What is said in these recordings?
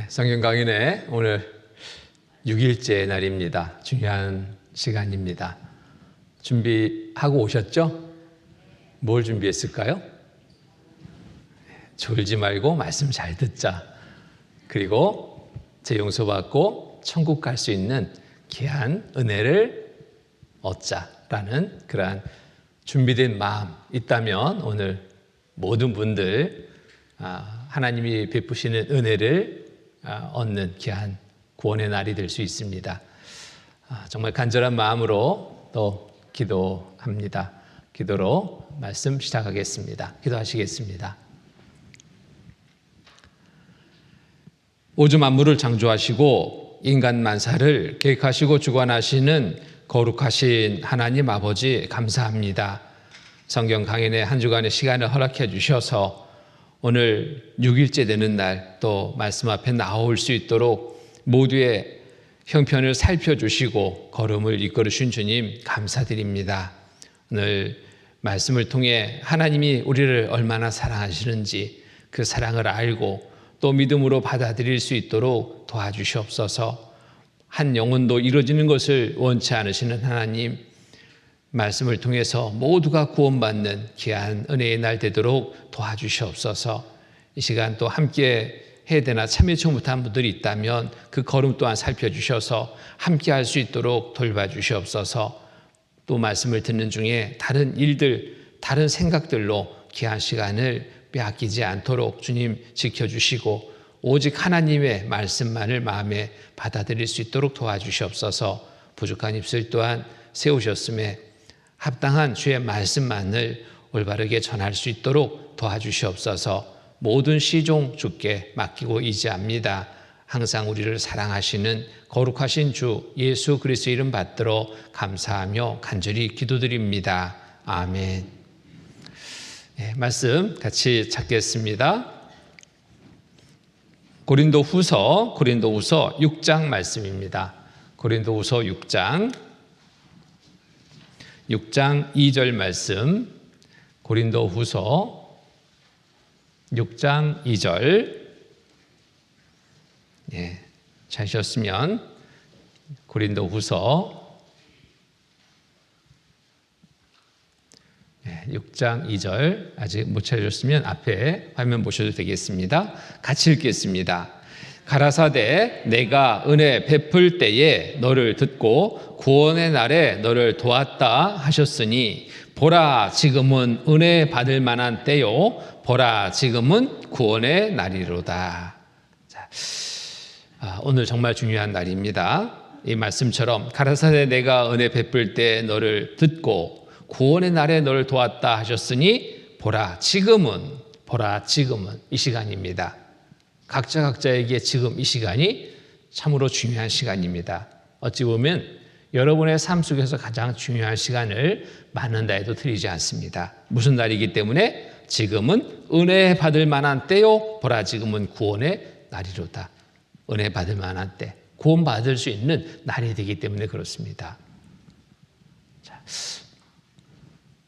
성경 강연의 오늘 6일째 날입니다. 중요한 시간입니다. 준비하고 오셨죠? 뭘 준비했을까요? 졸지 말고 말씀 잘 듣자. 그리고 재용서받고 천국 갈 수 있는 귀한 은혜를 얻자라는 그러한 준비된 마음 있다면 오늘 모든 분들 하나님이 베푸시는 은혜를 얻는 귀한 구원의 날이 될 수 있습니다. 정말 간절한 마음으로 또 기도합니다. 기도로 말씀 시작하겠습니다. 기도하시겠습니다. 우주 만물을 창조하시고 인간 만사를 계획하시고 주관하시는 거룩하신 하나님 아버지 감사합니다. 성경 강연의 한 주간의 시간을 허락해 주셔서 오늘 6일째 되는 날 또 말씀 앞에 나올 수 있도록 모두의 형편을 살펴주시고 걸음을 이끌어 주신 주님 감사드립니다. 오늘 말씀을 통해 하나님이 우리를 얼마나 사랑하시는지 그 사랑을 알고 또 믿음으로 받아들일 수 있도록 도와주시옵소서. 한 영혼도 이루어지는 것을 원치 않으시는 하나님, 말씀을 통해서 모두가 구원받는 귀한 은혜의 날 되도록 도와주시옵소서. 이 시간 또 함께 해야 되나 참여 요청 못한 분들이 있다면 그 걸음 또한 살펴주셔서 함께 할 수 있도록 돌봐주시옵소서. 또 말씀을 듣는 중에 다른 일들, 다른 생각들로 귀한 시간을 빼앗기지 않도록 주님 지켜주시고 오직 하나님의 말씀만을 마음에 받아들일 수 있도록 도와주시옵소서. 부족한 입술 또한 세우셨음에 합당한 주의 말씀만을 올바르게 전할 수 있도록 도와주시옵소서. 모든 시종 주께 맡기고 의지합니다. 항상 우리를 사랑하시는 거룩하신 주 예수 그리스도의 이름 받들어 감사하며 간절히 기도드립니다. 아멘. 말씀 같이 찾겠습니다. 고린도후서 6장 말씀입니다. 고린도후서 6장 2절 말씀. 고린도후서 6장 2절. 찾으셨으면 고린도후서 6장 2절 아직 못 찾으셨으면 앞에 화면 보셔도 되겠습니다. 같이 읽겠습니다. 가라사대 내가 은혜 베풀 때에 너를 듣고 구원의 날에 너를 도왔다 하셨으니 보라 지금은 은혜 받을 만한 때요 보라 지금은 구원의 날이로다. 오늘 정말 중요한 날입니다. 이 말씀처럼 가라사대 내가 은혜 베풀 때 너를 듣고 구원의 날에 너를 도왔다 하셨으니 보라 지금은 이 시간입니다. 각자에게 지금 이 시간이 참으로 중요한 시간입니다. 어찌 보면 여러분의 삶 속에서 가장 중요한 시간을 맞는다 해도 틀리지 않습니다. 무슨 날이기 때문에 지금은 은혜 받을 만한 때요 보라 지금은 구원의 날이로다. 은혜 받을 만한 때, 구원 받을 수 있는 날이 되기 때문에 그렇습니다.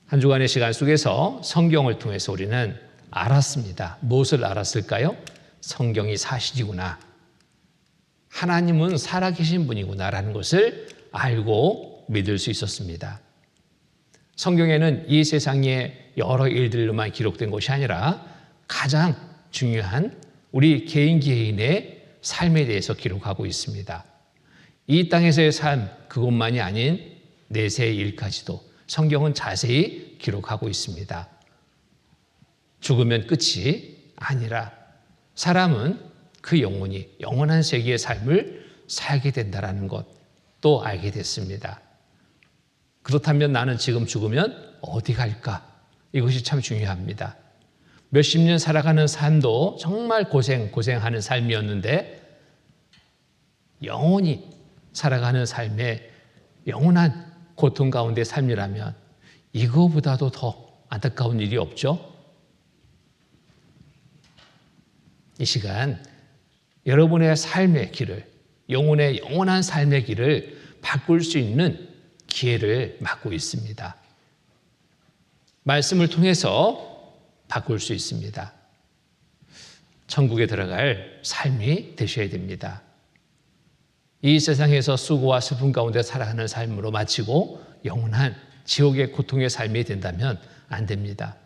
한 주간의 시간 속에서 성경을 통해서 우리는 알았습니다. 무엇을 알았을까요? 성경이 사실이구나. 하나님은 살아계신 분이구나라는 것을 알고 믿을 수 있었습니다. 성경에는 이 세상의 여러 일들로만 기록된 것이 아니라 가장 중요한 우리 개인의 삶에 대해서 기록하고 있습니다. 이 땅에서의 삶 그것만이 아닌 내세의 일까지도 성경은 자세히 기록하고 있습니다. 죽으면 끝이 아니라 사람은 그 영혼이 영원한 세계의 삶을 살게 된다는 것도 알게 됐습니다. 그렇다면 나는 지금 죽으면 어디 갈까? 이것이 참 중요합니다. 몇십 년 살아가는 삶도 정말 고생하는 삶이었는데 영원히 살아가는 삶에 영원한 고통 가운데 삶이라면 이거보다도 더 안타까운 일이 없죠? 이 시간 여러분의 삶의 길을, 영혼의 영원한 삶의 길을 바꿀 수 있는 기회를 맞고 있습니다. 말씀을 통해서 바꿀 수 있습니다. 천국에 들어갈 삶이 되셔야 됩니다. 이 세상에서 수고와 슬픔 가운데 살아가는 삶으로 마치고 영원한 지옥의 고통의 삶이 된다면 안 됩니다.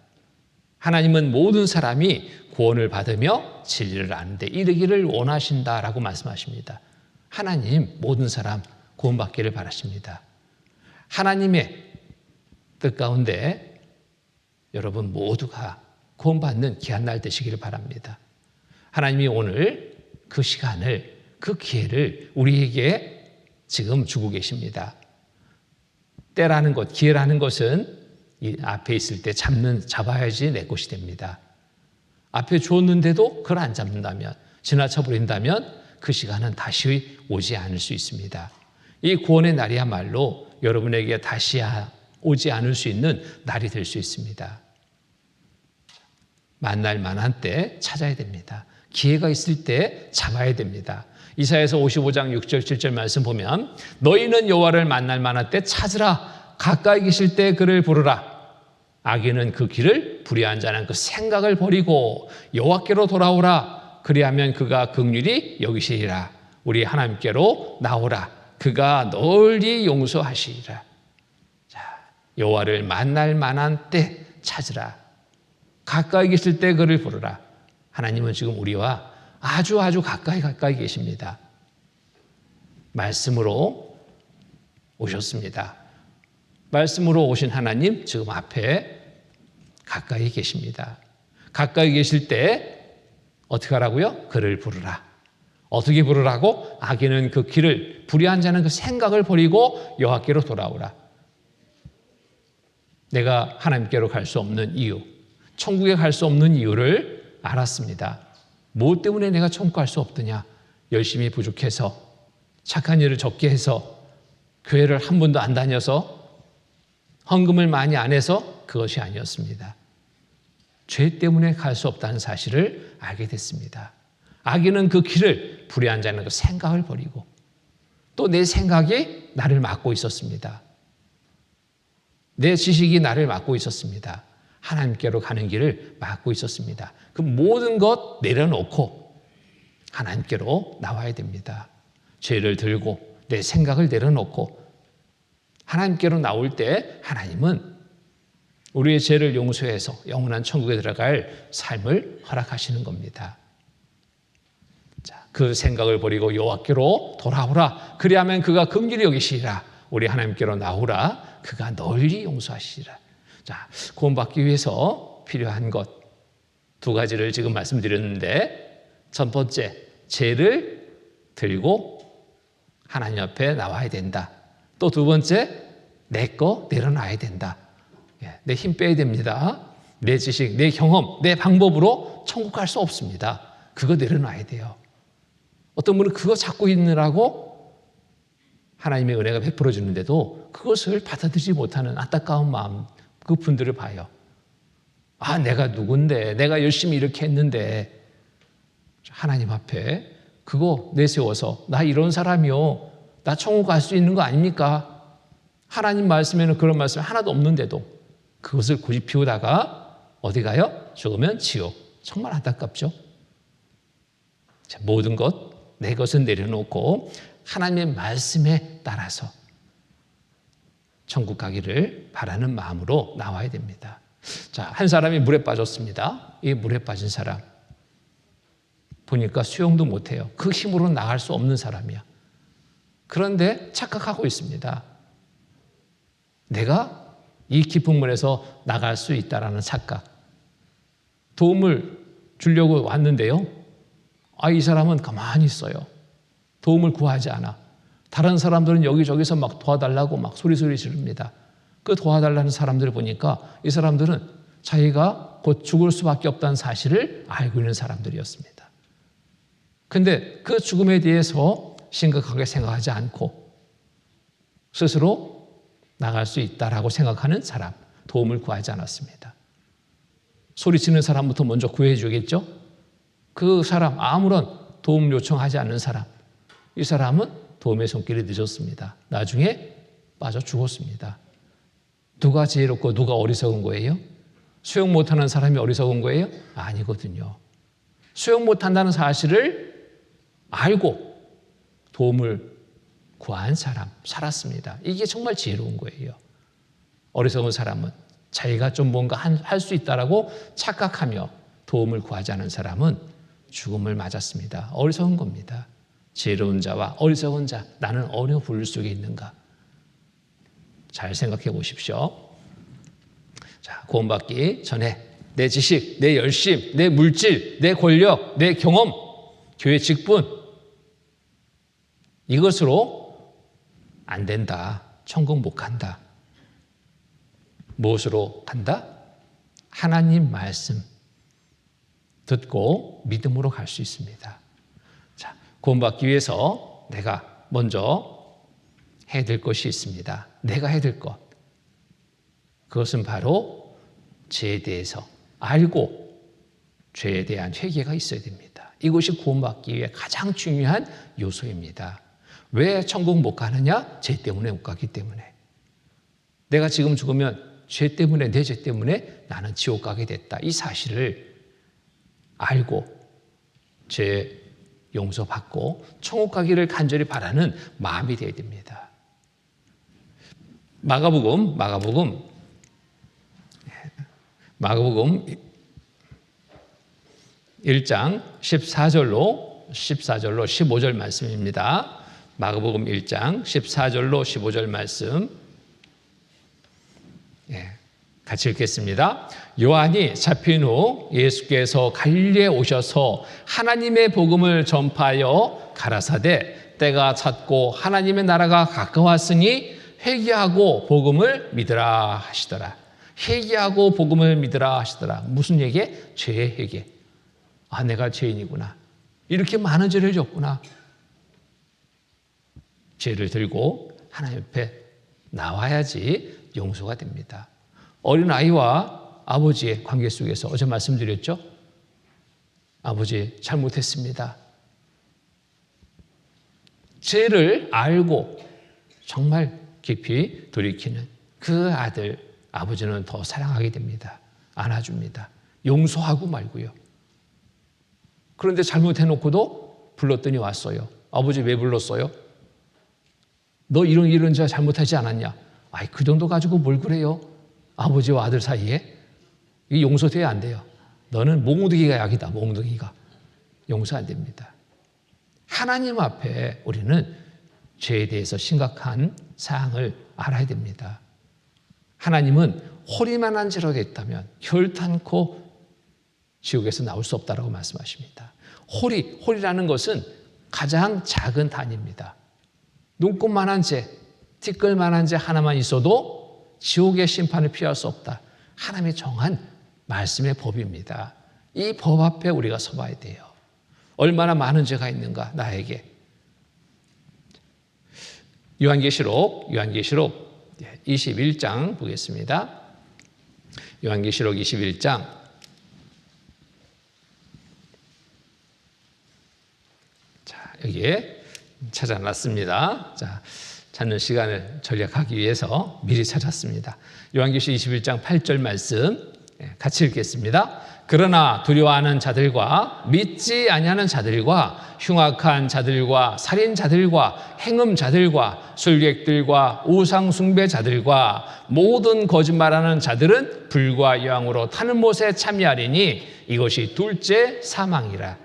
하나님은 모든 사람이 구원을 받으며 진리를 아는 데 이르기를 원하신다라고 말씀하십니다. 하나님 모든 사람 구원받기를 바라십니다. 하나님의 뜻 가운데 여러분 모두가 구원받는 귀한 날 되시기를 바랍니다. 하나님이 오늘 그 시간을, 그 기회를 우리에게 지금 주고 계십니다. 때라는 것, 기회라는 것은 이 앞에 있을 때 잡아야지 내 것이 됩니다. 앞에 주었는데도 그걸 안 잡는다면, 지나쳐 버린다면 그 시간은 다시 오지 않을 수 있습니다. 이 구원의 날이야말로 여러분에게 다시 오지 않을 수 있는 날이 될 수 있습니다. 만날 만한 때 찾아야 됩니다. 기회가 있을 때 잡아야 됩니다. 이사야서 55장 6절 7절 말씀 보면 너희는 여호와를 만날 만한 때 찾으라. 가까이 계실 때 그를 부르라. 악인은 그 길을 불의한 자는 그 생각을 버리고 여호와께로 돌아오라. 그리하면 그가 긍휼히 여기시리라. 우리 하나님께로 나오라. 그가 널리 용서하시리라. 자, 여호와를 만날 만한 때 찾으라. 가까이 계실 때 그를 부르라. 하나님은 지금 우리와 아주 가까이 계십니다. 말씀으로 오셨습니다. 말씀으로 오신 하나님 지금 앞에 가까이 계십니다. 가까이 계실 때 어떻게 하라고요? 그를 부르라. 어떻게 부르라고? 악인은 그 길을, 불의한 자는 그 생각을 버리고 여호와께로 돌아오라. 내가 하나님께로 갈 수 없는 이유, 천국에 갈 수 없는 이유를 알았습니다. 무엇 때문에 내가 천국 갈 수 없더냐? 열심히 부족해서, 착한 일을 적게 해서, 교회를 한 번도 안 다녀서, 헌금을 많이 안 해서 그것이 아니었습니다. 죄 때문에 갈 수 없다는 사실을 알게 됐습니다. 악인은 그 길을, 불의한 자는 그 생각을 버리고 또 내 생각이 나를 막고 있었습니다. 내 지식이 나를 막고 있었습니다. 하나님께로 가는 길을 막고 있었습니다. 그 모든 것 내려놓고 하나님께로 나와야 됩니다. 죄를 들고 내 생각을 내려놓고 하나님께로 나올 때 하나님은 우리의 죄를 용서해서 영원한 천국에 들어갈 삶을 허락하시는 겁니다. 자, 그 생각을 버리고 여호와께로 돌아오라. 그리하면 그가 긍휼히 여기시리라. 우리 하나님께로 나오라. 그가 널리 용서하시리라. 자, 구원받기 위해서 필요한 것 두 가지를 지금 말씀드렸는데, 첫 번째, 죄를 들고 하나님 앞에 나와야 된다. 또 두 번째, 내 거 내려놔야 된다. 내 힘 빼야 됩니다. 내 지식, 내 경험, 내 방법으로 천국 갈 수 없습니다. 그거 내려놔야 돼요. 어떤 분은 그거 찾고 있느라고 하나님의 은혜가 베풀어지는데도 그것을 받아들이지 못하는 안타까운 마음, 그 분들을 봐요. 아, 내가 누군데, 내가 열심히 이렇게 했는데, 하나님 앞에 그거 내세워서 나 이런 사람이요, 나 천국 갈 수 있는 거 아닙니까? 하나님 말씀에는 그런 말씀이 하나도 없는데도 그것을 고집 피우다가 어디 가요? 죽으면 지옥. 정말 안타깝죠? 자, 모든 것, 내 것은 내려놓고 하나님의 말씀에 따라서 천국 가기를 바라는 마음으로 나와야 됩니다. 자, 한 사람이 물에 빠졌습니다. 이 물에 빠진 사람 보니까 수영도 못해요. 그 힘으로 나갈 수 없는 사람이야. 그런데 착각하고 있습니다. 내가 이 깊은 물에서 나갈 수 있다라는 착각. 도움을 주려고 왔는데요. 이 사람은 가만히 있어요. 도움을 구하지 않아. 다른 사람들은 여기저기서 막 도와달라고 막 소리소리 지릅니다. 그 도와달라는 사람들을 보니까 이 사람들은 자기가 곧 죽을 수밖에 없다는 사실을 알고 있는 사람들이었습니다. 근데 그 죽음에 대해서 심각하게 생각하지 않고 스스로 나갈 수 있다라고 생각하는 사람, 도움을 구하지 않았습니다. 소리치는 사람부터 먼저 구해주겠죠? 그 사람, 아무런 도움 요청하지 않는 사람, 이 사람은 도움의 손길이 늦었습니다. 나중에 빠져 죽었습니다. 누가 지혜롭고 누가 어리석은 거예요? 수영 못하는 사람이 어리석은 거예요? 아니거든요. 수용 못한다는 사실을 알고 도움을 구한 사람, 살았습니다. 이게 정말 지혜로운 거예요. 어리석은 사람은 자기가 좀 뭔가 할 수 있다라고 착각하며 도움을 구하지 않은 사람은 죽음을 맞았습니다. 어리석은 겁니다. 지혜로운 자와 어리석은 자, 나는 어느 부류 속에 있는가? 잘 생각해 보십시오. 자, 구원받기 전에 내 지식, 내 열심, 내 물질, 내 권력, 내 경험, 교회 직분, 이것으로 안 된다. 천국 못 간다. 무엇으로 간다? 하나님 말씀 듣고 믿음으로 갈 수 있습니다. 자, 구원받기 위해서 내가 먼저 해야 될 것이 있습니다. 내가 해야 될 것. 그것은 바로 죄에 대해서 알고 죄에 대한 회개가 있어야 됩니다. 이것이 구원받기 위해 가장 중요한 요소입니다. 왜 천국 못 가느냐? 죄 때문에 못 가기 때문에. 내가 지금 죽으면 죄 때문에, 내 죄 때문에 나는 지옥 가게 됐다. 이 사실을 알고 죄 용서받고 천국 가기를 간절히 바라는 마음이 되어야 됩니다. 마가복음 1장 14절로 15절 말씀입니다. 마가복음 1장 14절로 15절 말씀 같이 읽겠습니다. 요한이 잡힌 후 예수께서 갈릴리에 오셔서 하나님의 복음을 전파하여 가라사대 때가 찼고 하나님의 나라가 가까웠으니 회개하고 복음을 믿으라 하시더라. 회개하고 복음을 믿으라 하시더라. 무슨 얘기? 죄의 회개. 아, 내가 죄인이구나. 이렇게 많은 죄를 졌구나. 죄를 들고 하나님 앞에 나와야지 용서가 됩니다. 어린아이와 아버지의 관계 속에서 어제 말씀드렸죠? 아버지 잘못했습니다. 죄를 알고 정말 깊이 돌이키는 그 아들, 아버지는 더 사랑하게 됩니다. 안아줍니다. 용서하고 말고요. 그런데 잘못해놓고도 불렀더니 왔어요. 아버지 왜 불렀어요? 너 이런 자 잘못하지 않았냐? 아이, 그 정도 가지고 뭘 그래요? 아버지와 아들 사이에? 이게 용서돼야 안 돼요. 너는 몽둥이가 약이다. 몽둥이가. 용서 안 됩니다. 하나님 앞에 우리는 죄에 대해서 심각한 사항을 알아야 됩니다. 하나님은 홀이만한 죄로 됐다면 결단코 지옥에서 나올 수 없다라고 말씀하십니다. 홀이라는 것은 가장 작은 단위입니다. 눈곱만한 죄, 티끌만한 죄 하나만 있어도 지옥의 심판을 피할 수 없다. 하나님의 정한 말씀의 법입니다. 이 법 앞에 우리가 서봐야 돼요. 얼마나 많은 죄가 있는가 나에게. 요한계시록 21장 보겠습니다. 요한계시록 21장 자, 여기에 찾아놨습니다. 자, 찾는 시간을 절약하기 위해서 미리 찾았습니다. 요한계시록 21장 8절 말씀 같이 읽겠습니다. 그러나 두려워하는 자들과 믿지 아니하는 자들과 흉악한 자들과 살인자들과 행음자들과 술객들과 우상숭배자들과 모든 거짓말하는 자들은 불과 여왕으로 타는 못에 참여하리니 이것이 둘째 사망이라.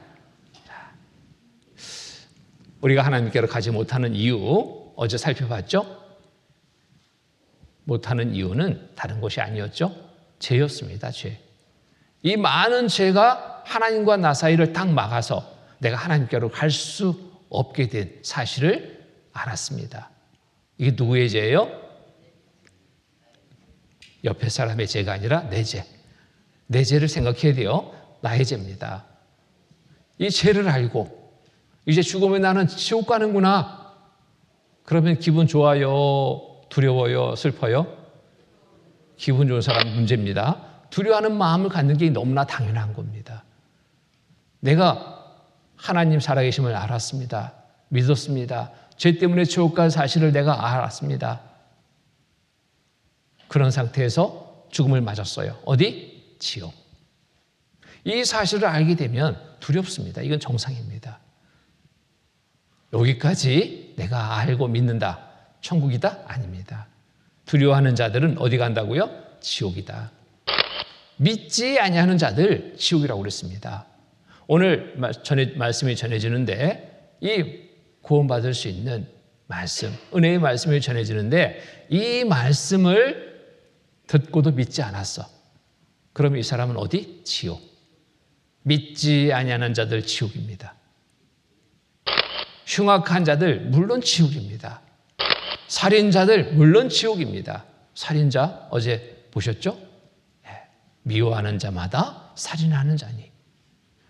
우리가 하나님께로 가지 못하는 이유 어제 살펴봤죠? 못하는 이유는 다른 것이 아니었죠? 죄였습니다. 죄. 이 많은 죄가 하나님과 나 사이를 딱 막아서 내가 하나님께로 갈 수 없게 된 사실을 알았습니다. 이게 누구의 죄예요? 옆에 사람의 죄가 아니라 내 죄. 내 죄를 생각해야 돼요. 나의 죄입니다. 이 죄를 알고 이제 죽으면 나는 지옥 가는구나. 그러면 기분 좋아요? 두려워요? 슬퍼요? 기분 좋은 사람 문제입니다. 두려워하는 마음을 갖는 게 너무나 당연한 겁니다. 내가 하나님 살아계심을 알았습니다. 믿었습니다. 죄 때문에 지옥 갈 사실을 내가 알았습니다. 그런 상태에서 죽음을 맞았어요. 어디? 지옥. 이 사실을 알게 되면 두렵습니다. 이건 정상입니다. 여기까지 내가 알고 믿는다. 천국이다? 아닙니다. 두려워하는 자들은 어디 간다고요? 지옥이다. 믿지 아니하는 자들 지옥이라고 그랬습니다. 오늘 말씀이 전해지는데 이 구원받을 수 있는 말씀, 은혜의 말씀이 전해지는데 이 말씀을 듣고도 믿지 않았어. 그러면 이 사람은 어디? 지옥. 믿지 아니하는 자들 지옥입니다. 흉악한 자들 물론 지옥입니다. 살인자들 물론 지옥입니다. 살인자 어제 보셨죠? 미워하는 자마다 살인하는 자니.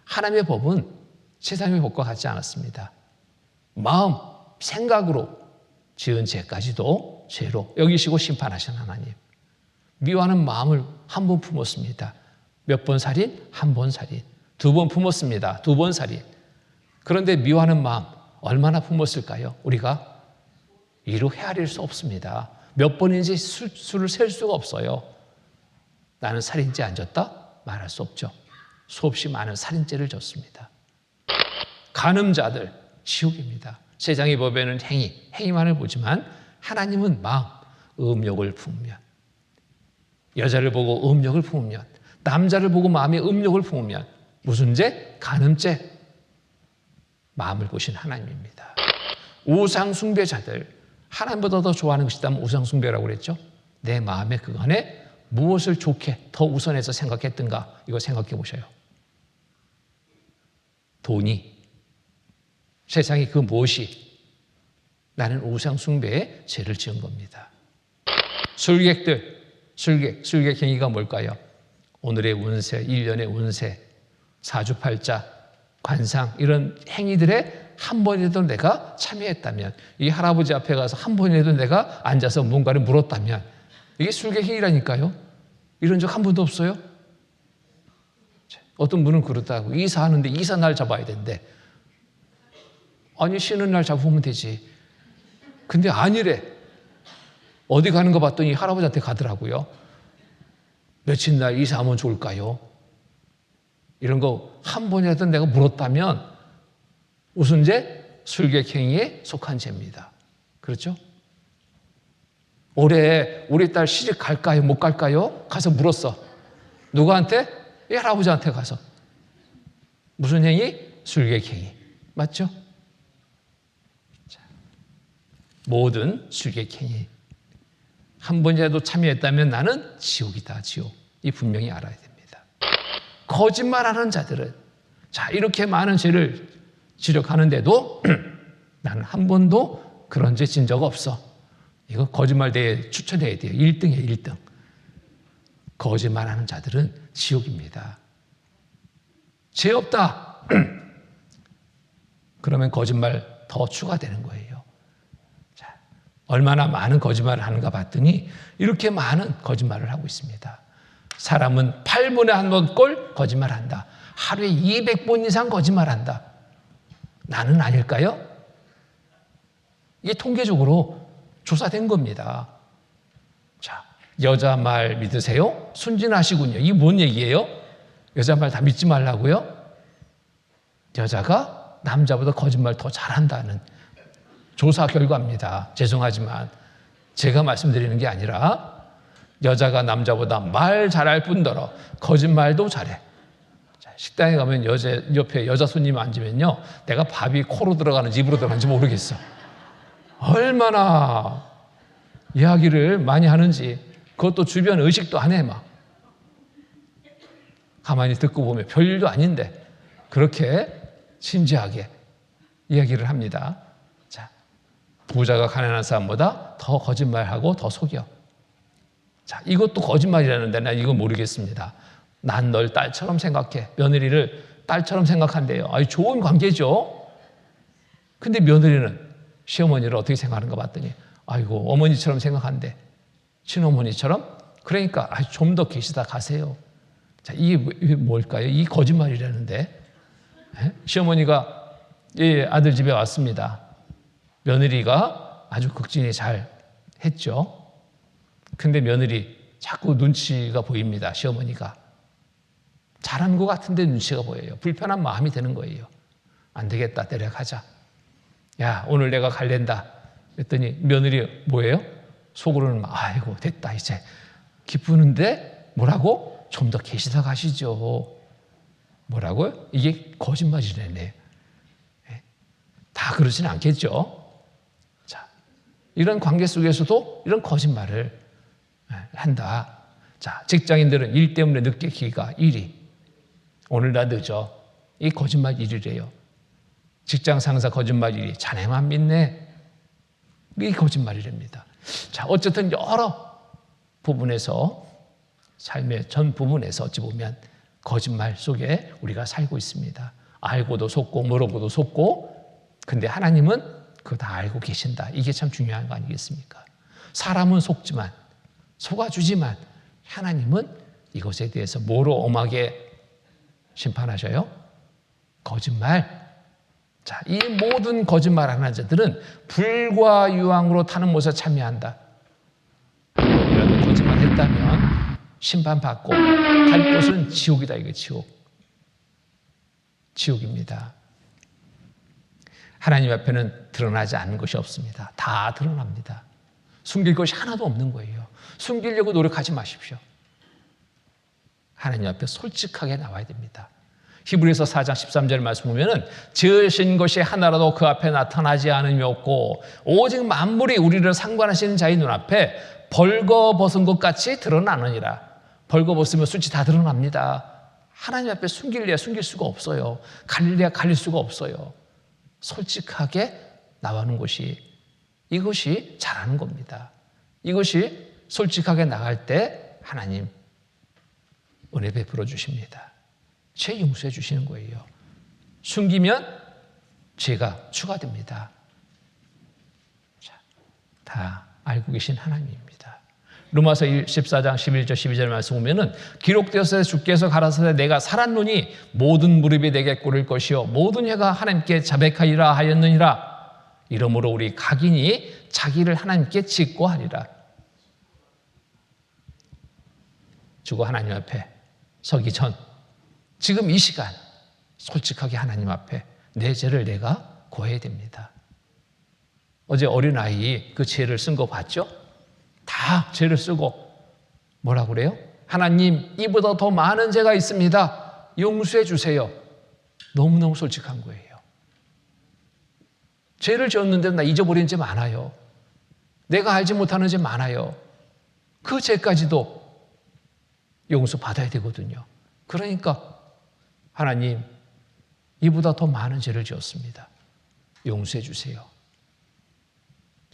하나님의 법은 세상의 법과 같지 않았습니다. 마음, 생각으로 지은 죄까지도 죄로 여기시고 심판하신 하나님. 미워하는 마음을 한 번 품었습니다. 몇 번 살인? 한 번 살인. 두 번 품었습니다. 두 번 살인. 그런데 미워하는 마음 얼마나 품었을까요? 우리가 이루 헤아릴 수 없습니다. 몇 번인지 수를 셀 수가 없어요. 나는 살인죄 안 졌다? 말할 수 없죠. 수없이 많은 살인죄를 졌습니다. 간음자들 지옥입니다. 세상의 법에는 행위만을 보지만 하나님은 마음, 음욕을 품으면, 여자를 보고 음욕을 품으면, 남자를 보고 마음에 음욕을 품으면 무슨 죄? 간음죄. 마음을 보신 하나님입니다. 우상 숭배자들, 하나님보다 더 좋아하는 것이 있다면 우상 숭배라고 그랬죠. 내 마음에 그간에 무엇을 좋게 더 우선해서 생각했던가, 이거 생각해 보셔요. 돈이, 세상의 그 무엇이 나는 우상 숭배에 죄를 지은 겁니다. 술객들, 술객 행위가 뭘까요? 오늘의 운세, 1년의 운세, 사주팔자, 관상 이런 행위들에 한 번이라도 내가 참여했다면, 이 할아버지 앞에 가서 한 번이라도 내가 앉아서 뭔가를 물었다면 이게 술객 행위라니까요. 이런 적 한 번도 없어요? 어떤 분은 그렇다고, 이사하는데 이사 날 잡아야 된대. 아니 쉬는 날 잡으면 되지. 근데 아니래. 어디 가는 거 봤더니 할아버지한테 가더라고요. 며칠 날 이사하면 좋을까요? 이런 거 한 번이라도 내가 물었다면 무슨 죄? 술객행위에 속한 죄입니다. 그렇죠? 올해 우리 딸 시집 갈까요? 못 갈까요? 가서 물었어. 누구한테? 이 할아버지한테 가서. 무슨 행위? 술객행위. 맞죠? 자, 모든 술객행위. 한 번이라도 참여했다면 나는 지옥이다, 지옥. 이 분명히 알아야 됩니다. 거짓말하는 자들은, 자, 이렇게 많은 죄를 지적하는데도 나는 한 번도 그런 죄 진 적 없어. 이거 거짓말 대회 추천해야 돼요. 1등이에요, 1등. 거짓말하는 자들은 지옥입니다. 죄 없다. 그러면 거짓말 더 추가되는 거예요. 자, 얼마나 많은 거짓말을 하는가 봤더니 이렇게 많은 거짓말을 하고 있습니다. 사람은 8분에 한 번 꼴 거짓말한다. 하루에 200번 이상 거짓말한다. 나는 아닐까요? 이게 통계적으로 조사된 겁니다. 자, 여자 말 믿으세요? 순진하시군요. 이게 뭔 얘기예요? 여자 말 다 믿지 말라고요? 여자가 남자보다 거짓말 더 잘한다는 조사 결과입니다. 죄송하지만 제가 말씀드리는 게 아니라 여자가 남자보다 말 잘할 뿐더러 거짓말도 잘해. 자, 식당에 가면 옆에 여자 손님 앉으면요, 내가 밥이 코로 들어가는지 입으로 들어가는지 모르겠어. 얼마나 이야기를 많이 하는지. 그것도 주변 의식도 안 해. 막 가만히 듣고 보면 별일도 아닌데 그렇게 진지하게 이야기를 합니다. 자, 부자가 가난한 사람보다 더 거짓말하고 더 속여. 자, 이것도 거짓말이라는데 난 이거 모르겠습니다. 난 널 딸처럼 생각해. 며느리를 딸처럼 생각한대요. 아니, 좋은 관계죠. 근데 며느리는 시어머니를 어떻게 생각하는가 봤더니 아이고, 어머니처럼 생각한대. 친어머니처럼? 그러니까 좀 더 계시다 가세요. 자, 이게 뭘까요? 이 거짓말이라는데. 시어머니가 아들 집에 왔습니다. 며느리가 아주 극진히 잘 했죠. 근데 며느리 자꾸 눈치가 보입니다. 시어머니가. 잘한 것 같은데 눈치가 보여요. 불편한 마음이 드는 거예요. 안 되겠다, 내려가자. 야, 오늘 내가 갈랜다. 그랬더니 며느리 뭐예요? 속으로는 아이고 됐다 이제 기쁘는데 뭐라고? 좀 더 계시다 가시죠. 뭐라고요? 이게 거짓말이래네. 다 그러진 않겠죠. 자, 이런 관계 속에서도 이런 거짓말을 한다. 자, 직장인들은 일 때문에 늦게 기가 1위. 오늘 나 늦어. 이 거짓말 1위래요. 직장 상사 거짓말 1위. 자네만 믿네. 이게 거짓말이랍니다. 자, 어쨌든 여러 부분에서 삶의 전 부분에서 어찌 보면 거짓말 속에 우리가 살고 있습니다. 알고도 속고 모르고도 속고, 근데 하나님은 그거 다 알고 계신다. 이게 참 중요한 거 아니겠습니까? 사람은 속지만, 속아주지만 하나님은 이것에 대해서 뭐로 엄하게 심판하셔요? 거짓말. 자, 이 모든 거짓말하는 자들은 불과 유황으로 타는 못에 참여한다. 이라도 거짓말했다면 심판받고 갈 곳은 지옥이다. 이게 지옥입니다. 하나님 앞에는 드러나지 않는 것이 없습니다. 다 드러납니다. 숨길 것이 하나도 없는 거예요. 숨기려고 노력하지 마십시오. 하나님 앞에 솔직하게 나와야 됩니다. 히브리서 4장 13절 말씀 보면은 지으신 것이 하나라도 그 앞에 나타나지 않음이 없고 오직 만물이 우리를 상관하시는 자의 눈앞에 벌거벗은 것 같이 드러나느니라. 벌거벗으면 수치 다 드러납니다. 하나님 앞에 숨길 수가 없어요. 가릴 수가 없어요. 솔직하게 나가는 것이, 이것이 잘하는 겁니다. 이것이 솔직하게 나갈 때 하나님 은혜 베풀어 주십니다. 죄 용서해 주시는 거예요. 숨기면 죄가 추가됩니다. 자, 다 알고 계신 하나님입니다. 로마서 14장 11절 12절 말씀 보면은 기록되었을 때 주께서 가라사대 내가 살았노니 모든 무릎이 내게 꿇을 것이요 모든 혀가 하나님께 자백하리라 하였느니라. 이러므로 우리 각인이 자기를 하나님께 직고하리라. 주고 하나님 앞에 서기 전 지금 이 시간 솔직하게 하나님 앞에 내 죄를 내가 고해야 됩니다. 어제 어린아이 그 죄를 쓴 거 봤죠? 다 죄를 쓰고 뭐라고 그래요? 하나님, 이보다 더 많은 죄가 있습니다. 용서해 주세요. 너무너무 솔직한 거예요. 죄를 지었는데 나 잊어버린 죄 많아요. 내가 알지 못하는 죄 많아요. 그 죄까지도 용서받아야 되거든요. 그러니까 하나님, 이보다 더 많은 죄를 지었습니다. 용서해 주세요.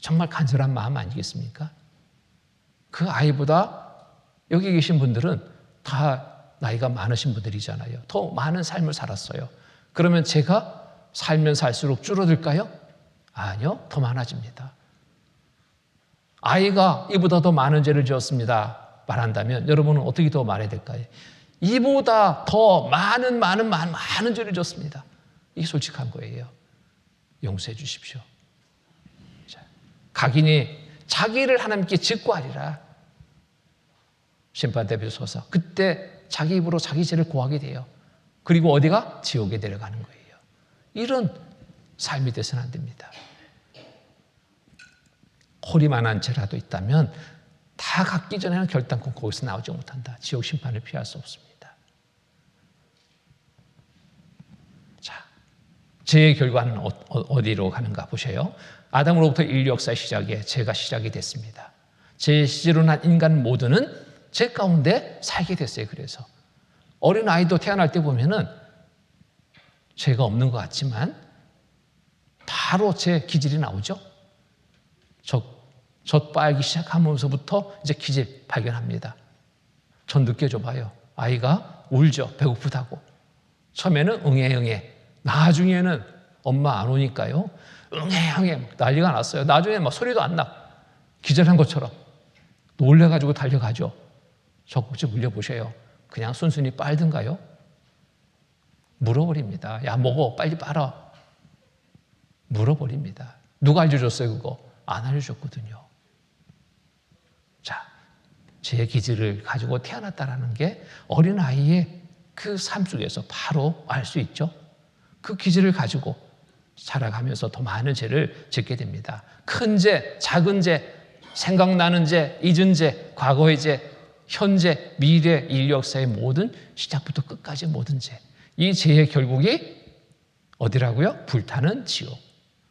정말 간절한 마음 아니겠습니까? 그 아이보다 여기 계신 분들은 다 나이가 많으신 분들이잖아요. 더 많은 삶을 살았어요. 그러면 제가 살면 살수록 줄어들까요? 아니요, 더 많아집니다. 아이가 이보다 더 많은 죄를 지었습니다 말한다면 여러분은 어떻게 더 말해야 될까요? 이보다 더 많은 죄를 지었습니다. 이게 솔직한 거예요. 용서해 주십시오. 자, 각인이 자기를 하나님께 직고하리라. 심판대 비서서 그때 자기 입으로 자기 죄를 고하게 돼요. 그리고 어디가? 지옥에 내려가는 거예요. 이런 삶이 돼서는 안 됩니다. 허리만한 죄라도 있다면 다 갖기 전에는 결단코 거기서 나오지 못한다. 지옥 심판을 피할 수 없습니다. 자, 죄의 결과는 어디로 가는가 보세요. 아담으로부터 인류 역사의 시작에 죄가 시작이 됐습니다. 죄의 시제로 난 인간 모두는 죄 가운데 살게 됐어요. 그래서 어린아이도 태어날 때 보면은 죄가 없는 것 같지만 바로 죄 기질이 나오죠. 젖 빨기 시작하면서부터 이제 기질 발견합니다. 전 느껴줘 봐요. 아이가 울죠. 배고프다고. 처음에는 응애. 나중에는 엄마 안 오니까요. 응애 난리가 났어요. 나중에 막 소리도 안 나. 기절한 것처럼 놀래가지고 달려가죠. 적극적 물려보세요. 그냥 순순히 빨든가요? 물어버립니다. 야, 먹어. 빨리 빨아. 물어버립니다. 누가 알려줬어요, 그거? 안 알려줬거든요. 자, 제 기질을 가지고 태어났다라는 게 어린아이의 그 삶 속에서 바로 알 수 있죠. 그 기질을 가지고 살아가면서 더 많은 죄를 짓게 됩니다. 큰 죄, 작은 죄, 생각나는 죄, 잊은 죄, 과거의 죄, 현재, 미래, 인류 역사의 모든 시작부터 끝까지 모든 죄. 이 죄의 결국이 어디라고요? 불타는 지옥.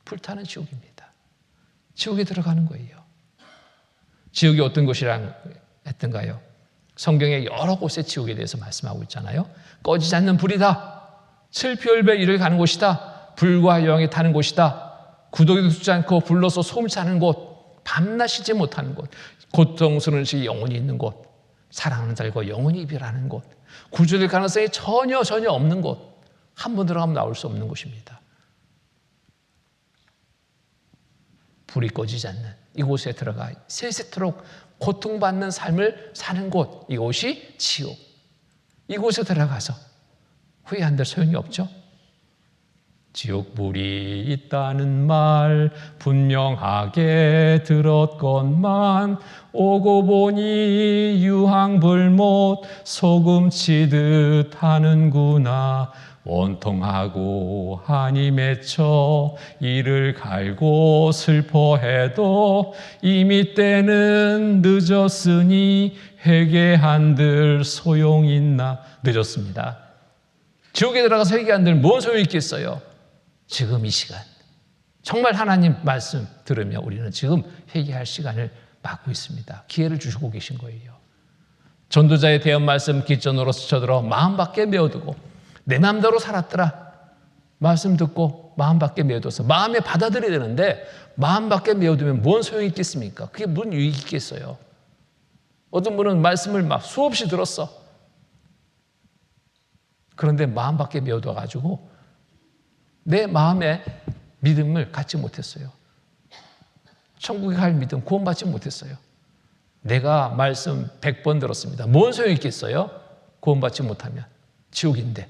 불타는 지옥입니다. 지옥에 들어가는 거예요. 지옥이 어떤 곳이라 했던가요? 성경에 여러 곳에 지옥에 대해서 말씀하고 있잖아요. 꺼지지 않는 불이다. 칠표열배 이를 가는 곳이다. 불과 여왕이 타는 곳이다. 구더기도 듣지 않고 불러서 소음치 않은 곳. 밤낮 쉬지 못하는 곳. 고통스러운 시기 영원히 있는 곳. 사랑하는 자들과 영원히 이별하는 곳. 구조될 가능성이 전혀 없는 곳. 한 번 들어가면 나올 수 없는 곳입니다. 불이 꺼지지 않는 이곳에 들어가 세세토록 고통받는 삶을 사는 곳. 이곳이 지옥. 이곳에 들어가서 후회한들 소용이 없죠. 지옥불이 있다는 말 분명하게 들었건만 오고 보니 유황불못 소금 치듯 하는구나. 원통하고 한이 맺혀 이를 갈고 슬퍼해도 이미 때는 늦었으니 회개한들 소용있나. 늦었습니다. 지옥에 들어가서 회개한들 뭔 소용이 있겠어요? 지금 이 시간 정말 하나님 말씀 들으며 우리는 지금 회개할 시간을 맞고 있습니다. 기회를 주시고 계신 거예요. 전도자의 대언 말씀 기전으로 스쳐들어 마음 밖에 메어두고 내 마음대로 살았더라. 말씀 듣고 마음 밖에 메어둬서 마음에 받아들여야 되는데 마음 밖에 메어두면 뭔 소용이 있겠습니까? 그게 무슨 유익이 있겠어요? 어떤 분은 말씀을 막 수없이 들었어. 그런데 마음 밖에 메어둬가지고 내 마음에 믿음을 갖지 못했어요. 천국에 갈 믿음 구원받지 못했어요. 내가 말씀 100번 들었습니다. 뭔 소용이 있겠어요? 구원받지 못하면 지옥인데.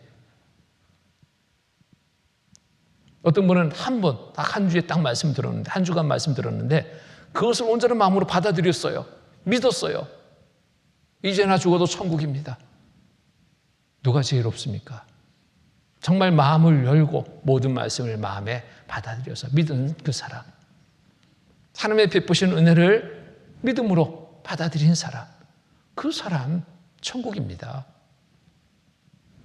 어떤 분은 한 번, 딱 한 주에 딱 말씀 들었는데, 한 주간 말씀 들었는데 그것을 온전한 마음으로 받아들였어요. 믿었어요. 이제나 죽어도 천국입니다. 누가 제일 없습니까? 정말 마음을 열고 모든 말씀을 마음에 받아들여서 믿은 그 사람. 하나님의 베푸신 은혜를 믿음으로 받아들인 사람. 그 사람 천국입니다.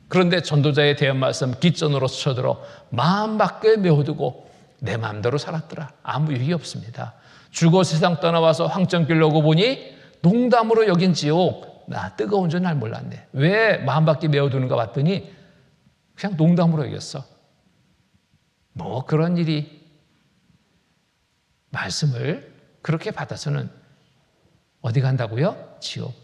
그런데 전도자의 대언 말씀 깃전으로 스쳐들어 마음 밖에 메어두고 내 마음대로 살았더라. 아무 유익이 없습니다. 죽어 세상 떠나와서 황천길로 오고 보니 농담으로 여긴 지옥. 나 뜨거운 줄 날 몰랐네. 왜 마음 밖에 메어두는가 봤더니 그냥 농담으로 여겼어. 뭐 그런 일이. 말씀을 그렇게 받아서는 어디 간다고요? 지옥.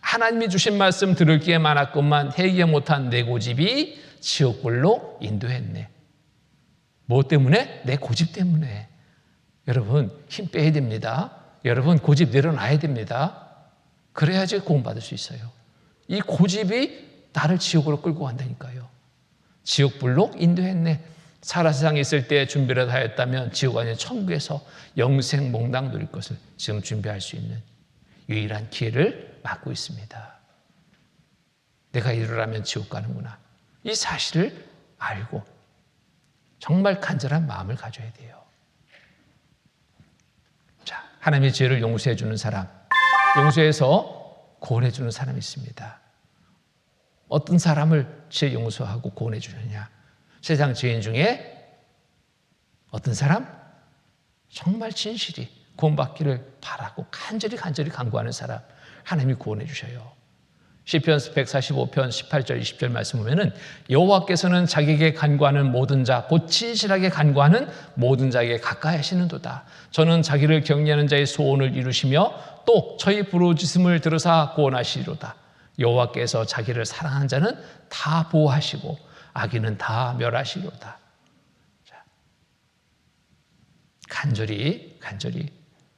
하나님이 주신 말씀 들을 기회 많았건만 회개 못한 내 고집이 지옥불로 인도했네. 뭐 때문에? 내 고집 때문에. 여러분 힘 빼야 됩니다. 여러분 고집 내려놔야 됩니다. 그래야지 구원받을 수 있어요. 이 고집이 나를 지옥으로 끌고 간다니까요. 지옥불로 인도했네. 살아 세상에 있을 때 준비를 하였다면 지옥 아닌 천국에서 영생 몽당 누릴 것을 지금 준비할 수 있는 유일한 기회를 맞고 있습니다. 내가 이러라면 지옥 가는구나. 이 사실을 알고 정말 간절한 마음을 가져야 돼요. 자, 하나님의 죄를 용서해 주는 사람, 용서해서 구원해 주는 사람이 있습니다. 어떤 사람을 죄 용서하고 구원해 주느냐? 세상 죄인 중에 어떤 사람? 정말 진실이 구원받기를 바라고 간절히 간구하는 사람, 하나님이 구원해 주셔요. 시편 145편 18절 20절 말씀 보면은 여호와께서는 자기에게 간구하는 모든 자, 곧 진실하게 간구하는 모든 자에게 가까이 하시는도다. 저는 자기를 경외하는 자의 소원을 이루시며 또 저희 부르짖음을 들으사 구원하시리로다. 여호와께서 자기를 사랑하는 자는 다 보호하시고 악인은 다 멸하시리로다. 자, 간절히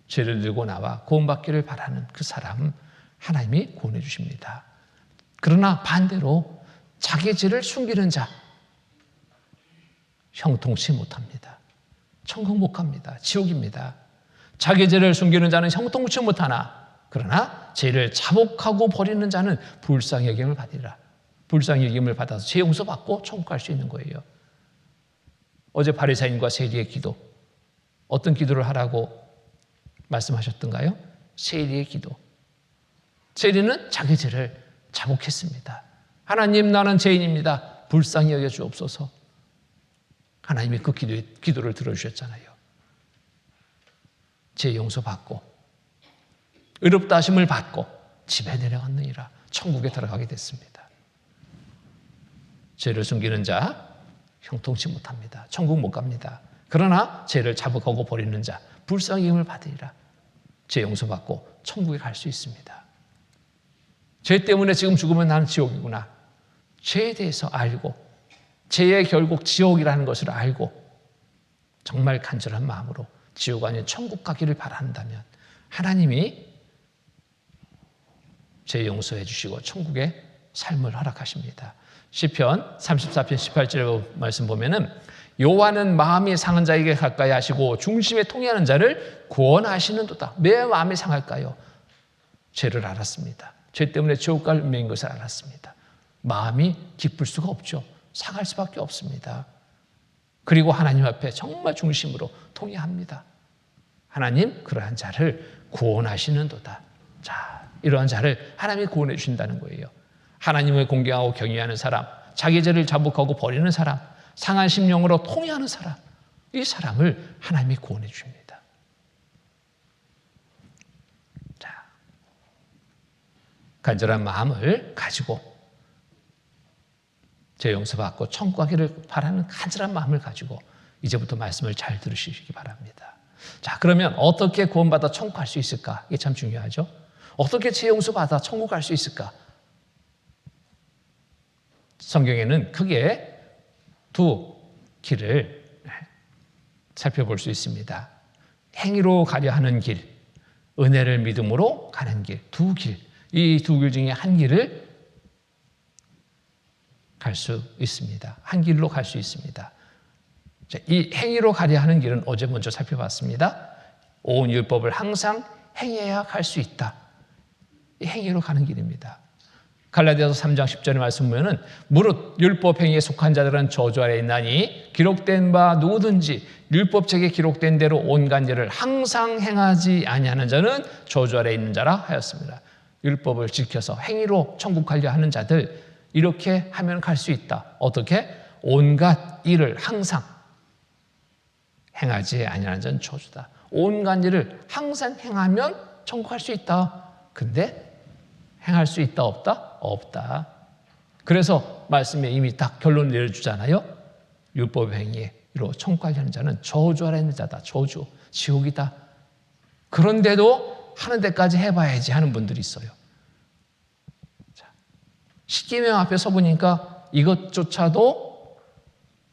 죄를 들고 나와 구원받기를 바라는 그 사람 하나님이 구원해 주십니다. 그러나 반대로 자기 죄를 숨기는 자 형통치 못합니다. 천국 못 갑니다. 지옥입니다. 자기 죄를 숨기는 자는 형통치 못하나 그러나 죄를 자복하고 버리는 자는 불쌍히 여김을 받으리라. 불쌍히 여김을 받아서 죄 용서받고 천국 갈 수 있는 거예요. 어제 바리새인과 세리의 기도, 어떤 기도를 하라고 말씀하셨던가요? 세리의 기도. 세리는 자기 죄를 자복했습니다. 하나님, 나는 죄인입니다. 불쌍히 여겨 주옵소서. 하나님이 그 기도를 들어주셨잖아요. 죄 용서받고 의롭다 하심을 받고 집에 내려갔느니라. 천국에 들어가게 됐습니다. 죄를 숨기는 자 형통치 못합니다. 천국 못 갑니다. 그러나 죄를 자복하고 버리는 자 불쌍히 여김을 받으리라. 죄 용서받고 천국에 갈 수 있습니다. 죄 때문에 지금 죽으면 나는 지옥이구나. 죄에 대해서 알고 죄의 결국 지옥이라는 것을 알고 정말 간절한 마음으로 지옥 아닌 천국 가기를 바란다면 하나님이 죄 용서해 주시고 천국의 삶을 허락하십니다. 시편 34편 18절의 말씀 보면은 여호와는 마음이 상한 자에게 가까이 하시고 중심에 통해하는 자를 구원하시는도다. 왜 마음이 상할까요? 죄를 알았습니다. 죄 때문에 지옥 갈 운명인 것을 알았습니다. 마음이 기쁠 수가 없죠. 상할 수밖에 없습니다. 그리고 하나님 앞에 정말 중심으로 통해합니다. 하나님, 그러한 자를 구원하시는도다. 자, 이러한 자를 하나님이 구원해 주신다는 거예요. 하나님을 공경하고 경외하는 사람, 자기 죄를 자복하고 버리는 사람, 상한 심령으로 통해하는 사람, 이 사람을 하나님이 구원해 주십니다. 자, 간절한 마음을 가지고 죄 용서받고 천국 가기를 바라는 간절한 마음을 가지고 이제부터 말씀을 잘 들으시기 바랍니다. 자, 그러면 어떻게 구원받아 천국 갈 수 있을까? 이게 참 중요하죠. 어떻게 죄 용서받아 천국 갈 수 있을까? 성경에는 크게 두 길을 살펴볼 수 있습니다. 행위로 가려 하는 길, 은혜를 믿음으로 가는 길, 두 길. 이 두 길 중에 한 길을 갈 수 있습니다. 한 길로 갈 수 있습니다. 자, 이 행위로 가려 하는 길은 어제 먼저 살펴봤습니다. 온 율법을 항상 행해야 갈 수 있다. 이 행위로 가는 길입니다. 갈라디아서 3장 10절의 말씀 보면은 무릇 율법 행위에 속한 자들은 저주 아래 있나니 기록된 바 누구든지 율법책에 기록된 대로 온갖 일을 항상 행하지 아니하는 자는 저주 아래 있는 자라 하였습니다. 율법을 지켜서 행위로 천국 가려 하는 자들, 이렇게 하면 갈 수 있다. 어떻게? 온갖 일을 항상 행하지 아니하는 자는 저주다. 온갖 일을 항상 행하면 천국 갈 수 있다. 근데 행할 수 있다 없다? 없다. 그래서 말씀에 이미 딱 결론 내려주잖아요. 율법 행위로 천국 가려는 자는 저주 아래 있는 자다. 저주, 지옥이다. 그런데도 하는 데까지 해봐야지 하는 분들이 있어요. 십계명 앞에 서보니까 이것조차도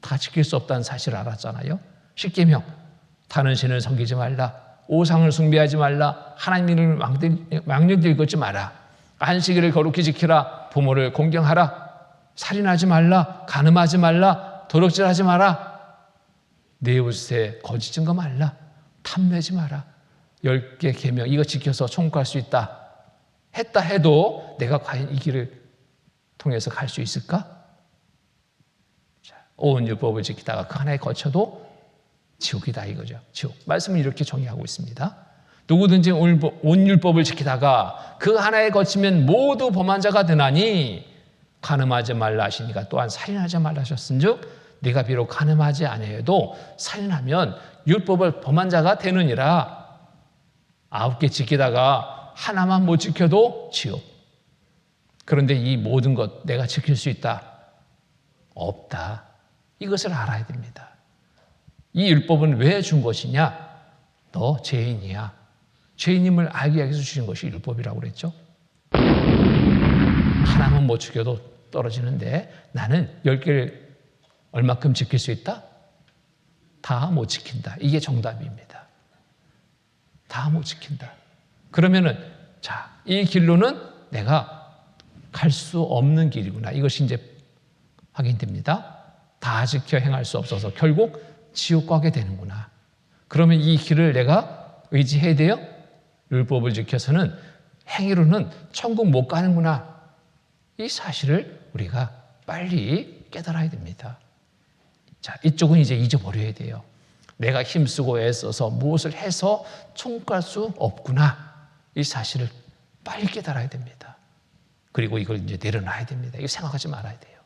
다 지킬 수 없다는 사실을 알았잖아요. 십계명, 다른 신을 섬기지 말라, 오상을 숭배하지 말라, 하나님 이름을 왕령되이 걷지 마라, 안식일을 거룩히 지키라, 부모를 공경하라, 살인하지 말라, 간음하지 말라, 도둑질하지 마라, 내 이웃에 거짓 증거 말라, 탐내지 마라. 10개 계명 이거 지켜서 천국 갈 수 있다. 했다 해도 내가 과연 이 길을 통해서 갈 수 있을까? 온 율법을 지키다가 그 하나에 거쳐도 지옥이다 이거죠. 지옥. 말씀은 이렇게 정의하고 있습니다. 누구든지 온 율법을 지키다가 그 하나에 거치면 모두 범한 자가 되나니 간음하지 말라 하시니까 또한 살인하지 말라 하셨은즉 네가 비록 간음하지 아니해도 살인하면 율법을 범한 자가 되느니라. 9개 지키다가 하나만 못 지켜도 지옥. 그런데 이 모든 것 내가 지킬 수 있다? 없다. 이것을 알아야 됩니다. 이 율법은 왜 준 것이냐? 너 죄인이야. 죄인임을 알게 위해서 주신 것이 율법이라고 그랬죠. 하나만 못 지켜도 떨어지는데 나는 10개를 얼마큼 지킬 수 있다? 다 못 지킨다. 이게 정답입니다. 다 못 지킨다. 그러면은 자, 이 길로는 내가 갈 수 없는 길이구나. 이것이 이제 확인됩니다. 다 지켜 행할 수 없어서 결국 지옥 가게 되는구나. 그러면 이 길을 내가 의지해야 돼요? 율법을 지켜서는 행위로는 천국 못 가는구나. 이 사실을 우리가 빨리 깨달아야 됩니다. 자, 이쪽은 이제 잊어버려야 돼요. 내가 힘쓰고 애써서 무엇을 해서 천국 갈 수 없구나. 이 사실을 빨리 깨달아야 됩니다. 그리고 이걸 이제 내려놔야 됩니다. 이거 생각하지 말아야 돼요.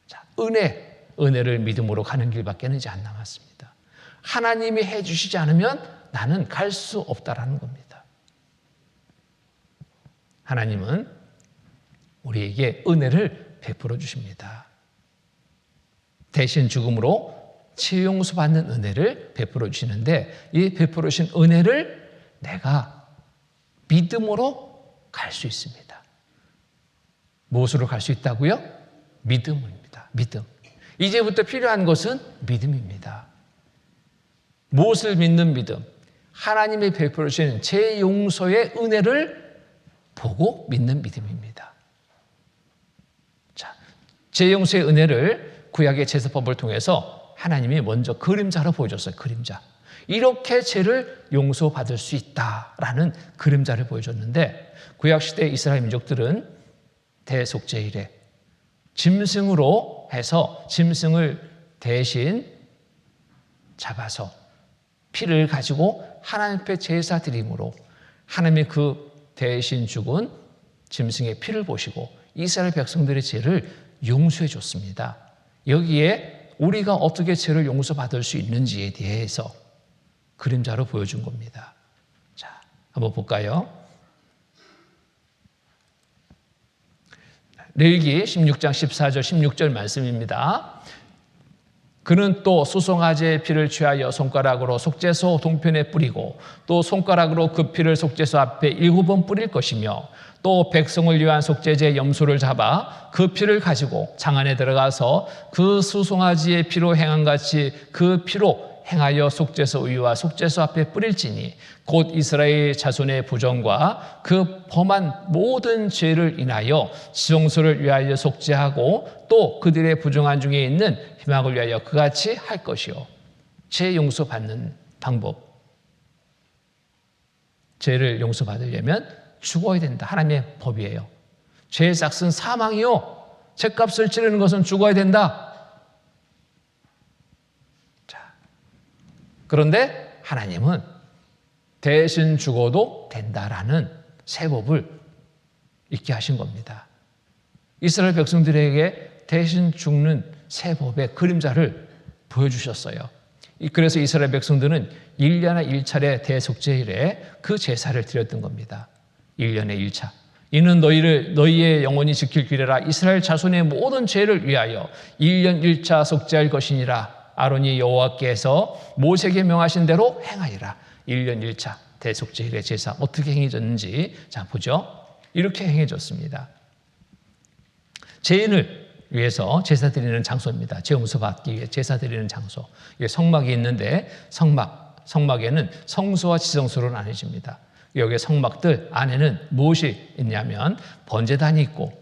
자, 은혜를 믿음으로 가는 길밖에는 이제 안 남았습니다. 하나님이 해주시지 않으면 나는 갈 수 없다라는 겁니다. 하나님은 우리에게 은혜를 베풀어 주십니다. 대신 죽음으로 죄 용서 받는 은혜를 베풀어 주시는데, 이 베풀어 주신 은혜를 내가 믿음으로 갈 수 있습니다. 무엇으로 갈 수 있다고요? 믿음입니다. 믿음. 이제부터 필요한 것은 믿음입니다. 무엇을 믿는 믿음? 하나님이 베풀어 주신 죄 용서의 은혜를 보고 믿는 믿음입니다. 자, 죄 용서의 은혜를 구약의 제사법을 통해서 하나님이 먼저 그림자로 보여줬어요. 그림자. 이렇게 죄를 용서받을 수 있다라는 그림자를 보여줬는데, 구약시대 이스라엘 민족들은 대속죄일에 짐승으로 해서 짐승을 대신 잡아서 피를 가지고 하나님 앞에 제사 드림으로 하나님이 그 대신 죽은 짐승의 피를 보시고 이스라엘 백성들의 죄를 용서해 줬습니다. 여기에 우리가 어떻게 죄를 용서받을 수 있는지에 대해서 그림자로 보여준 겁니다. 자, 한번 볼까요? 레위기 16장 14절 16절 말씀입니다. 그는 또 수송아지의 피를 취하여 손가락으로 속죄소 동편에 뿌리고 또 손가락으로 그 피를 속죄소 앞에 7번 뿌릴 것이며, 또 백성을 위한 속죄제 염소를 잡아 그 피를 가지고 장 안에 들어가서 그 수송아지의 피로 행한같이 그 피로 행하여 속죄소 위와 속죄소 앞에 뿌릴지니, 곧 이스라엘 자손의 부정과 그 범한 모든 죄를 인하여 지성소를 위하여 속죄하고 또 그들의 부정한 중에 있는 희망을 위하여 그같이 할 것이요. 죄 용서받는 방법, 죄를 용서받으려면 죽어야 된다. 하나님의 법이에요. 죄의 삭은 사망이요, 죄값을 치르는 것은 죽어야 된다. 그런데 하나님은 대신 죽어도 된다라는 새 법을 있게 하신 겁니다. 이스라엘 백성들에게 대신 죽는 새 법의 그림자를 보여주셨어요. 그래서 이스라엘 백성들은 1년에 1차례 대속죄일에 그 제사를 드렸던 겁니다. 1년에 1차. 이는 너희의 영혼이 지킬 규례라. 이스라엘 자손의 모든 죄를 위하여 1년 1차 속죄할 것이니라. 아론이 여호와께서 모세에게 명하신 대로 행하리라. 1년 1차 대속죄일의 제사 어떻게 행해졌는지 자 보죠. 이렇게 행해졌습니다. 죄인을 위해서 제사 드리는 장소입니다. 죄 용서 받기 위해 제사 드리는 장소. 성막이 있는데 성막에는 성소와 지성소로 나뉘집니다. 여기 성막들 안에는 무엇이 있냐면 번제단이 있고,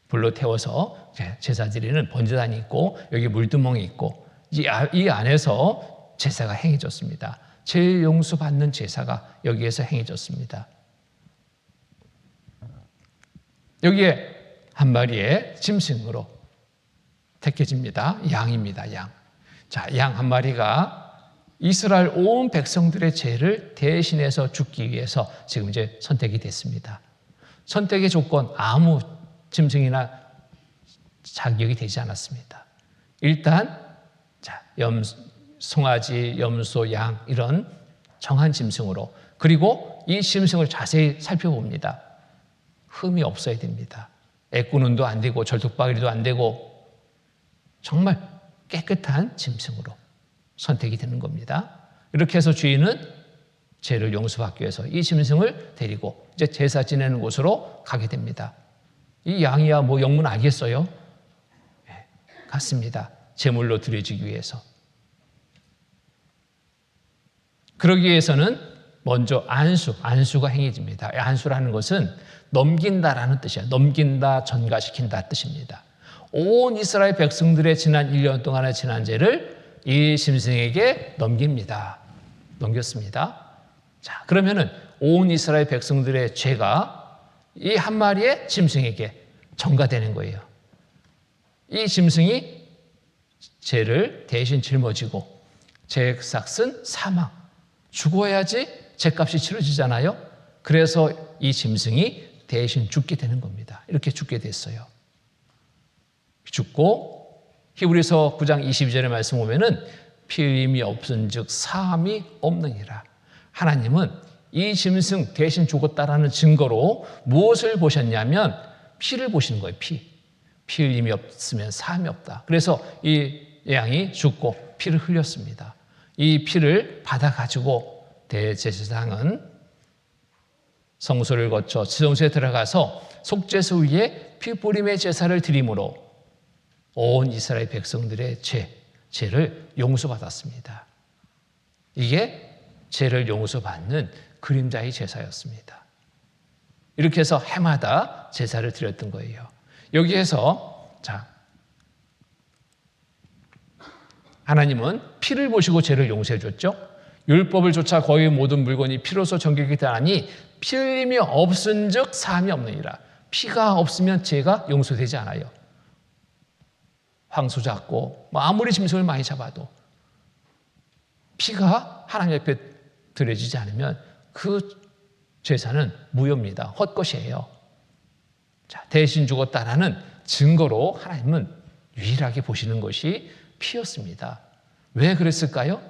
불로 태워서 제사 드리는 번제단이 있고, 여기 물두멍이 있고, 이 안에서 제사가 행해졌습니다. 죄 용서받는 제사가 여기에서 행해졌습니다. 여기에 한 마리의 짐승으로 택해집니다. 양입니다. 양. 자, 양 한 마리가 이스라엘 온 백성들의 죄를 대신해서 죽기 위해서 지금 이제 선택이 됐습니다. 선택의 조건, 아무 짐승이나 자격이 되지 않았습니다. 일단 송아지, 염소, 양 이런 정한 짐승으로, 그리고 이 짐승을 자세히 살펴봅니다. 흠이 없어야 됩니다. 애꾸눈도 안 되고 절뚝박이도 안 되고 정말 깨끗한 짐승으로 선택이 되는 겁니다. 이렇게 해서 주인은 죄를 용서받기 위해서 이 짐승을 데리고 이제 제사 지내는 곳으로 가게 됩니다. 이 양이야 뭐 영문 알겠어요? 네, 갔습니다. 제물로 드려지기 위해서. 그러기 위해서는 먼저 안수가 행해집니다. 안수라는 것은 넘긴다라는 뜻이에요. 넘긴다, 전가시킨다 뜻입니다. 온 이스라엘 백성들의 지난 1년 동안의 지난 죄를 이 짐승에게 넘깁니다. 넘겼습니다. 자, 그러면은 온 이스라엘 백성들의 죄가 이 한 마리의 짐승에게 전가되는 거예요. 이 짐승이 죄를 대신 짊어지고 죄의 삭은 사망, 죽어야지 죄값이 치러지잖아요. 그래서 이 짐승이 대신 죽게 되는 겁니다. 이렇게 죽게 됐어요. 죽고 히브리서 9장 22절의 말씀 보면은 피 흘림이 없은즉 사함이 없느니라. 하나님은 이 짐승 대신 죽었다라는 증거로 무엇을 보셨냐면 피를 보시는 거예요. 피 흘림이 없으면 사함이 없다. 그래서 이 양이 죽고 피를 흘렸습니다. 이 피를 받아가지고 대제사장은 성소를 거쳐 지성소에 들어가서 속죄소 위에 피 뿌림의 제사를 드림으로 온 이스라엘 백성들의 죄를 용서받았습니다. 이게 죄를 용서받는 그림자의 제사였습니다. 이렇게 해서 해마다 제사를 드렸던 거예요. 여기에서 하나님은 피를 보시고 죄를 용서해 줬죠. 율법을 좇아 거의 모든 물건이 피로서 정결케 되나니 피 흘림이 없은즉 사함이 없느니라. 피가 없으면 죄가 용서되지 않아요. 황소 잡고 아무리 짐승을 많이 잡아도 피가 하나님 옆에 드려지지 않으면 그 제사는 무효입니다. 헛것이에요. 대신 죽었다라는 증거로 하나님은 유일하게 보시는 것이 피였습니다. 왜 그랬을까요?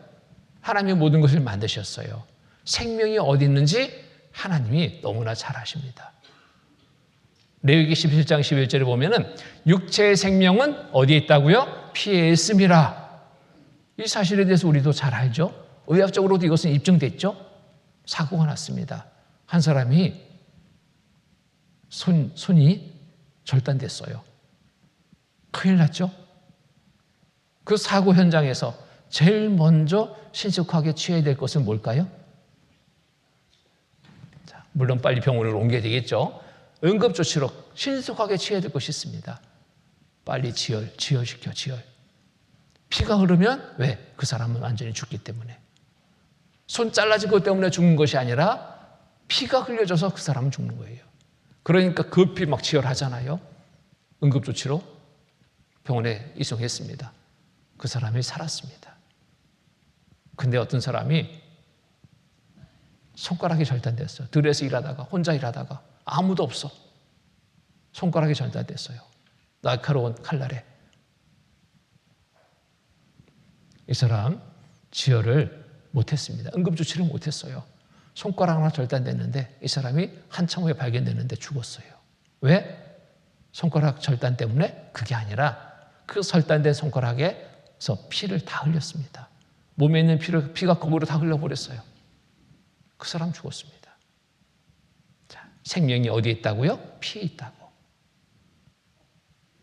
하나님이 모든 것을 만드셨어요. 생명이 어디 있는지 하나님이 너무나 잘 아십니다. 레위기 17장 11절에 보면은 육체의 생명은 어디에 있다고요? 피에 있음이라. 이 사실에 대해서 우리도 잘 알죠. 의학적으로도 이것은 입증됐죠. 사고가 났습니다. 한 사람이 손이 절단됐어요. 큰일 났죠. 그 사고 현장에서 제일 먼저 신속하게 취해야 될 것은 뭘까요? 물론 빨리 병원으로 옮겨야 되겠죠. 응급조치로 신속하게 취해야 될 것이 있습니다. 빨리 지혈시켜. 피가 흐르면 왜? 그 사람은 완전히 죽기 때문에. 손 잘라진 것 때문에 죽는 것이 아니라 피가 흘려져서 그 사람은 죽는 거예요. 그러니까 급히 막 지혈하잖아요. 응급조치로 병원에 이송했습니다. 그 사람이 살았습니다. 근데 어떤 사람이 손가락이 절단됐어요. 들에서 일하다가 혼자 일하다가 아무도 없어. 손가락이 절단됐어요. 날카로운 칼날에. 이 사람 지혈을 못했습니다. 응급조치를 못했어요. 손가락 하나 절단됐는데 이 사람이 한참 후에 발견됐는데 죽었어요. 왜? 손가락 절단 때문에? 그게 아니라 그 절단된 손가락에서 피를 다 흘렸습니다. 몸에 있는 피가 거기로 다 흘려버렸어요. 그 사람 죽었습니다. 자, 생명이 어디에 있다고요? 피에 있다고.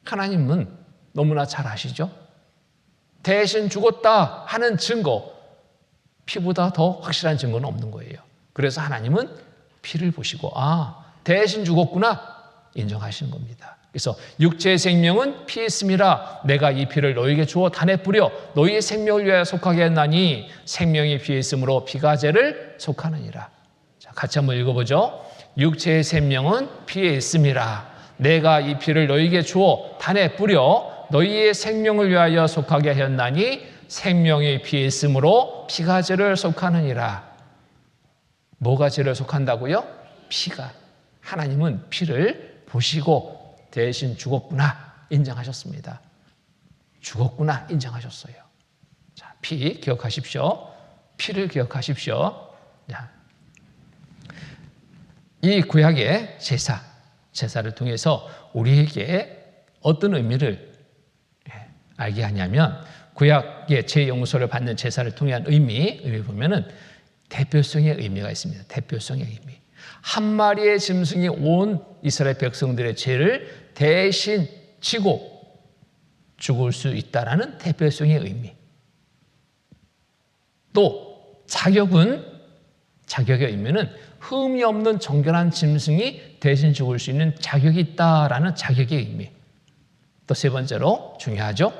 하나님은 너무나 잘 아시죠? 대신 죽었다 하는 증거, 피보다 더 확실한 증거는 없는 거예요. 그래서 하나님은 피를 보시고 대신 죽었구나 인정하시는 겁니다. 그래서 육체의 생명은 피에 있음이라 내가 이 피를 너희에게 주어 단에 뿌려 너희의 생명을 위하여 속하게 했나니 생명이 피에 있으므로 피가 죄를 속하느니라. 자, 같이 한번 읽어보죠. 육체의 생명은 피에 있음이라 내가 이 피를 너희에게 주어 단에 뿌려 너희의 생명을 위하여 속하게 하였나니 생명이 피에 있으므로 피가 죄를 속하느니라. 뭐가 죄를 속한다고요? 피가. 하나님은 피를 보시고 대신 죽었구나 인정하셨습니다. 죽었구나 인정하셨어요. 자, 피 기억하십시오. 피를 기억하십시오. 자, 이 구약의 제사를 통해서 우리에게 어떤 의미를 알게 하냐면 구약의 죄 용서를 받는 제사를 통한 의미 보면은 대표성의 의미가 있습니다. 대표성의 의미. 한 마리의 짐승이 온 이스라엘 백성들의 죄를 대신 지고 죽을 수 있다라는 대표성의 의미. 또 자격의 의미는 흠이 없는 정결한 짐승이 대신 죽을 수 있는 자격이 있다라는 자격의 의미. 또 세 번째로 중요하죠.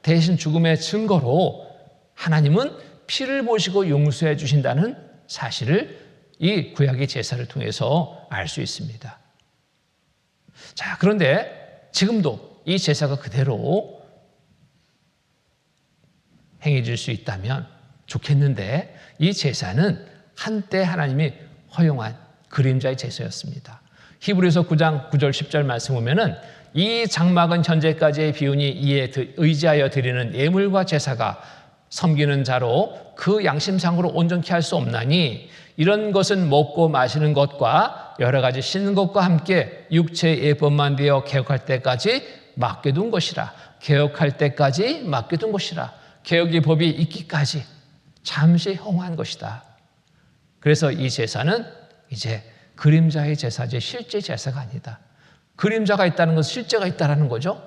대신 죽음의 증거로 하나님은 피를 보시고 용서해 주신다는 사실을 이 구약의 제사를 통해서 알 수 있습니다. 자, 그런데 지금도 이 제사가 그대로 행해질 수 있다면 좋겠는데, 이 제사는 한때 하나님이 허용한 그림자의 제사였습니다. 히브리서 9장 9절 10절 말씀 보면은 이 장막은 현재까지의 비운이 이에 의지하여 드리는 예물과 제사가 섬기는 자로 그 양심상으로 온전케 할 수 없나니 이런 것은 먹고 마시는 것과 여러 가지 씻는 것과 함께 육체의 예법만 되어 개혁할 때까지 맡겨둔 것이라. 개혁할 때까지 맡겨둔 것이라. 개혁의 법이 있기까지 잠시 허용한 것이다. 그래서 이 제사는 이제 그림자의 제사지 실제 제사가 아니다. 그림자가 있다는 것은 실제가 있다는 거죠.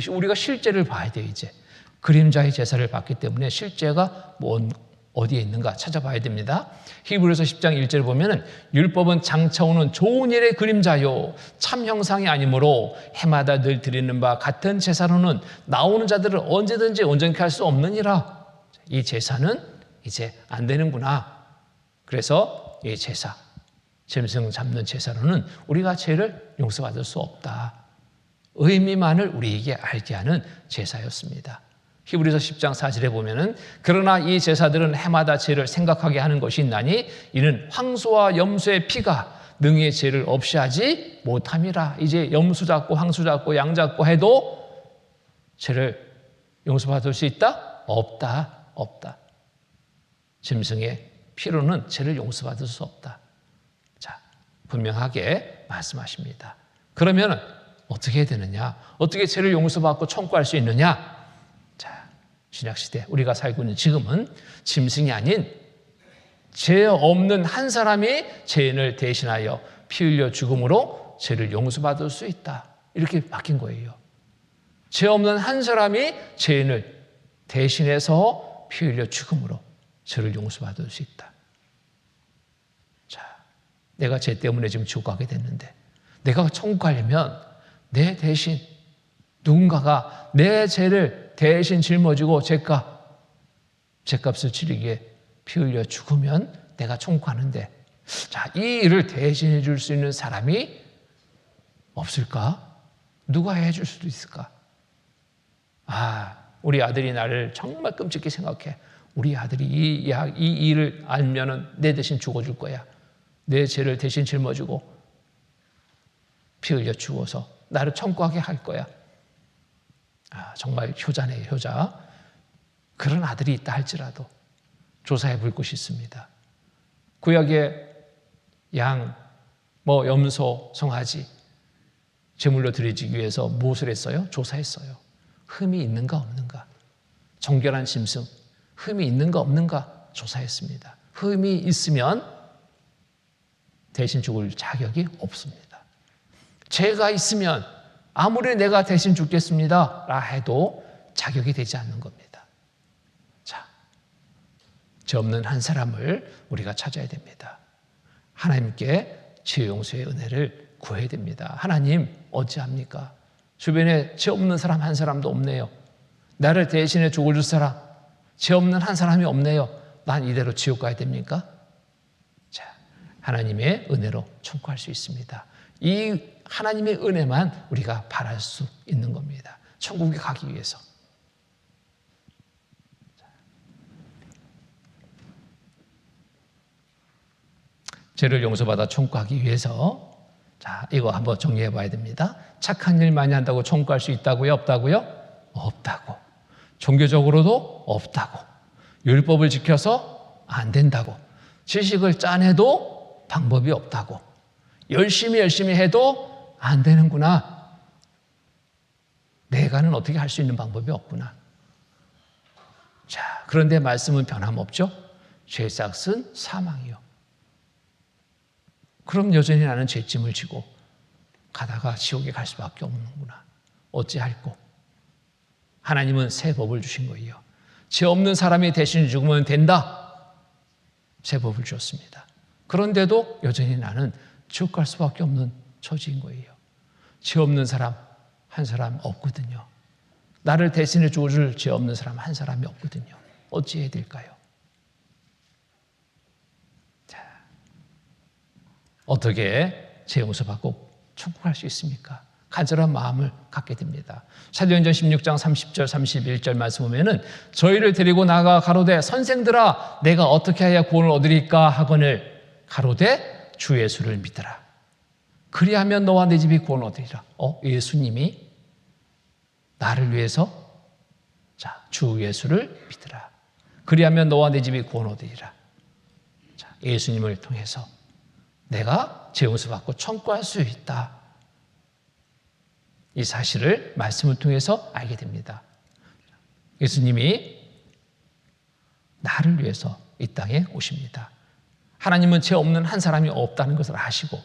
우리가 실제를 봐야 돼요. 이제 그림자의 제사를 받기 때문에 실제가 어디에 있는가 찾아봐야 됩니다. 히브리서 10장 1절에 보면은 율법은 장차 오는 좋은 일의 그림자요 참 형상이 아니므로 해마다 늘 드리는 바 같은 제사로는 나오는 자들을 언제든지 온전케 할 수 없느니라. 이 제사는 이제 안 되는구나. 그래서 이 제사, 짐승 잡는 제사로는 우리가 죄를 용서받을 수 없다. 의미만을 우리에게 알게 하는 제사였습니다. 히브리서 10장 4절에 보면은 그러나 이 제사들은 해마다 죄를 생각하게 하는 것이 있나니 이는 황소와 염소의 피가 능히 죄를 없이 하지 못함이라. 이제 염소 잡고 황소 잡고 양 잡고 해도 죄를 용서받을 수 있다? 없다. 짐승의 피로는 죄를 용서받을 수 없다. 자, 분명하게 말씀하십니다. 그러면 어떻게 해야 되느냐? 어떻게 죄를 용서받고 청구할 수 있느냐? 자, 신약시대 우리가 살고 있는 지금은 짐승이 아닌 죄 없는 한 사람이 죄인을 대신하여 피 흘려 죽음으로 죄를 용서받을 수 있다. 이렇게 바뀐 거예요. 죄 없는 한 사람이 죄인을 대신해서 피 흘려 죽음으로 죄를 용서받을 수 있다. 자, 내가 죄 때문에 지금 지옥 가게 됐는데 내가 천국 가려면 내 대신 누군가가 내 죄를 대신 짊어지고 죄값을 치르기에 피 흘려 죽으면 내가 천국 가는데, 자, 이 일을 대신해 줄 수 있는 사람이 없을까? 누가 해줄 수도 있을까? 우리 아들이 나를 정말 끔찍히 생각해. 우리 아들이 이 일을 알면은 내 대신 죽어줄 거야. 내 죄를 대신 짊어지고 피 흘려 죽어서 나를 천국하게 할 거야. 정말 효자네요, 효자. 그런 아들이 있다 할지라도 조사해 볼 것이 있습니다. 구약의 양, 염소, 송아지 제물로 드려지기 위해서 무엇을 했어요? 조사했어요. 흠이 있는가 없는가. 정결한 짐승, 흠이 있는가 없는가 조사했습니다. 흠이 있으면 대신 죽을 자격이 없습니다. 죄가 있으면 아무리 내가 대신 죽겠습니다 라 해도 자격이 되지 않는 겁니다. 자, 죄 없는 한 사람을 우리가 찾아야 됩니다. 하나님께 죄 용서의 은혜를 구해야 됩니다. 하나님 어찌합니까? 주변에 죄 없는 사람 한 사람도 없네요. 나를 대신해 죽어줄 사람, 죄 없는 한 사람이 없네요. 난 이대로 지옥 가야 됩니까? 자, 하나님의 은혜로 청구할 수 있습니다. 이 하나님의 은혜만 우리가 바랄 수 있는 겁니다. 천국에 가기 위해서. 죄를 용서받아 천국 가기 위해서, 자, 이거 한번 정리해 봐야 됩니다. 착한 일 많이 한다고 천국 갈 수 있다고요? 없다고요? 없다고. 종교적으로도 없다고. 율법을 지켜서 안 된다고. 지식을 짜내도 방법이 없다고. 열심히 해도 안 되는구나. 내가는 어떻게 할 수 있는 방법이 없구나. 자, 그런데 말씀은 변함없죠? 죄 삭은 사망이요. 그럼 여전히 나는 죄짐을 지고 가다가 지옥에 갈 수밖에 없는구나. 어찌할꼬? 하나님은 새 법을 주신 거예요. 죄 없는 사람이 대신 죽으면 된다. 새 법을 주었습니다. 그런데도 여전히 나는 지옥 갈 수밖에 없는 처지인 거예요. 죄 없는 사람 한 사람 없거든요. 나를 대신해 주어줄 죄 없는 사람 한 사람이 없거든요. 어찌해야 될까요? 자, 어떻게 죄 용서받고 천국할 수 있습니까? 간절한 마음을 갖게 됩니다. 사도행전 16장 30절 31절 말씀 보면은 저희를 데리고 나가 가로되 선생들아 내가 어떻게 하여 구원을 얻으리까 하거늘 가로되 주 예수를 믿으라. 그리하면 너와 내 집이 구원을 얻으리라. 예수님이 나를 위해서 주 예수를 믿으라. 그리하면 너와 내 집이 구원을 얻으리라. 예수님을 통해서 내가 죄 용서받고 천국할 수 있다. 이 사실을 말씀을 통해서 알게 됩니다. 예수님이 나를 위해서 이 땅에 오십니다. 하나님은 죄 없는 한 사람이 없다는 것을 아시고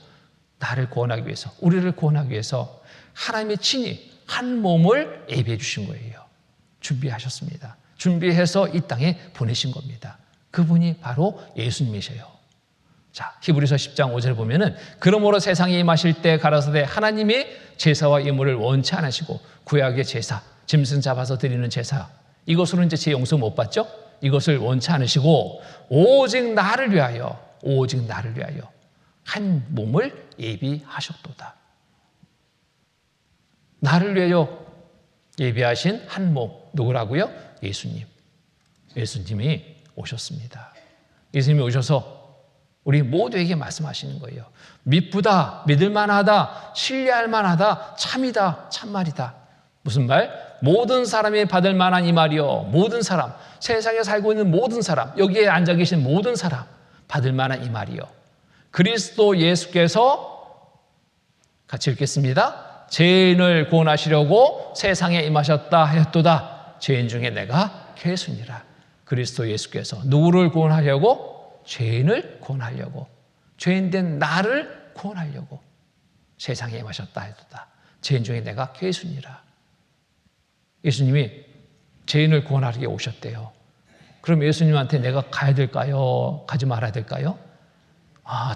나를 구원하기 위해서, 우리를 구원하기 위해서 하나님의 친히 한 몸을 예비해 주신 거예요. 준비하셨습니다. 준비해서 이 땅에 보내신 겁니다. 그분이 바로 예수님이셔요. 히브리서 10장 5절을 보면은 그러므로 세상에 임하실 때 가라사대 하나님이 제사와 예물을 원치 않으시고 구약의 제사, 짐승 잡아서 드리는 제사, 이것으로는 이제 죄 용서 못 받죠? 이것을 원치 않으시고 오직 나를 위하여 한 몸을 예비하셨도다. 나를 위하여 예비하신 한 몸, 누구라고요? 예수님이 오셨습니다. 예수님이 오셔서 우리 모두에게 말씀하시는 거예요. 미쁘다, 믿을만하다, 신뢰할 만하다, 참이다, 참말이다. 무슨 말? 모든 사람이 받을 만한 이 말이요. 모든 사람, 세상에 살고 있는 모든 사람, 여기에 앉아 계신 모든 사람 받을 만한 이 말이요. 그리스도 예수께서 같이 읽겠습니다. 죄인을 구원하시려고 세상에 임하셨다 하였도다. 죄인 중에 내가 괴순이라. 그리스도 예수께서 누구를 구원하려고? 죄인을 구원하려고, 죄인된 나를 구원하려고 세상에 임하셨다 하였도다. 죄인 중에 내가 괴순이라. 예수님이 죄인을 구원하기 위해 오셨대요. 그럼 예수님한테 내가 가야 될까요? 가지 말아야 될까요?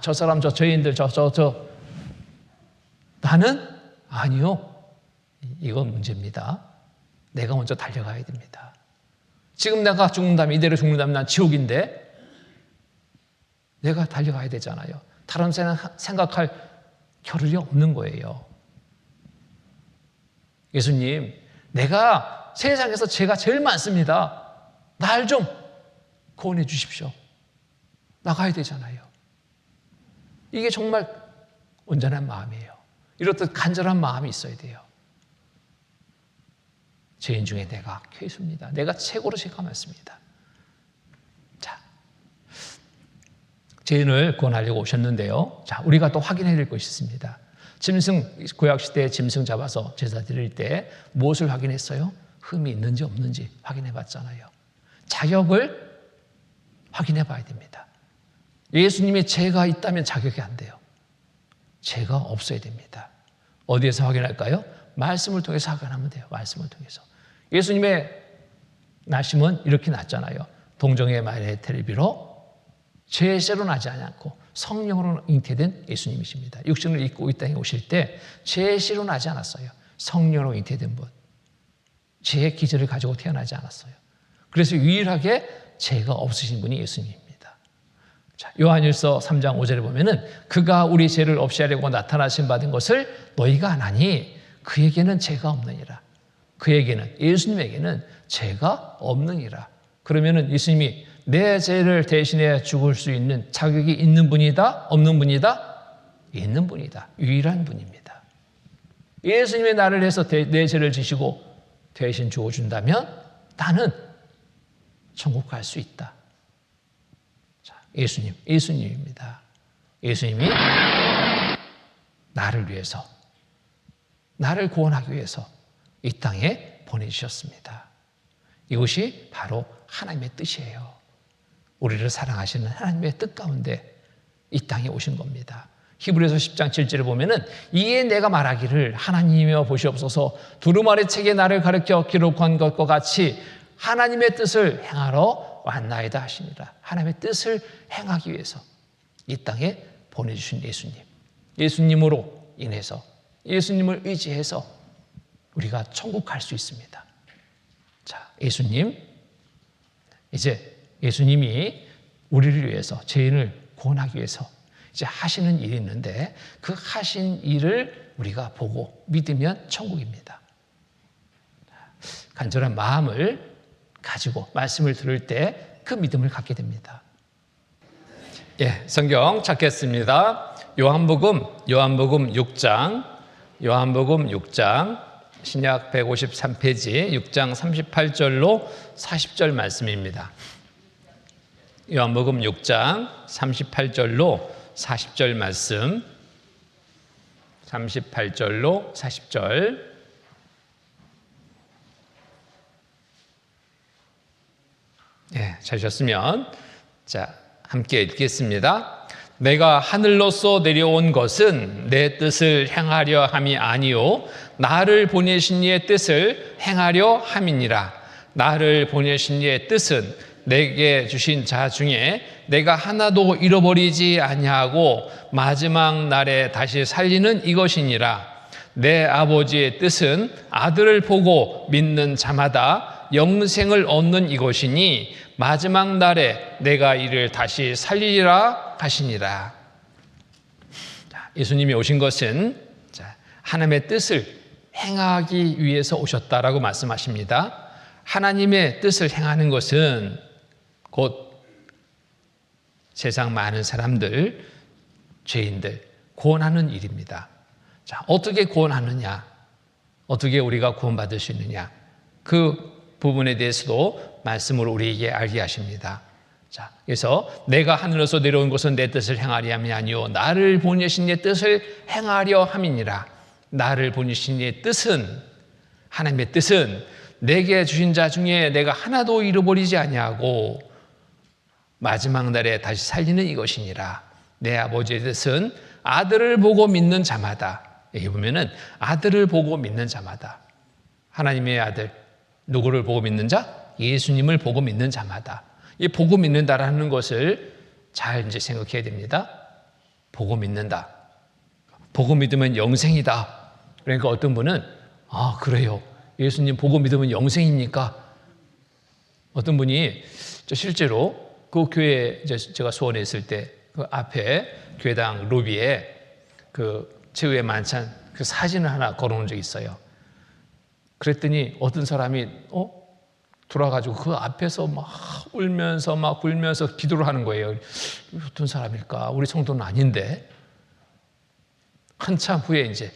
저 사람, 저 죄인들, 나는? 아니요. 이건 문제입니다. 내가 먼저 달려가야 됩니다. 지금 내가 죽는다면, 이대로 죽는다면 난 지옥인데 내가 달려가야 되잖아요. 다른 생각할 겨를이 없는 거예요. 예수님, 내가 세상에서 죄가 제일 많습니다. 날 좀 구원해 주십시오. 나가야 되잖아요. 이게 정말 온전한 마음이에요. 이렇듯 간절한 마음이 있어야 돼요. 죄인 중에 내가 괴수입니다. 내가 최고로 죄가 많습니다. 죄인을 구원하려고 오셨는데요. 우리가 또 확인해야 될 것이 있습니다. 구약시대에 짐승 잡아서 제사 드릴 때 무엇을 확인했어요? 흠이 있는지 없는지 확인해 봤잖아요. 자격을 확인해 봐야 됩니다. 예수님의 죄가 있다면 자격이 안 돼요. 죄가 없어야 됩니다. 어디에서 확인할까요? 말씀을 통해서 확인하면 돼요. 말씀을 통해서. 예수님의 나심은 이렇게 났잖아요. 동정의 말의 텔비로 죄세로 나지 않고 성령으로 잉태된 예수님이십니다. 육신을 입고 이 땅에 오실 때 죄세로 나지 않았어요. 성령으로 잉태된 분. 죄의 기질을 가지고 태어나지 않았어요. 그래서 유일하게 죄가 없으신 분이 예수님입니다. 요한일서 3장 5절에 보면은 그가 우리 죄를 없이 하려고 나타나신 받은 것을 너희가 아나니 그에게는 죄가 없느니라. 그에게는, 예수님에게는 죄가 없느니라. 그러면은 예수님이 내 죄를 대신해 죽을 수 있는 자격이 있는 분이다? 없는 분이다? 있는 분이다. 유일한 분입니다. 예수님이 나를 해서 내 죄를 지시고 대신 죽어준다면 나는 천국 갈 수 있다. 예수님입니다. 예수님이 나를 위해서, 나를 구원하기 위해서 이 땅에 보내주셨습니다. 이것이 바로 하나님의 뜻이에요. 우리를 사랑하시는 하나님의 뜻 가운데 이 땅에 오신 겁니다. 히브리서 10장 7절에 보면은 이에 내가 말하기를 하나님이여 보시옵소서 두루마리 책에 나를 가르쳐 기록한 것과 같이 하나님의 뜻을 행하러 왔나이다 하시니라. 하나님의 뜻을 행하기 위해서 이 땅에 보내주신 예수님. 예수님으로 인해서, 예수님을 의지해서 우리가 천국 갈 수 있습니다. 예수님, 이제 예수님이 우리를 위해서, 죄인을 구원하기 위해서 이제 하시는 일이 있는데 그 하신 일을 우리가 보고 믿으면 천국입니다. 간절한 마음을 가지고 말씀을 들을 때 그 믿음을 갖게 됩니다. 예, 성경 찾겠습니다. 요한복음 6장 신약 153페이지 6장 38절로 40절 말씀입니다. 요한복음 6장 38절로 40절 말씀, 38절로 40절. 예, 찾으셨으면 자, 함께 읽겠습니다. 내가 하늘로서 내려온 것은 내 뜻을 행하려 함이 아니요 나를 보내신 이의 뜻을 행하려 함이니라. 나를 보내신 이의 뜻은 내게 주신 자 중에 내가 하나도 잃어버리지 아니하고 마지막 날에 다시 살리는 이것이니라. 내 아버지의 뜻은 아들을 보고 믿는 자마다 영생을 얻는 이것이니 마지막 날에 내가 이를 다시 살리리라 하시니라. 예수님이 오신 것은 하나님의 뜻을 행하기 위해서 오셨다라고 말씀하십니다. 하나님의 뜻을 행하는 것은 곧 세상 많은 사람들, 죄인들 구원하는 일입니다. 자, 어떻게 구원하느냐? 어떻게 우리가 구원받을 수 있느냐? 그 부분에 대해서도 말씀을 우리에게 알게 하십니다. 자, 그래서 내가 하늘에서 내려온 것은 내 뜻을 행하려 함이 아니요 나를 보내신 이의 뜻을 행하려 함이니라. 나를 보내신 이의 뜻은, 하나님의 뜻은 내게 주신 자 중에 내가 하나도 잃어버리지 아니하고 마지막 날에 다시 살리는 이것이니라. 내 아버지의 뜻은 아들을 보고 믿는 자마다, 여기 보면은 아들을 보고 믿는 자마다, 하나님의 아들 누구를 보고 믿는 자? 예수님을 보고 믿는 자마다. 이 보고 믿는다라는 것을 잘 이제 생각해야 됩니다. 보고 믿는다. 보고 믿으면 영생이다. 그러니까 어떤 분은 그래요. 예수님 보고 믿으면 영생입니까? 어떤 분이 실제로 그 교회 제가 소원에 있을 때 그 앞에 교회당 로비에 그 최후의 만찬 그 사진을 하나 걸어놓은 적이 있어요. 그랬더니 어떤 사람이 돌아가지고 그 앞에서 막 울면서 막 굴면서 기도를 하는 거예요. 어떤 사람일까? 우리 성도는 아닌데. 한참 후에 이제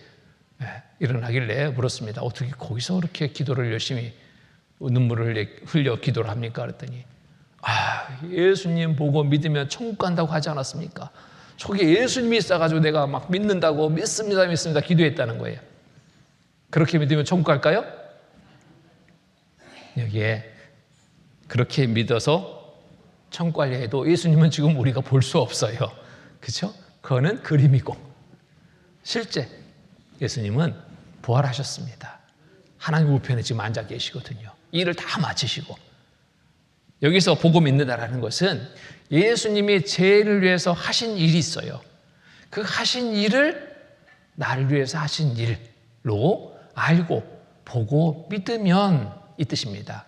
일어나길래 물었습니다. 어떻게 거기서 그렇게 기도를 열심히 눈물을 흘려 기도를 합니까? 그랬더니 예수님 보고 믿으면 천국 간다고 하지 않았습니까? 속에 예수님이 있어가지고 내가 막 믿는다고 믿습니다 기도했다는 거예요. 그렇게 믿으면 천국 갈까요? 여기에 그렇게 믿어서 천국 가려 해도 예수님은 지금 우리가 볼 수 없어요. 그렇죠? 그거는 그림이고 실제 예수님은 부활하셨습니다. 하나님 우편에 지금 앉아 계시거든요. 일을 다 마치시고. 여기서 보고 믿는다라는 것은 예수님이 죄를 위해서 하신 일이 있어요. 그 하신 일을 나를 위해서 하신 일로 알고 보고 믿으면 이 뜻입니다.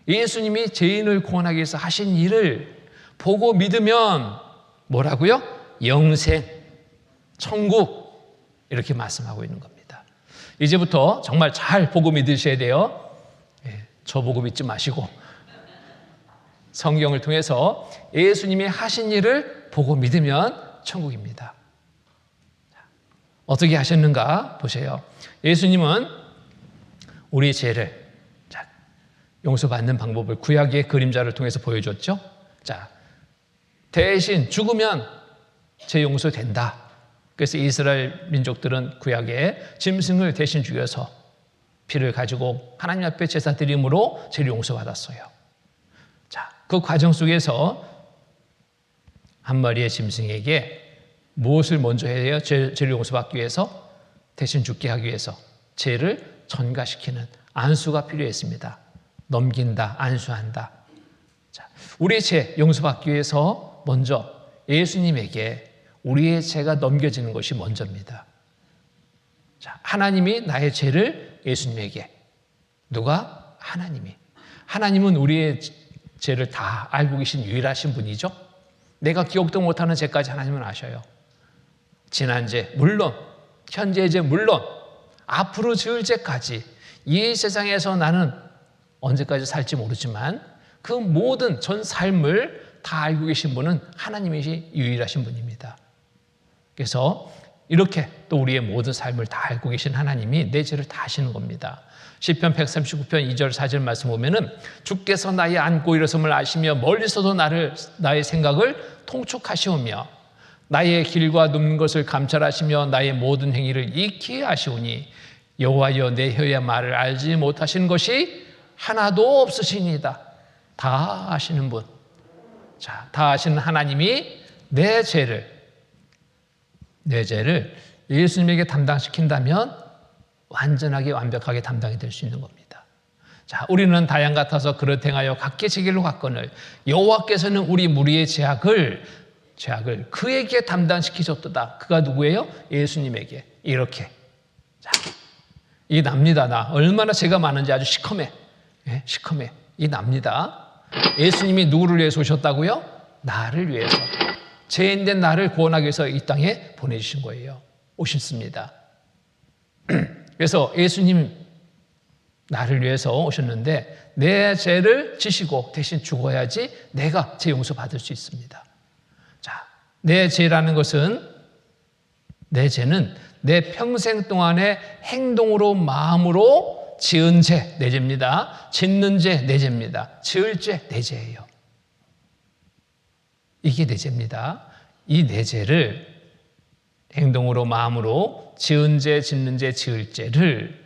예수님이 죄인을 구원하기 위해서 하신 일을 보고 믿으면 뭐라고요? 영생, 천국 이렇게 말씀하고 있는 겁니다. 이제부터 정말 잘 보고 믿으셔야 돼요. 저 보고 믿지 마시고 성경을 통해서 예수님이 하신 일을 보고 믿으면 천국입니다. 어떻게 하셨는가 보세요. 예수님은 우리 죄를 용서받는 방법을 구약의 그림자를 통해서 보여줬죠. 자, 대신 죽으면 죄 용서된다. 그래서 이스라엘 민족들은 구약에 짐승을 대신 죽여서 피를 가지고 하나님 앞에 제사 드림으로 죄를 용서받았어요. 자, 그 과정 속에서 한 마리의 짐승에게 무엇을 먼저 해야 죄를 용서받기 위해서? 대신 죽게 하기 위해서 죄를 전가시키는 안수가 필요했습니다. 넘긴다, 안수한다. 자, 우리의 죄 용서받기 위해서 먼저 예수님에게 우리의 죄가 넘겨지는 것이 먼저입니다. 자, 하나님이 나의 죄를 예수님에게. 누가? 하나님이. 하나님은 우리의 죄를 다 알고 계신 유일하신 분이죠. 내가 기억도 못하는 죄까지 하나님은 아셔요. 지난 죄 물론, 현재의 죄 물론, 앞으로 지을 죄까지 이 세상에서 나는 언제까지 살지 모르지만 그 모든 전 삶을 다 알고 계신 분은 하나님이시 유일하신 분입니다. 그래서 이렇게 또 우리의 모든 삶을 다 알고 계신 하나님이 내 죄를 다 아시는 겁니다. 시편 139편 2절 4절 말씀 보면은 주께서 나의 앉고 일어섬을 아시며 멀리서도 나의 생각을 통촉하시오며 나의 길과 눕는 것을 감찰하시며 나의 모든 행위를 익히 아시오니 여호와여 내 혀의 말을 알지 못하시는 것이 하나도 없으시니이다. 다 아시는 분. 자, 다 아시는 하나님이 내 죄를 예수님에게 담당시킨다면 완전하게 완벽하게 담당이 될 수 있는 겁니다. 자, 우리는 다양 같아서 그릇 행하여 각기 제 길로 갔거늘 여호와께서는 우리 무리의 죄악을 그에게 담당시키셨도다. 그가 누구예요? 예수님에게. 이렇게. 자, 이 납니다. 나 얼마나 죄가 많은지 아주 시커매. 예, 시커매. 이 납니다. 예수님이 누구를 위해서 오셨다고요? 나를 위해서. 죄인된 나를 구원하기 위해서 이 땅에 보내주신 거예요. 오셨습니다. 그래서 예수님 나를 위해서 오셨는데 내 죄를 지시고 대신 죽어야지 내가 죄 용서 받을 수 있습니다. 자, 내 죄라는 것은 내 죄는 내 평생 동안의 행동으로 마음으로 지은 죄 내 죄입니다. 짓는 죄 내 죄입니다. 지을 죄 내 죄예요. 이게 내 죄입니다. 이 내 죄를 행동으로 마음으로 지은 죄, 짓는 죄, 지을 죄를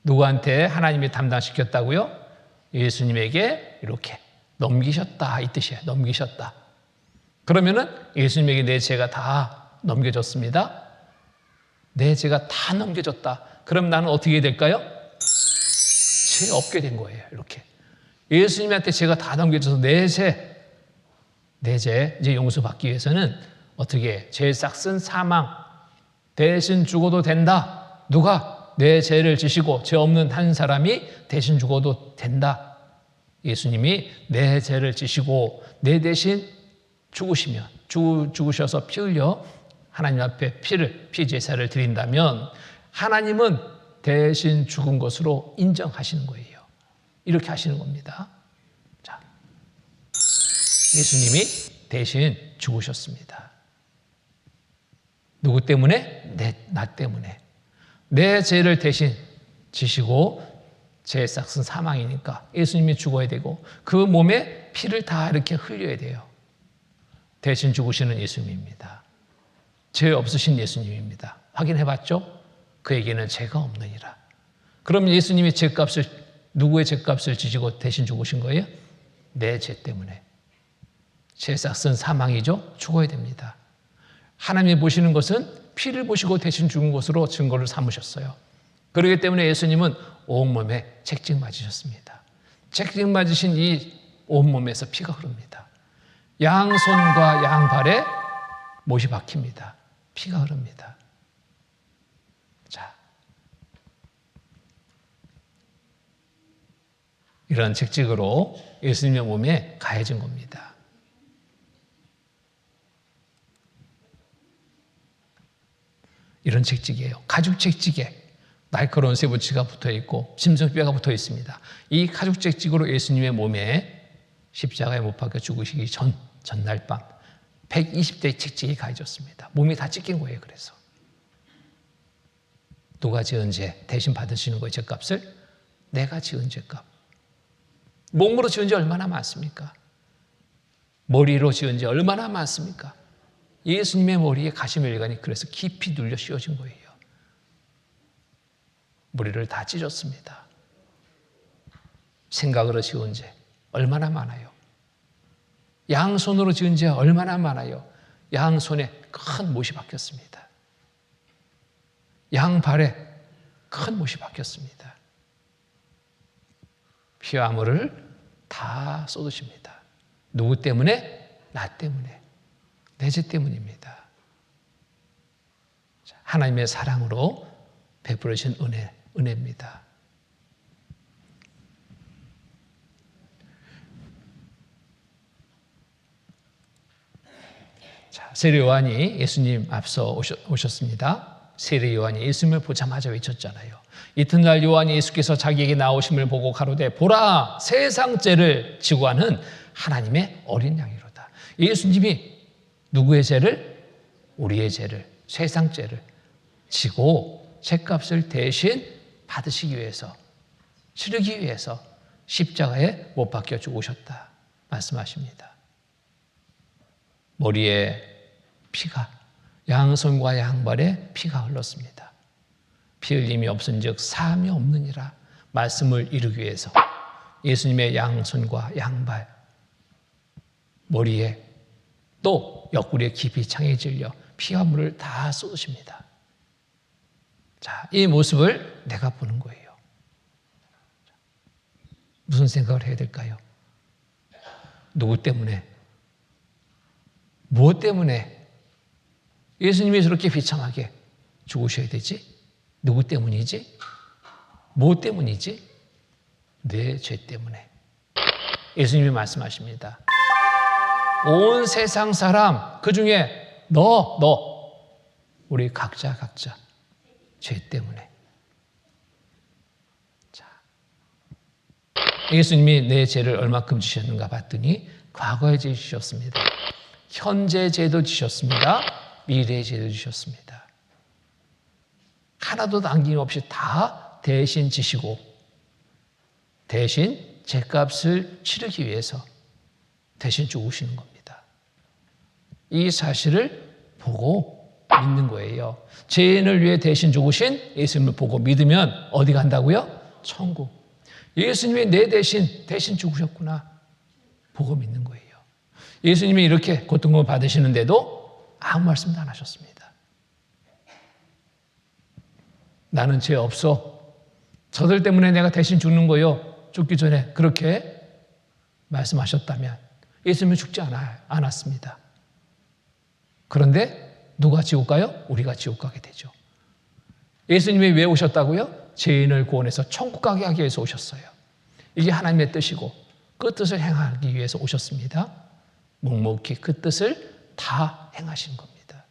누구한테 하나님이 담당시켰다고요? 예수님에게 이렇게 넘기셨다 이 뜻이에요. 넘기셨다. 그러면은 예수님에게 내 죄가 다 넘겨졌습니다. 내 죄가 다 넘겨졌다. 그럼 나는 어떻게 될까요? 죄 없게 된 거예요. 이렇게 예수님한테 죄가 다 넘겨져서 내 죄 이제 용서받기 위해서는 어떻게 죄 싹슨 사망 대신 죽어도 된다. 누가 내 죄를 지시고 죄 없는 한 사람이 대신 죽어도 된다. 예수님이 내 죄를 지시고 내 대신 죽으시면 죽으셔서 피 흘려 하나님 앞에 피 제사를 드린다면 하나님은 대신 죽은 것으로 인정하시는 거예요. 이렇게 하시는 겁니다. 자, 예수님이 대신 죽으셨습니다. 누구 때문에? 나 때문에. 내 죄를 대신 지시고 죄의 싹은 사망이니까 예수님이 죽어야 되고 그 몸에 피를 다 이렇게 흘려야 돼요. 대신 죽으시는 예수님입니다. 죄 없으신 예수님입니다. 확인해봤죠? 그에게는 죄가 없느니라. 그럼 예수님이 누구의 죄값을 지시고 대신 죽으신 거예요? 내 죄 때문에. 죄 싹은 사망이죠? 죽어야 됩니다. 하나님이 보시는 것은 피를 보시고 대신 죽은 것으로 증거를 삼으셨어요. 그렇기 때문에 예수님은 온몸에 채찍 맞으셨습니다. 채찍 맞으신 이 온몸에서 피가 흐릅니다. 양손과 양발에 못이 박힙니다. 피가 흐릅니다. 자, 이런 채찍으로 예수님의 몸에 가해진 겁니다. 이런 채찍이에요. 가죽 채찍에 날카로운 쇠붙이가 붙어있고 심장뼈가 붙어있습니다. 이 가죽 채찍으로 예수님의 몸에 십자가에 못 박혀 죽으시기 전날 밤 120대의 채찍이 가해졌습니다. 몸이 다 찢긴 거예요. 그래서 누가 지은 죄 대신 받으시는 거예요. 죄값을? 내가 지은 죄값. 몸으로 지은 죄 얼마나 많습니까? 머리로 지은 죄 얼마나 많습니까? 예수님의 머리에 가시멜간이 그래서 깊이 눌려 씌워진 거예요. 머리를 다 찢었습니다. 생각으로 지은 죄 얼마나 많아요. 양손으로 지은 죄 얼마나 많아요. 양손에 큰 못이 박혔습니다. 양발에 큰 못이 박혔습니다. 피와 물을 다 쏟으십니다. 누구 때문에? 나 때문에. 내 죄 때문입니다. 하나님의 사랑으로 베풀으신 은혜입니다. 자, 세례 요한이 예수님 앞서 오셨습니다. 세례 요한이 예수님을 보자마자 외쳤잖아요. 이튿날 요한이 예수께서 자기에게 나오심을 보고 가로되 보라 세상 죄를 지고 하는 하나님의 어린 양이로다. 예수님이 누구의 죄를? 우리의 죄를, 세상 죄를 지고 죄값을 대신 받으시기 위해서, 치르기 위해서 십자가에 못 박혀 죽으셨다 말씀하십니다. 머리에 피가, 양손과 양발에 피가 흘렀습니다. 피 흘림이 없은즉 사함이 없느니라 말씀을 이루기 위해서 예수님의 양손과 양발, 머리에 또 옆구리에 깊이 창에 찔려 피와 물을 다 쏟으십니다. 자, 이 모습을 내가 보는 거예요. 무슨 생각을 해야 될까요? 누구 때문에? 무엇 때문에 예수님이 저렇게 비참하게 죽으셔야 되지? 누구 때문이지? 무엇 때문이지? 내 죄 때문에. 예수님이 말씀하십니다. 온 세상 사람, 그 중에 너, 우리 각자 죄 때문에. 자, 예수님이 내 죄를 얼마큼 지셨는가 봤더니 과거의 죄 지셨습니다. 현재 죄도 지셨습니다. 미래의 죄도 지셨습니다. 하나도 남김없이 다 대신 지시고 대신 죄값을 치르기 위해서 대신 죽으시는 겁니다. 이 사실을 보고 믿는 거예요. 죄인을 위해 대신 죽으신 예수님을 보고 믿으면 어디 간다고요? 천국. 예수님이 내 대신 죽으셨구나 보고 믿는 거예요. 예수님이 이렇게 고통을 받으시는데도 아무 말씀도 안 하셨습니다. 나는 죄 없어. 저들 때문에 내가 대신 죽는 거요. 죽기 전에 그렇게 말씀하셨다면 예수님은 죽지 않았습니다. 그런데 누가 지옥 가요? 우리가 지옥 가게 되죠. 예수님이 왜 오셨다고요? 죄인을 구원해서 천국 가게 하기 위해서 오셨어요. 이게 하나님의 뜻이고 그 뜻을 행하기 위해서 오셨습니다. 묵묵히 그 뜻을 다 행하신 겁니다.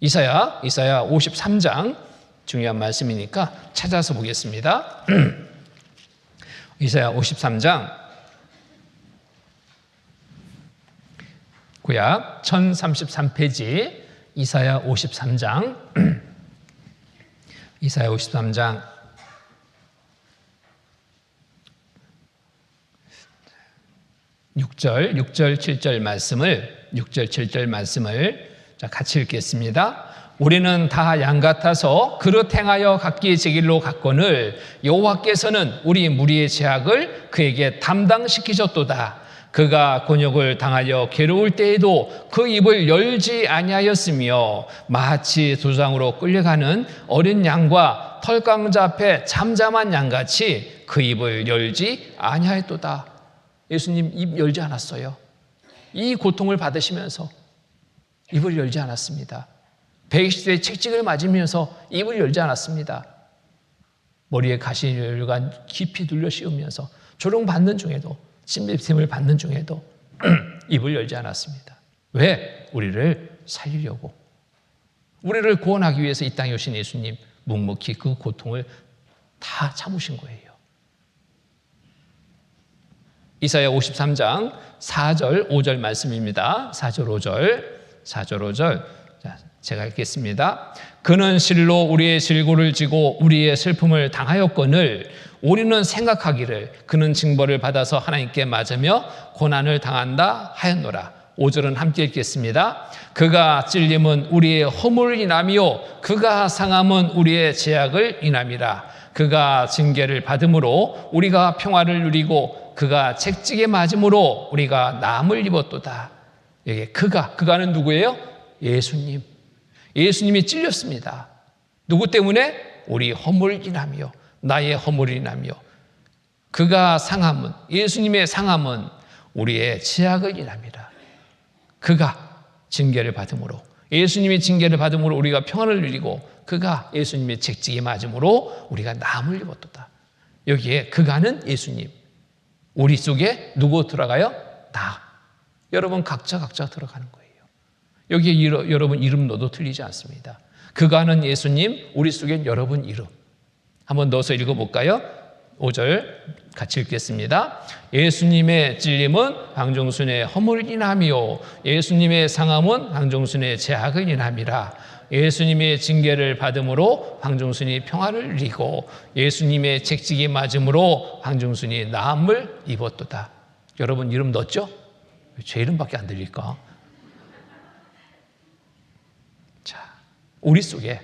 이사야 53장 중요한 말씀이니까 찾아서 보겠습니다. 이사야 53장 구약 1033페이지 이사야 53장 이사야 53장 6절 7절 말씀을 같이 읽겠습니다. 우리는 다 양 같아서 그릇 행하여 각기 제 길로 갔거늘 여호와께서는 우리 무리의 죄악을 그에게 담당시키셨도다. 그가 곤욕을 당하여 괴로울 때에도 그 입을 열지 아니하였으며 마치 도장으로 끌려가는 어린 양과 털강자 앞에 잠잠한 양같이 그 입을 열지 아니하였도다. 예수님 입 열지 않았어요. 이 고통을 받으시면서 입을 열지 않았습니다. 백시대의 책찍을 맞으면서 입을 열지 않았습니다. 머리에 가시혈관 깊이 눌려 씌우면서 조롱받는 중에도 침뱉음을 받는 중에도 입을 열지 않았습니다. 왜? 우리를 살리려고. 우리를 구원하기 위해서 이 땅에 오신 예수님 묵묵히 그 고통을 다 참으신 거예요. 이사야 53장 4절 5절 말씀입니다. 4절 5절 제가 읽겠습니다. 그는 실로 우리의 질고를 지고 우리의 슬픔을 당하였거늘 우리는 생각하기를 그는 징벌을 받아서 하나님께 맞으며 고난을 당한다 하였노라. 5절은 함께 읽겠습니다. 그가 찔림은 우리의 허물을 인하며 그가 상함은 우리의 죄악을 인함이라. 그가 징계를 받음으로 우리가 평화를 누리고 그가 채찍에 맞음으로 우리가 남을 입었도다. 여기 그가는 누구예요? 예수님이 찔렸습니다. 누구 때문에? 우리 허물을 인하며 나의 허물을 인하며 그가 상함은 예수님의 상함은 우리의 죄악을 인함이라. 그가 징계를 받음으로 예수님이 징계를 받음으로 우리가 평안을 누리고 그가 예수님의 채찍에 맞음으로 우리가 남을 입었도다. 여기에 그가는 예수님. 우리 속에 누구 들어가요? 나. 여러분 각자 들어가는 거예요. 여기에 여러분 이름 넣어도 틀리지 않습니다. 그가 하는 예수님, 우리 속엔 여러분 이름. 한번 넣어서 읽어볼까요? 5절 같이 읽겠습니다. 예수님의 찔림은 황종순의 허물을 인함이요 예수님의 상함은 황종순의 죄악을 인함이라. 예수님의 징계를 받음으로 황종순이 평화를 누리고 예수님의 책찍이 맞음으로 황종순이 나음을 입었도다. 여러분 이름 넣었죠? 제 이름밖에 안 들릴까? 자, 우리 속에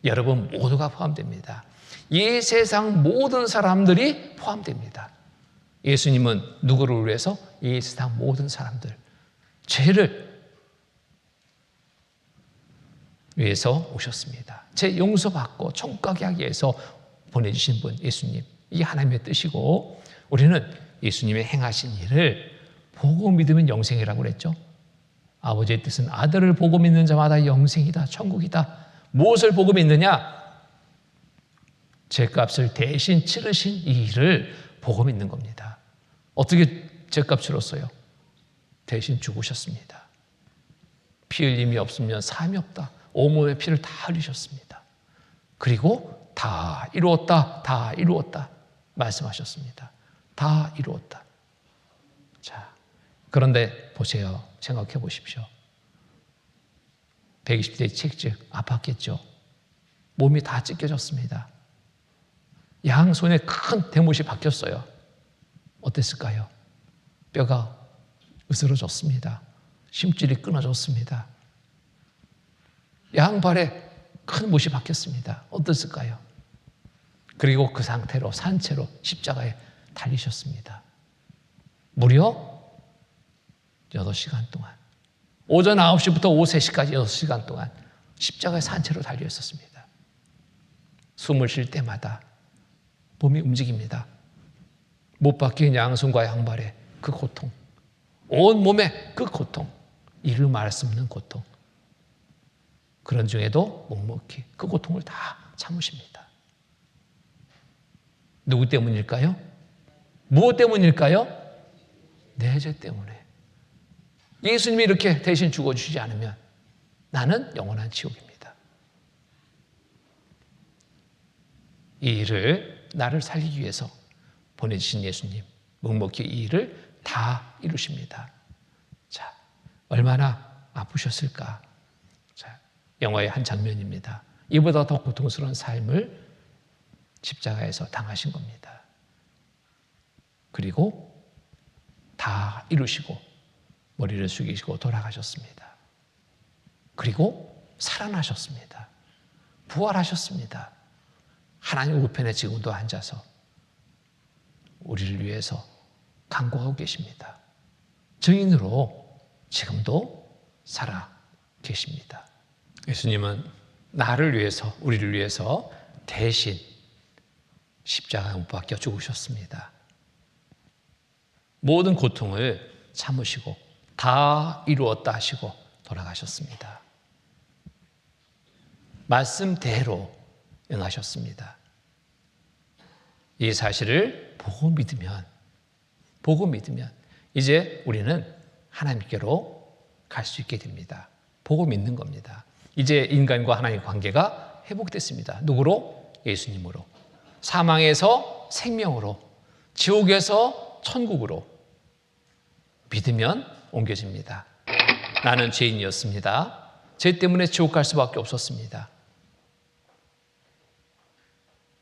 여러분 모두가 포함됩니다. 이 세상 모든 사람들이 포함됩니다. 예수님은 누구를 위해서? 이 세상 모든 사람들, 죄를 위해서 오셨습니다. 죄 용서받고 천국 가게 하기 위해서 보내주신 분 예수님, 이게 하나님의 뜻이고, 우리는 예수님의 행하신 일을 보고 믿으면 영생이라고 그랬죠. 아버지의 뜻은 아들을 보고 믿는 자마다 영생이다, 천국이다. 무엇을 보고 믿느냐? 죄값을 대신 치르신 이 일을 보고 믿는 겁니다. 어떻게 죄값 치렀어요? 대신 죽으셨습니다. 피 흘림이 없으면 사함이 없다. 온몸의 피를 다 흘리셨습니다. 그리고 다 이루었다, 다 이루었다 말씀하셨습니다. 다 이루었다. 자, 그런데 보세요. 생각해 보십시오. 120대 책찍 아팠겠죠. 몸이 다 찢겨졌습니다. 양손에 큰 대못이 박혔어요. 어땠을까요? 뼈가 으스러졌습니다. 심줄이 끊어졌습니다. 양발에 큰 못이 박혔습니다. 어땠을까요? 그리고 그 상태로 산채로 십자가에 달리셨습니다. 무려 8시간 동안, 오전 9시부터 오후 3시까지 6시간 동안 십자가에 산채로 달려 있었습니다. 숨을 쉴 때마다 몸이 움직입니다. 못 박힌 양손과 양발의 그 고통, 온 몸의 그 고통, 이루 말할 수 없는 고통. 그런 중에도 묵묵히 그 고통을 다 참으십니다. 누구 때문일까요? 무엇 때문일까요? 내 죄 때문에. 예수님이 이렇게 대신 죽어주시지 않으면 나는 영원한 지옥입니다. 이 일을 나를 살리기 위해서 보내주신 예수님, 묵묵히 이 일을 다 이루십니다. 자, 얼마나 아프셨을까? 자, 영화의 한 장면입니다. 이보다 더 고통스러운 삶을 십자가에서 당하신 겁니다. 그리고 다 이루시고 머리를 숙이시고 돌아가셨습니다. 그리고 살아나셨습니다. 부활하셨습니다. 하나님 우편에 지금도 앉아서 우리를 위해서 간구하고 계십니다. 증인으로 지금도 살아 계십니다. 예수님은 나를 위해서, 우리를 위해서 대신 십자가에 못 박혀 죽으셨습니다. 모든 고통을 참으시고 다 이루었다 하시고 돌아가셨습니다. 말씀대로 응하셨습니다. 이 사실을 보고 믿으면 이제 우리는 하나님께로 갈 수 있게 됩니다. 보고 믿는 겁니다. 이제 인간과 하나님의 관계가 회복됐습니다. 누구로? 예수님으로. 사망에서 생명으로, 지옥에서 천국으로 믿으면 옮겨집니다. 나는 죄인이었습니다. 죄 때문에 지옥 갈 수밖에 없었습니다.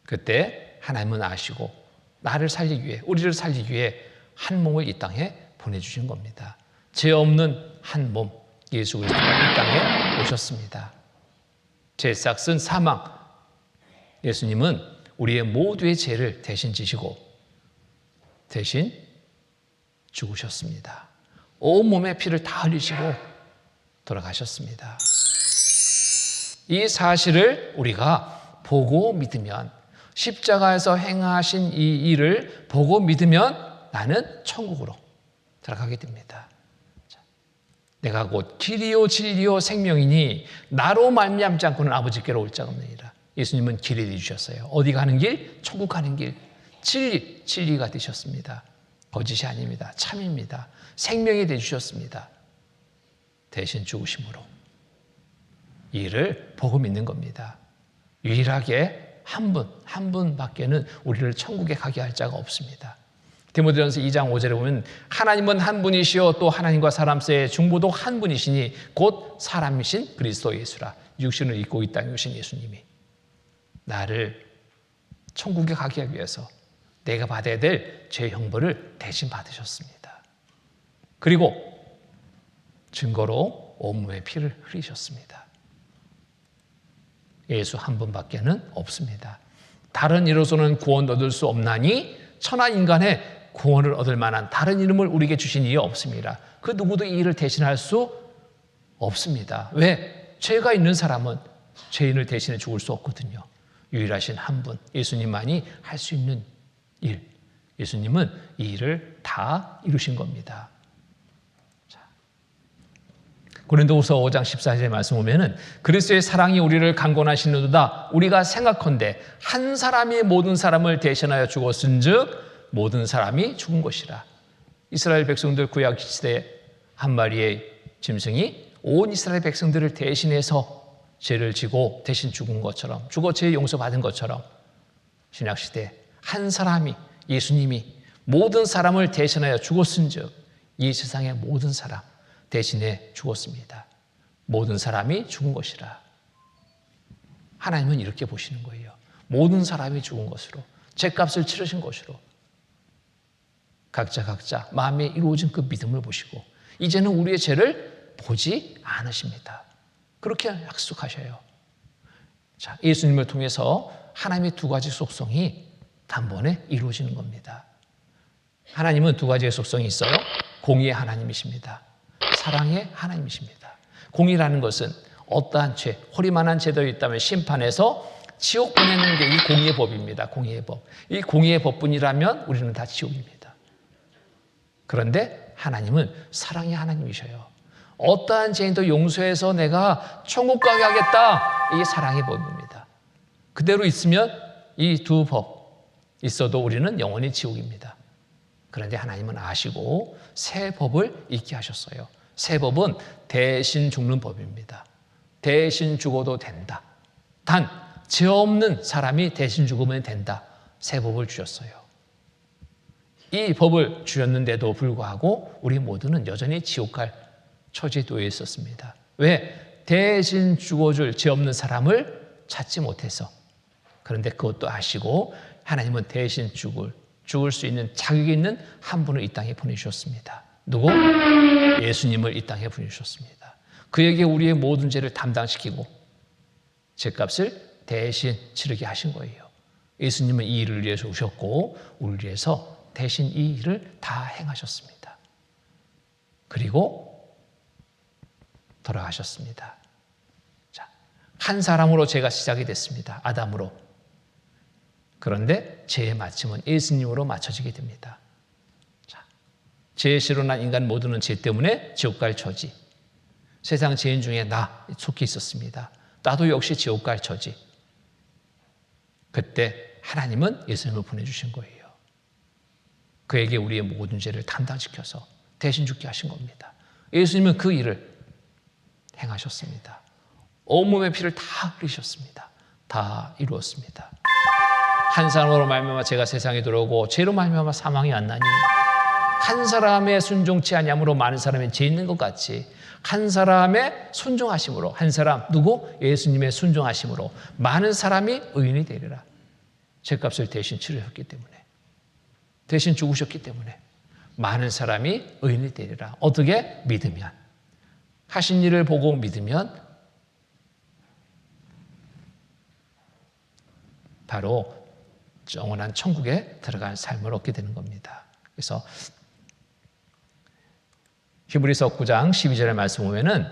그때 하나님은 아시고 나를 살리기 위해, 우리를 살리기 위해 한 몸을 이 땅에 보내주신 겁니다. 죄 없는 한 몸, 예수 그리스도가 이 땅에 오셨습니다. 죄 싹슨 사망, 예수님은 우리의 모두의 죄를 대신 지시고 대신 죽으셨습니다. 온몸의 피를 다 흘리시고 돌아가셨습니다. 이 사실을 우리가 보고 믿으면, 십자가에서 행하신 이 일을 보고 믿으면 나는 천국으로 들어가게 됩니다. 내가 곧 길이요 진리요 생명이니 나로 말미암지 않고는 아버지께로 올 자가 없느니라. 예수님은 길이 되주셨어요. 어디 가는 길? 천국 가는 길. 진리가 되셨습니다. 거짓이 아닙니다. 참입니다. 생명이 되주셨습니다. 대신 죽으심으로 이를 보고 믿는 겁니다. 유일하게 한 분밖에는 우리를 천국에 가게 할 자가 없습니다. 디모데전서 2장 5절에 보면 하나님은 한 분이시요 또 하나님과 사람 사이의 중보도 한 분이시니 곧 사람이신 그리스도 예수라. 육신을 입고 이 땅에 오신 예수님이 나를 천국에 가게 하기 위해서 내가 받아야 될 죄 형벌을 대신 받으셨습니다. 그리고 증거로 온몸의 피를 흘리셨습니다. 예수 한 분밖에는 없습니다. 다른 이로서는 구원 얻을 수 없나니 천하 인간의 구원을 얻을 만한 다른 이름을 우리에게 주신 이가 없습니다. 그 누구도 이 일을 대신할 수 없습니다. 왜? 죄가 있는 사람은 죄인을 대신해 죽을 수 없거든요. 유일하신 한 분, 예수님만이 할 수 있는 일. 예수님은 이 일을 다 이루신 겁니다. 고린도후서 5장 14절의 말씀 보면은 그리스도의 사랑이 우리를 강권하시는도다. 우리가 생각컨대 한 사람이 모든 사람을 대신하여 죽었은즉 모든 사람이 죽은 것이라. 이스라엘 백성들 구약 시대 한 마리의 짐승이 온 이스라엘 백성들을 대신해서 죄를 지고 대신 죽은 것처럼 죽어 죄 용서받은 것처럼 신약 시대 한 사람이 예수님이 모든 사람을 대신하여 죽었은즉 이 세상의 모든 사람 대신에 죽었습니다. 모든 사람이 죽은 것이라. 하나님은 이렇게 보시는 거예요. 모든 사람이 죽은 것으로 죄값을 치르신 것으로 각자 마음에 이루어진 그 믿음을 보시고 이제는 우리의 죄를 보지 않으십니다. 그렇게 약속하셔요. 자, 예수님을 통해서 하나님의 두 가지 속성이 단번에 이루어지는 겁니다. 하나님은 두 가지의 속성이 있어요. 공의의 하나님이십니다. 사랑의 하나님이십니다. 공의라는 것은 어떠한 죄, 허리만한 죄도 있다면 심판해서 지옥 보내는 게 이 공의의 법입니다. 공의의 법. 이 공의의 법뿐이라면 우리는 다 지옥입니다. 그런데 하나님은 사랑의 하나님이셔요. 어떠한 죄인도 용서해서 내가 천국 가게 하겠다. 이게 사랑의 법입니다. 그대로 있으면 이 두 법 있어도 우리는 영원히 지옥입니다. 그런데 하나님은 아시고 새 법을 있게 하셨어요. 새 법은 대신 죽는 법입니다. 대신 죽어도 된다. 단 죄 없는 사람이 대신 죽으면 된다. 새 법을 주셨어요. 이 법을 주셨는데도 불구하고 우리 모두는 여전히 지옥 갈 처지에 놓여 있었습니다. 왜? 대신 죽어줄 죄 없는 사람을 찾지 못해서. 그런데 그것도 아시고 하나님은 대신 죽을 수 있는 자격이 있는 한 분을 이 땅에 보내주셨습니다. 누구? 예수님을 이 땅에 보내주셨습니다. 그에게 우리의 모든 죄를 담당시키고 죄값을 대신 치르게 하신 거예요. 예수님은 이 일을 위해서 오셨고 우리를 위해서 대신 이 일을 다 행하셨습니다. 그리고 돌아가셨습니다. 자, 한 사람으로 죄가 시작이 됐습니다. 아담으로. 그런데 죄의 마침은 예수님으로 맞춰지게 됩니다. 자, 죄의 씨로 난 인간 모두는 죄 때문에 지옥 갈 처지. 세상 죄인 중에 나 속해 있었습니다. 나도 역시 지옥 갈 처지. 그때 하나님은 예수님을 보내주신 거예요. 그에게 우리의 모든 죄를 담당시켜서 대신 죽게 하신 겁니다. 예수님은 그 일을 행하셨습니다. 온몸의 피를 다 흘리셨습니다. 다 이루었습니다. 한 사람으로 말미암아 죄가 세상에 들어오고 죄로 말미암아 사망이 왔나니 한 사람의 순종치 아니함으로 많은 사람이 죄 있는 것 같이 한 사람의 순종하심으로 한 사람 누구? 예수님의 순종하심으로 많은 사람이 의인이 되리라. 죄값을 대신 치르셨기 때문에 대신 죽으셨기 때문에 많은 사람이 의인이 되리라. 어떻게? 믿으면. 하신 일을 보고 믿으면 바로 영원한 천국에 들어간 삶을 얻게 되는 겁니다. 그래서 히브리서 9장 12절의 말씀 보면은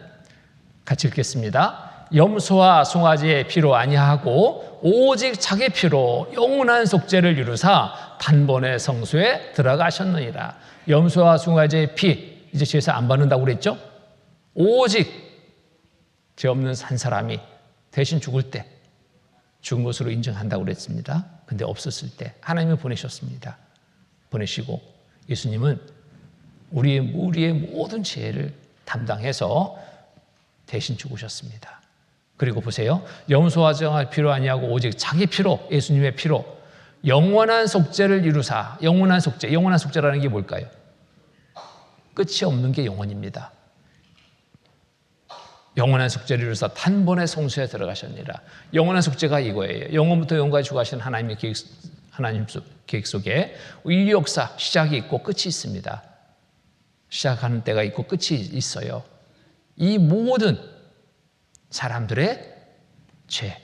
같이 읽겠습니다. 염소와 송아지의 피로 아니하고 오직 자기 피로 영원한 속죄를 이루사 단번에 성소에 들어가셨느니라. 염소와 송아지의 피 이제 죄에서 안 받는다고 그랬죠? 오직 죄 없는 한 사람이 대신 죽을 때 죽은 것으로 인정한다고 그랬습니다. 근데 없었을 때 하나님을 보내셨습니다. 보내시고 예수님은 우리의 모든 죄를 담당해서 대신 죽으셨습니다. 그리고 보세요. 염소와 정할 필요 아니하고 오직 자기 피로, 예수님의 피로 영원한 속죄를 이루사. 영원한 속죄. 영원한 속죄라는 게 뭘까요? 끝이 없는 게 영원입니다. 영원한 속죄를 이루사 단번에 성소에 들어가셨느니라. 영원한 속죄가 이거예요. 영원부터 영원까지 주관하시는 하나님의 하나님 계획 속에 인류 역사 시작이 있고 끝이 있습니다. 시작하는 때가 있고 끝이 있어요. 이 모든 사람들의 죄,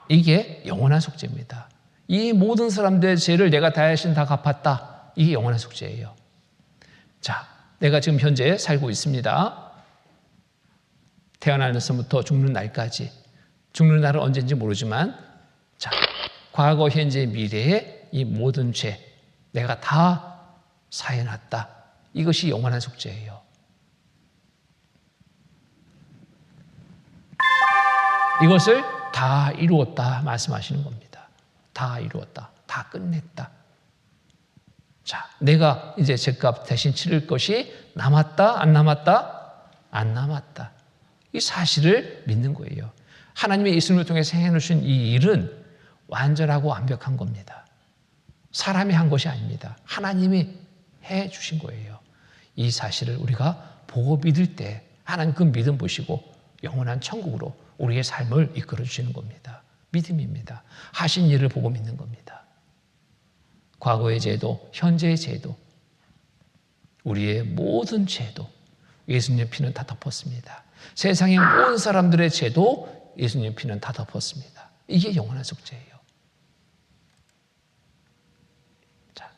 이게 영원한 속죄입니다. 이 모든 사람들의 죄를 내가 대신 다 갚았다. 이게 영원한 속죄예요. 자, 내가 지금 현재 살고 있습니다. 태어나면서부터 죽는 날까지. 죽는 날은 언제인지 모르지만, 자, 과거, 현재, 미래의 이 모든 죄 내가 다 사해놨다. 이것이 영원한 속죄예요. 이것을 다 이루었다 말씀하시는 겁니다. 다 이루었다. 다 끝냈다. 자, 내가 이제 죄값 대신 치를 것이 남았다? 안 남았다? 안 남았다. 이 사실을 믿는 거예요. 하나님의 예수님을 통해서 행해주신 이 일은 완전하고 완벽한 겁니다. 사람이 한 것이 아닙니다. 하나님이 해주신 거예요. 이 사실을 우리가 보고 믿을 때 하나님 그 믿음 보시고 영원한 천국으로 우리의 삶을 이끌어 주시는 겁니다. 믿음입니다. 하신 일을 보고 믿는 겁니다. 과거의 죄도, 현재의 죄도, 우리의 모든 죄도 예수님의 피는 다 덮었습니다. 세상의 모든 사람들의 죄도 예수님의 피는 다 덮었습니다. 이게 영원한 속죄예요. 자,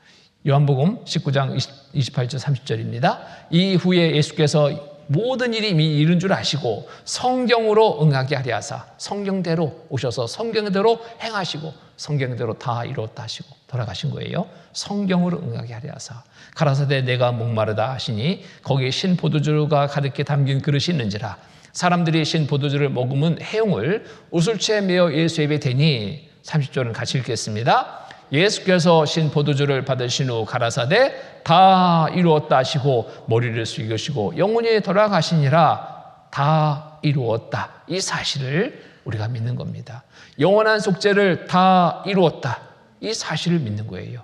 요한복음 19장 28절 30절입니다. 이후에 예수께서 모든 일이 이미 이룬 줄 아시고 성경으로 응하게 하려 하사 성경대로 오셔서 성경대로 행하시고 성경대로 다 이루었다 하시고 돌아가신 거예요. 성경으로 응하게 하려 하사 가라사대 내가 목마르다 하시니 거기에 신 포도주가 가득히 담긴 그릇이 있는지라 사람들이 신 포도주를 먹으면 해용을 우술채에 메어 예수의 입에 대니 30절은 같이 읽겠습니다. 예수께서 신 포도주를 받으신 후 가라사대 다 이루었다 하시고 머리를 숙이시고 영원히 돌아가시니라. 다 이루었다. 이 사실을 우리가 믿는 겁니다. 영원한 속죄를 다 이루었다. 이 사실을 믿는 거예요.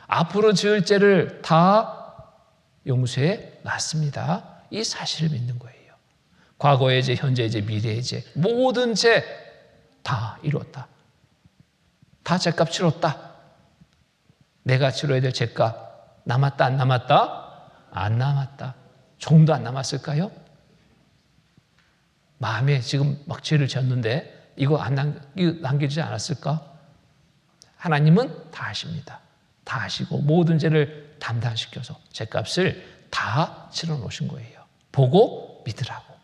앞으로 지을 죄를 다 용서해 놨습니다. 이 사실을 믿는 거예요. 과거의 죄, 현재의 죄, 미래의 죄, 모든 죄 다 이루었다. 다 죄값 치렀다. 내가 치러야 될 죄값 남았다 안 남았다? 안 남았다. 조금도 안 남았을까요? 마음에 지금 막 죄를 졌는데 이거 남기지 않았을까? 하나님은 다 하십니다. 다 하시고 모든 죄를 담당시켜서 죄값을 다 치러 놓으신 거예요. 보고 믿으라고.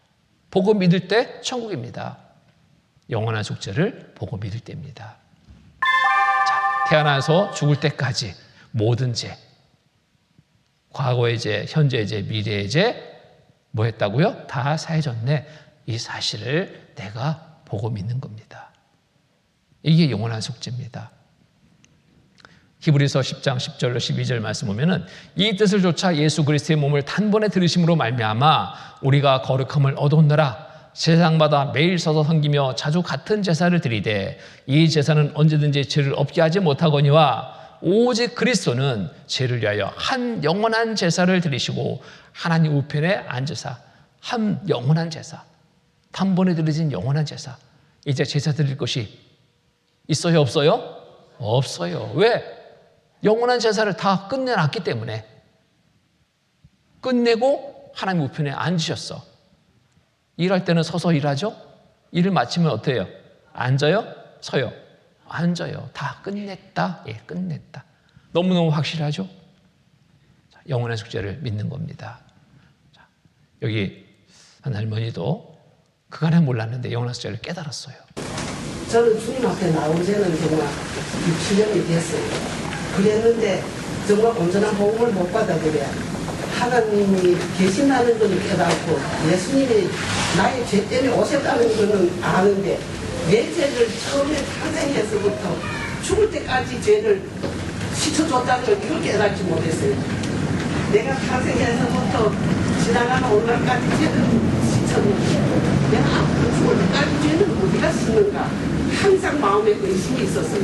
보고 믿을 때 천국입니다. 영원한 속죄를 보고 믿을 때입니다. 자, 태어나서 죽을 때까지 모든 죄, 과거의 죄, 현재의 죄, 미래의 죄 뭐 했다고요? 다 사해졌네. 이 사실을 내가 보고 믿는 겁니다. 이게 영원한 속죄입니다. 히브리서 10장 10절로 12절 말씀 보면은 이 뜻을 좇아 예수 그리스도의 몸을 단번에 들으심으로 말미암아 우리가 거룩함을 얻었노라. 제사장마다 매일 서서 섬기며 자주 같은 제사를 드리되 이 제사는 언제든지 죄를 없게 하지 못하거니와 오직 그리스도는 죄를 위하여 한 영원한 제사를 드리시고 하나님 우편에 앉으사 한 영원한 제사, 단번에 드려진 영원한 제사. 이제 제사 드릴 것이 있어요, 없어요? 없어요. 왜? 영원한 제사를 다 끝내놨기 때문에. 끝내고 하나님 우편에 앉으셨어. 일할 때는 서서 일하죠? 일을 마치면 어때요? 앉아요? 서요? 앉아요. 다 끝냈다. 예, 끝냈다. 너무너무 확실하죠? 자, 영원한 속죄를 믿는 겁니다. 자, 여기 한 할머니도 그간에 몰랐는데 영원한 속죄를 깨달았어요. 저는 주님 앞에 나온 지는 정말 6~7년이 됐어요. 그랬는데 정말 온전한 복음을 못 받아들여 하나님이 계신다는 걸 깨닫고 예수님이 나의 죄 때문에 오셨다는 것은 아는데 내 죄를 처음에 탄생해서부터 죽을 때까지 죄를 씻어줬다는 걸 이걸 깨닫지 못했어요. 내가 탄생해서부터 지나가는 오늘까지 죄를 내가 앞으로 죽을 때까지 죄는 어디가 쓰는가 항상 마음에 의심이 있었어요.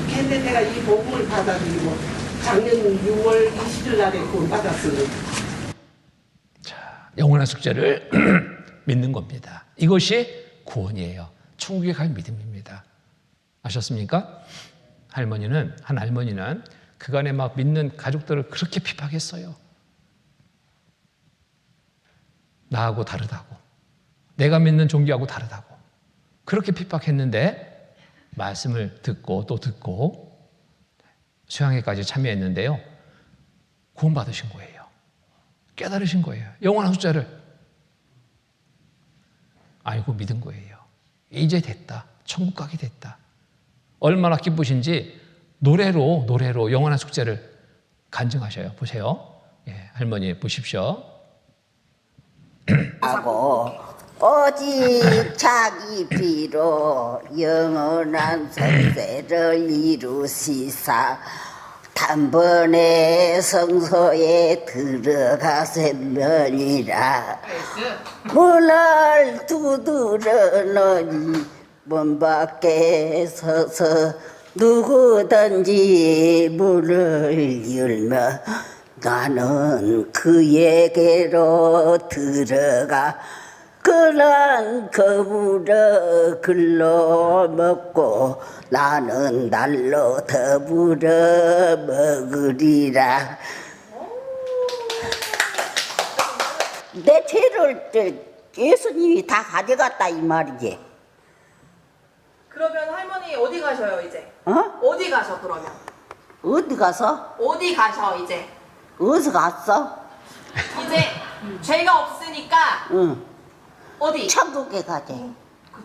근데 내가 이 복음을 받아들이고 작년 6월 20일 날에 구원 받았어요. 자, 영원한 숙제를 믿는 겁니다. 이것이 구원이에요. 천국에 갈 믿음입니다. 아셨습니까? 한 할머니는 그간에 막 믿는 가족들을 그렇게 핍박했어요. 나하고 다르다고. 내가 믿는 종교하고 다르다고. 그렇게 핍박했는데 말씀을 듣고 또 듣고 수양회까지 참여했는데요. 구원받으신 거예요. 깨달으신 거예요. 영원한 숙제를 알고 믿은 거예요. 이제 됐다. 천국 가게 됐다. 얼마나 기쁘신지 노래로 영원한 숙제를 간증하셔요. 보세요. 예, 할머니 보십시오. 하고 오직 자기 피로 영원한 생세를 이루시사 단번에 성소에 들어가세면이라 문을 두드러너니 문 밖에 서서 누구든지 문을 열며 나는 그에게로 들어가 그런 거부러 글로 먹고 나는 날로 더불어 먹으리라. 내 죄를 예수님이 다 가져갔다 이 말이지. 그러면 할머니 어디 가셔요 이제? 어? 어디 가셔 그러면? 어디 가서? 어디 가셔 이제? 어디서 갔어? 이제 죄가 없으니까 응. 어디? 천국에 가지.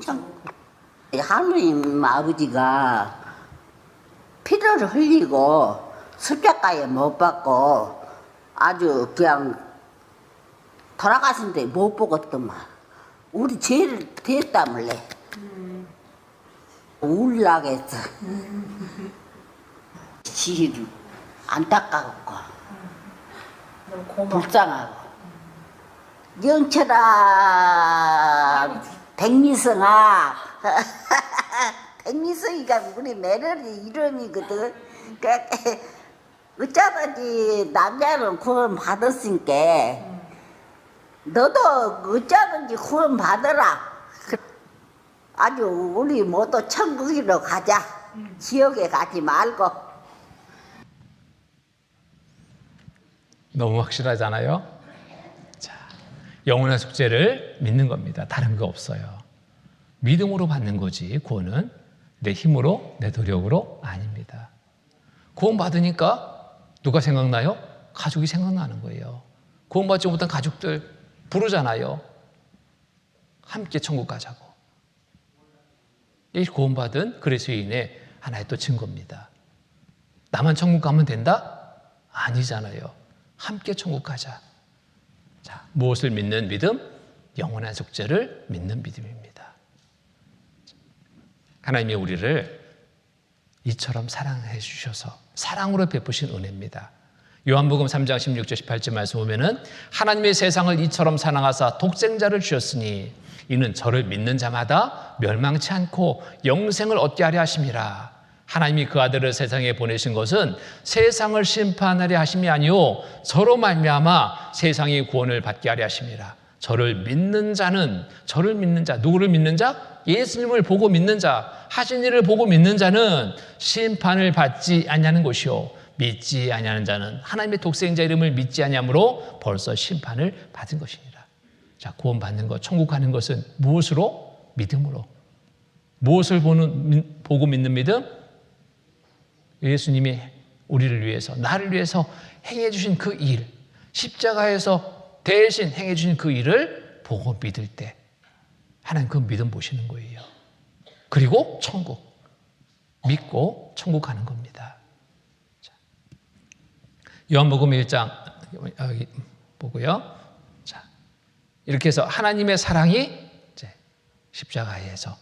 천국. 하느님 아버지가 피를 흘리고 십자가에 못 박고 아주 그냥 돌아가신데 못 보겠더만. 우리 죄를 됐다물래. 울라겠어. 지를 안타깝고 너무 고마워. 불쌍하고. 영철아, 백미성아. 백미성이가 우리 며느리 이름이거든. 어쩌든지 남자는 구원 받았으니까 너도 어쩌든지 구원 받아라. 아주 우리 모두 천국으로 가자. 지옥에 가지 말고. 너무 확실하잖아요. 자, 영원한 숙제를 믿는 겁니다. 다른 거 없어요. 믿음으로 받는 거지. 구원은 내 힘으로 내 노력으로 아닙니다. 구원 받으니까 누가 생각나요? 가족이 생각나는 거예요. 구원 받지 못한 가족들 부르잖아요. 함께 천국 가자고. 이 구원받은 그리스도인의 하나의 또 증거입니다. 나만 천국 가면 된다? 아니잖아요. 함께 천국 가자. 자, 무엇을 믿는 믿음? 영원한 숙제를 믿는 믿음입니다. 하나님이 우리를 이처럼 사랑해 주셔서 사랑으로 베푸신 은혜입니다. 요한복음 3장 16절 18절 말씀 보면은 하나님의 세상을 이처럼 사랑하사 독생자를 주셨으니 이는 저를 믿는 자마다 멸망치 않고 영생을 얻게 하려 하심이라. 하나님이 그 아들을 세상에 보내신 것은 세상을 심판하려 하심이 아니요 저로 말미암아 세상이 구원을 받게 하려 하심이라. 저를 믿는 자는 누구를 믿는 자? 예수님을 보고 믿는 자, 하신 일을 보고 믿는 자는 심판을 받지 아니하는 것이요 믿지 아니하는 자는 하나님의 독생자 이름을 믿지 아니함으로 벌써 심판을 받은 것이니라. 자, 구원받는 것, 천국 가는 것은 무엇으로? 믿음으로. 무엇을 보고 믿는 믿음? 예수님이 우리를 위해서, 나를 위해서 행해 주신 그 일, 십자가에서 대신 행해 주신 그 일을 보고 믿을 때 하나님 그 믿음 보시는 거예요. 그리고 천국, 믿고 천국 가는 겁니다. 자, 요한복음 1장 여기 보고요. 자, 이렇게 해서 하나님의 사랑이 이제 십자가에서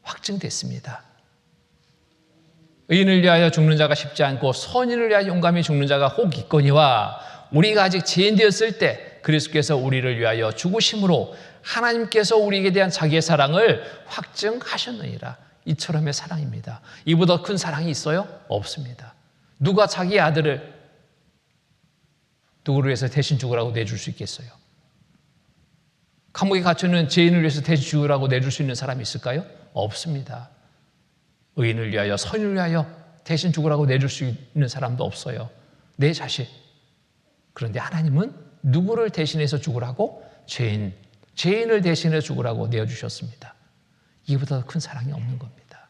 확증됐습니다. 의인을 위하여 죽는 자가 쉽지 않고 선인을 위하여 용감히 죽는 자가 혹 있거니와 우리가 아직 죄인 되었을 때 그리스도께서 우리를 위하여 죽으심으로 하나님께서 우리에게 대한 자기의 사랑을 확증하셨느니라. 이처럼의 사랑입니다. 이보다 큰 사랑이 있어요? 없습니다. 누가 자기 아들을 누구를 위해서 대신 죽으라고 내줄 수 있겠어요? 감옥에 갇혀있는 죄인을 위해서 대신 죽으라고 내줄 수 있는 사람이 있을까요? 없습니다. 의인을 위하여, 선을 위하여 대신 죽으라고 내줄 수 있는 사람도 없어요. 내 자신. 그런데 하나님은 누구를 대신해서 죽으라고? 죄인을 대신해서 죽으라고 내어주셨습니다. 이보다 더 큰 사랑이 없는 겁니다.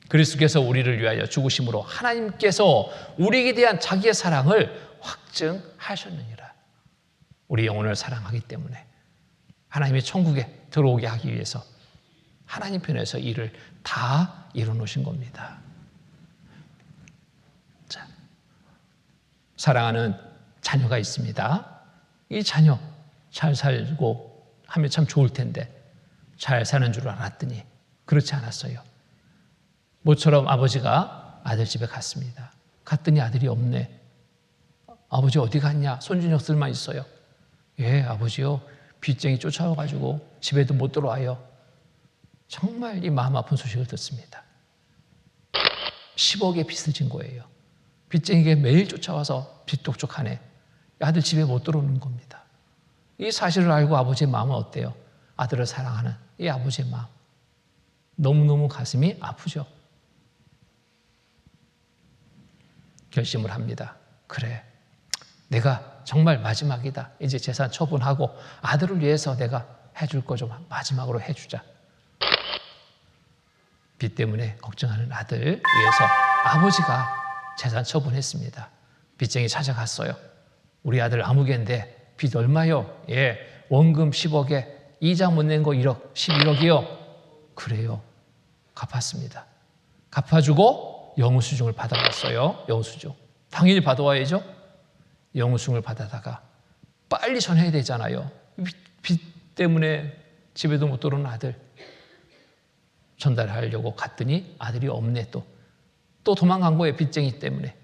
그리스도께서 우리를 위하여 죽으심으로 하나님께서 우리에게 대한 자기의 사랑을 확증하셨느니라. 우리 영혼을 사랑하기 때문에 하나님의 천국에 들어오게 하기 위해서 하나님 편에서 일을 다 이뤄놓으신 겁니다. 자, 사랑하는 자녀가 있습니다. 이 자녀 잘 살고 하면 참 좋을 텐데 잘 사는 줄 알았더니 그렇지 않았어요. 모처럼 아버지가 아들 집에 갔습니다. 갔더니 아들이 없네. 아버지 어디 갔냐? 손주 녀석들만 있어요. 예, 아버지요. 빚쟁이 쫓아와가지고 집에도 못 들어와요. 정말 이 마음 아픈 소식을 듣습니다. 10억의 빚을 진 거예요. 빚쟁이가 매일 쫓아와서 빚 독촉하네. 아들 집에 못 들어오는 겁니다. 이 사실을 알고 아버지의 마음은 어때요? 아들을 사랑하는 이 아버지의 마음. 너무너무 가슴이 아프죠. 결심을 합니다. 그래, 내가 정말 마지막이다. 이제 재산 처분하고 아들을 위해서 내가 해줄 거 좀 마지막으로 해주자. 빚 때문에 걱정하는 아들 위해서 아버지가 재산 처분했습니다. 빚쟁이 찾아갔어요. 우리 아들 아무개인데 빚 얼마요? 예, 원금 10억에 이자 못 낸 거 1억, 11억이요. 그래요. 갚았습니다. 갚아주고 영수증을 받아왔어요. 영수증. 당연히 받아와야죠. 영수증을 받아다가 빨리 전해야 되잖아요. 빚 때문에 집에도 못 들어오는 아들 전달하려고 갔더니 아들이 없네. 또 도망간 거예요. 빚쟁이 때문에.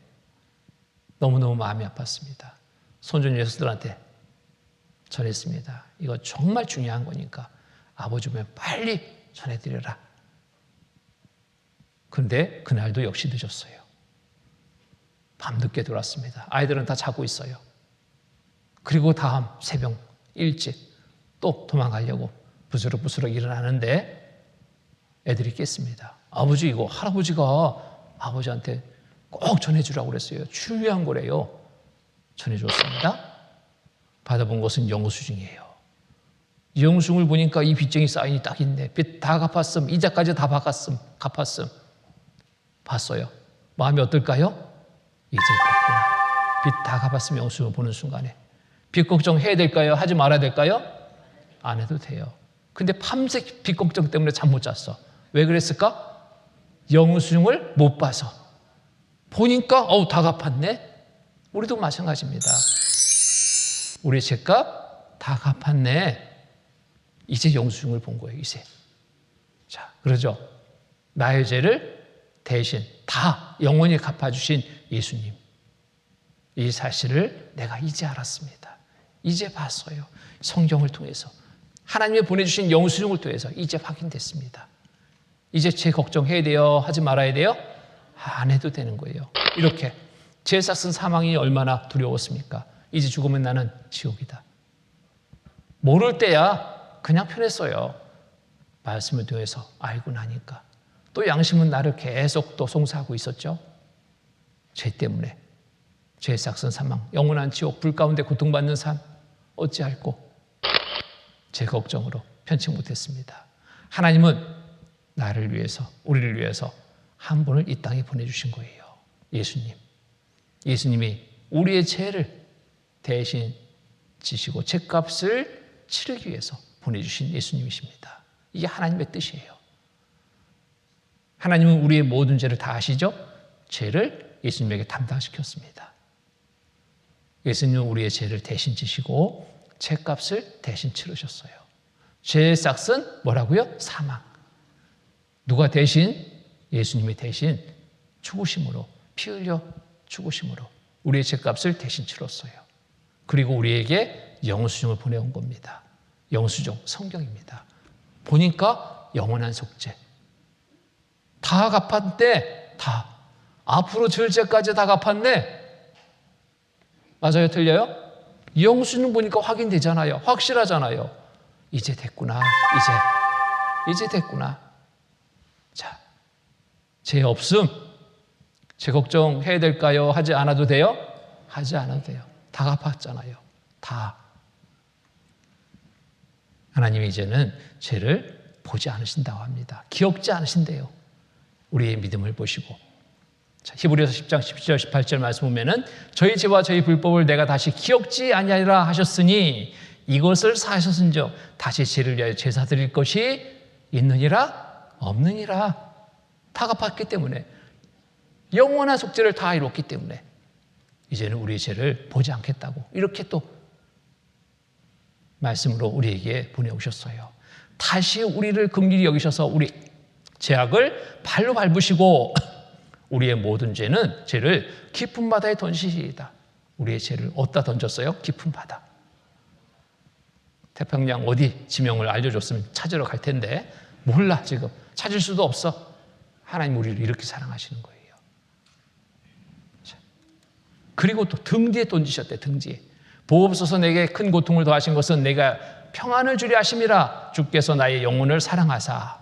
너무너무 마음이 아팠습니다. 손주 녀석들한테 전했습니다. 이거 정말 중요한 거니까 아버지 오면 빨리 전해드려라. 그런데 그날도 역시 늦었어요. 밤늦게 돌아왔습니다. 아이들은 다 자고 있어요. 그리고 다음 새벽 일찍 또 도망가려고 부스럭부스럭 일어나는데 애들이 깼습니다. 아버지 이거 할아버지가 아버지한테 꼭 전해주라고 그랬어요. 중요한 거래요. 전해줬습니다. 받아본 것은 영수증이에요. 영수증을 보니까 이 빚쟁이 사인이 딱 있네. 빚 다 갚았음. 이자까지 다 갚았음. 봤어요. 마음이 어떨까요? 이제 됐구나. 빚 다 갚았음. 영수증을 보는 순간에. 빚 걱정해야 될까요? 하지 말아야 될까요? 안 해도 돼요. 근데 밤새 빚 걱정 때문에 잠 못 잤어. 왜 그랬을까? 영수증을 못 봐서. 보니까 다 갚았네. 우리도 마찬가지입니다. 우리 죄값 다 갚았네. 이제 영수증을 본 거예요. 이제. 자, 그러죠. 나의 죄를 대신 다 영원히 갚아주신 예수님. 이 사실을 내가 이제 알았습니다. 이제 봤어요. 성경을 통해서. 하나님이 보내주신 영수증을 통해서 이제 확인됐습니다. 이제 죄 걱정해야 돼요? 하지 말아야 돼요? 안 해도 되는 거예요. 이렇게 죄 삭은 사망이 얼마나 두려웠습니까? 이제 죽으면 나는 지옥이다. 모를 때야 그냥 편했어요. 말씀을 통해서 알고 나니까. 또 양심은 나를 계속 또 송사하고 있었죠. 죄 때문에. 죄 삭은 사망, 영원한 지옥, 불 가운데 고통받는 삶 어찌할꼬. 제 걱정으로 편치 못했습니다. 하나님은 나를 위해서, 우리를 위해서 한 분을 이 땅에 보내주신 거예요. 예수님. 예수님이 우리의 죄를 대신 지시고 죄값을 치르기 위해서 보내주신 예수님이십니다. 이게 하나님의 뜻이에요. 하나님은 우리의 모든 죄를 다 아시죠? 죄를 예수님에게 담당시켰습니다. 예수님은 우리의 죄를 대신 지시고 죄값을 대신 치르셨어요. 죄의 싹은 뭐라고요? 사망. 누가 대신? 예수님이 대신 죽으심으로, 피 흘려 죽으심으로 우리의 죄값을 대신 치렀어요. 그리고 우리에게 영수증을 보내온 겁니다. 영수증, 성경입니다. 보니까 영원한 속죄. 다 갚았대. 다. 앞으로 질 죄까지 다 갚았네. 맞아요? 틀려요? 영수증 보니까 확인되잖아요. 확실하잖아요. 이제 됐구나. 이제 됐구나. 자, 죄 없음. 죄 걱정해야 될까요? 하지 않아도 돼요? 하지 않아도 돼요. 다 갚았잖아요. 다. 하나님이 이제는 죄를 보지 않으신다고 합니다. 기억지 않으신대요. 우리의 믿음을 보시고. 자, 히브리서 10장 17절 18절 말씀 보면은 저희 죄와 저희 불법을 내가 다시 기억지 아니하리라 하셨으니 이것을 사하셨은즉 다시 죄를 위하여 제사 드릴 것이 있느니라 없느니라. 다 갚았기 때문에, 영원한 속죄를 다 이뤘기 때문에 이제는 우리의 죄를 보지 않겠다고 이렇게 또 말씀으로 우리에게 보내오셨어요. 다시 우리를 긍휼히 여기셔서 우리 죄악을 발로 밟으시고 우리의 모든 죄를 깊은 바다에 던지시리이다. 우리의 죄를 어디다 던졌어요? 깊은 바다. 태평양 어디 지명을 알려줬으면 찾으러 갈 텐데 몰라. 지금 찾을 수도 없어. 하나님 우리를 이렇게 사랑하시는 거예요. 그리고 또 등 뒤에 던지셨대. 등 뒤에. 보옵소서 내게 큰 고통을 더하신 것은 내가 평안을 주려 하심이라. 주께서 나의 영혼을 사랑하사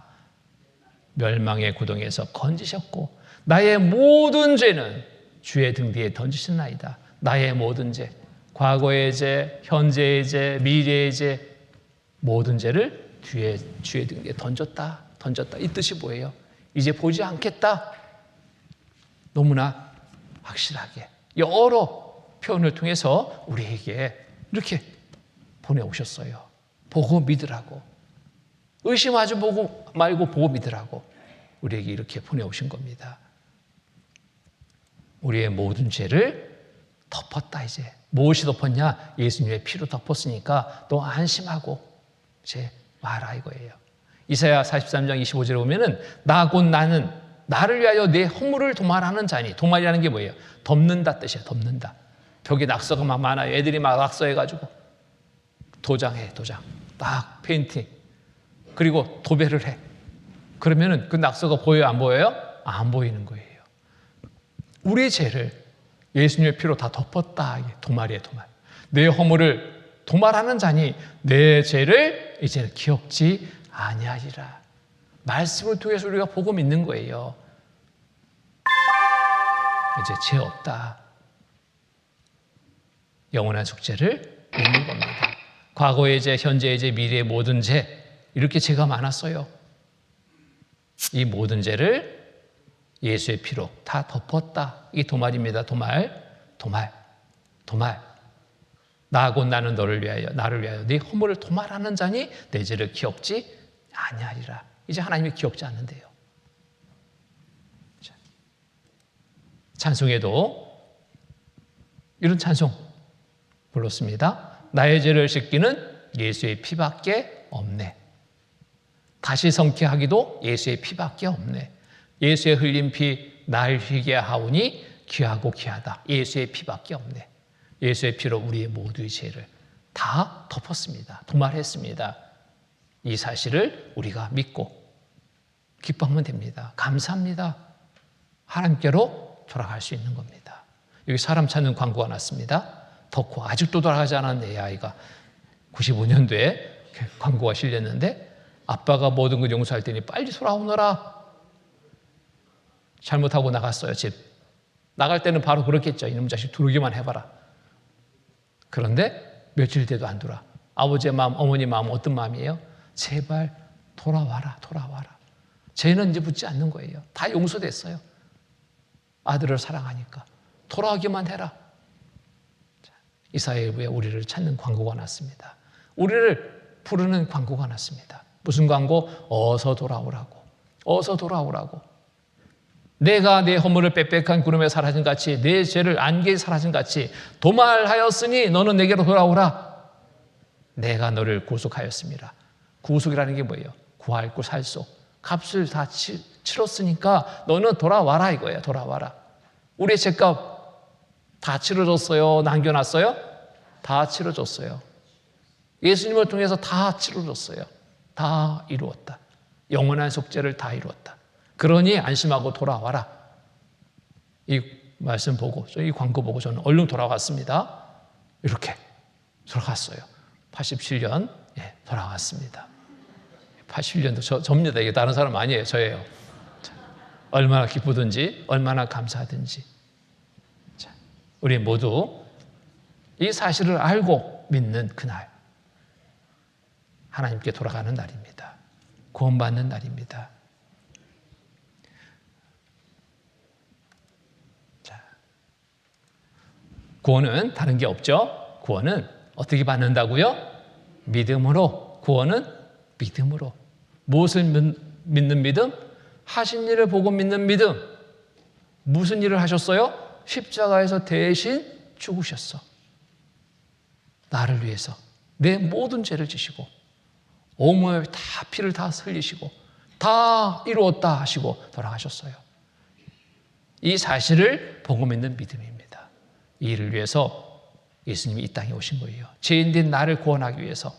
멸망의 구덩이에서 건지셨고 나의 모든 죄는 주의 등 뒤에 던지셨나이다. 나의 모든 죄, 과거의 죄, 현재의 죄, 미래의 죄, 모든 죄를 주의 등 뒤에 던졌다. 이 뜻이 뭐예요? 이제 보지 않겠다. 너무나 확실하게 여러 표현을 통해서 우리에게 이렇게 보내오셨어요. 보고 믿으라고. 의심하지 말고 보고 믿으라고 우리에게 이렇게 보내오신 겁니다. 우리의 모든 죄를 덮었다. 이제 무엇이 덮었냐? 예수님의 피로 덮었으니까 또 안심하고 이제 와라 이거예요. 이사야 43장 25절에 보면은 나 곧 나는 나를 위하여 내 허물을 도말하는 자니. 도말이라는 게 뭐예요? 덮는다 뜻이에요. 덮는다. 벽에 낙서가 막 많아요. 애들이 막 낙서해가지고 도장해. 딱 페인팅. 그리고 도배를 해. 그러면은 그 낙서가 보여요? 안 보여요? 안 보이는 거예요. 우리의 죄를 예수님의 피로 다 덮었다. 이게 도말이에요. 도말. 내 허물을 도말하는 자니 내 죄를 이제 기억지 아니하리라. 말씀을 통해서 우리가 보고 믿는 거예요. 이제 죄 없다. 영원한 속죄를 믿는 겁니다. 과거의 죄, 현재의 죄, 미래의 모든 죄, 이렇게 죄가 많았어요. 이 모든 죄를 예수의 피로 다 덮었다. 이게 도말입니다. 도말. 나 곧 나는 나를 위하여 네 허물을 도말하는 자니 내 죄를 기억지 아니하리라. 이제 하나님이 기억지 않는데요. 찬송에도 이런 찬송 불렀습니다. 나의 죄를 씻기는 예수의 피밖에 없네. 다시 성케하기도 예수의 피밖에 없네. 예수의 흘린 피 날 휘게 하오니 귀하고 귀하다. 예수의 피밖에 없네. 예수의 피로 우리의 모두의 죄를 다 덮었습니다. 도말했습니다. 이 사실을 우리가 믿고 기뻐하면 됩니다. 감사합니다. 하나님께로 돌아갈 수 있는 겁니다. 여기 사람 찾는 광고가 났습니다. 덕후, 아직도 돌아가지 않은 내 아이가 95년도에 광고가 실렸는데 아빠가 모든 걸 용서할 테니 빨리 돌아오너라. 잘못하고 나갔어요. 집 나갈 때는 바로 그렇겠죠. 이놈 자식 들어오기만 해봐라. 그런데 며칠 돼도 안 돌아. 아버지의 마음, 어머니 마음 어떤 마음이에요? 제발 돌아와라. 죄는 이제 묻지 않는 거예요. 다 용서됐어요. 아들을 사랑하니까 돌아오기만 해라. 이사야일보에 우리를 찾는 광고가 났습니다. 우리를 부르는 광고가 났습니다. 무슨 광고? 어서 돌아오라고. 내가 내 허물을 빽빽한 구름에 사라진 같이 내 죄를 안개에 사라진 같이 도말하였으니 너는 내게로 돌아오라. 내가 너를 구속하였습니다. 구속이라는 게 뭐예요? 구할고 살소. 값을 다 치렀으니까 너는 돌아와라 이거예요. 돌아와라. 우리의 죄값 다 치러졌어요? 남겨놨어요? 다 치러줬어요. 예수님을 통해서 다 치러줬어요. 다 이루었다. 영원한 속죄를 다 이루었다. 그러니 안심하고 돌아와라. 이 말씀 보고, 이 광고 보고 저는 얼른 돌아왔습니다. 이렇게 돌아갔어요. 87년 돌아왔습니다. 87년도 접니다. 이게 다른 사람 아니에요. 저예요. 자, 얼마나 기쁘든지, 얼마나 감사하든지. 자, 우리 모두 이 사실을 알고 믿는 그날, 하나님께 돌아가는 날입니다. 구원받는 날입니다. 자, 구원은 다른 게 없죠. 구원은 어떻게 받는다고요? 믿음으로. 구원은 믿음으로. 무엇을 믿는 믿음? 하신 일을 보고 믿는 믿음. 무슨 일을 하셨어요? 십자가에서 대신 죽으셨어. 나를 위해서 내 모든 죄를 지시고 온몸에 다 피를 다 흘리시고 다 이루었다 하시고 돌아가셨어요. 이 사실을 보고 믿는 믿음입니다. 이 일을 위해서 예수님이 이 땅에 오신 거예요. 죄인된 나를 구원하기 위해서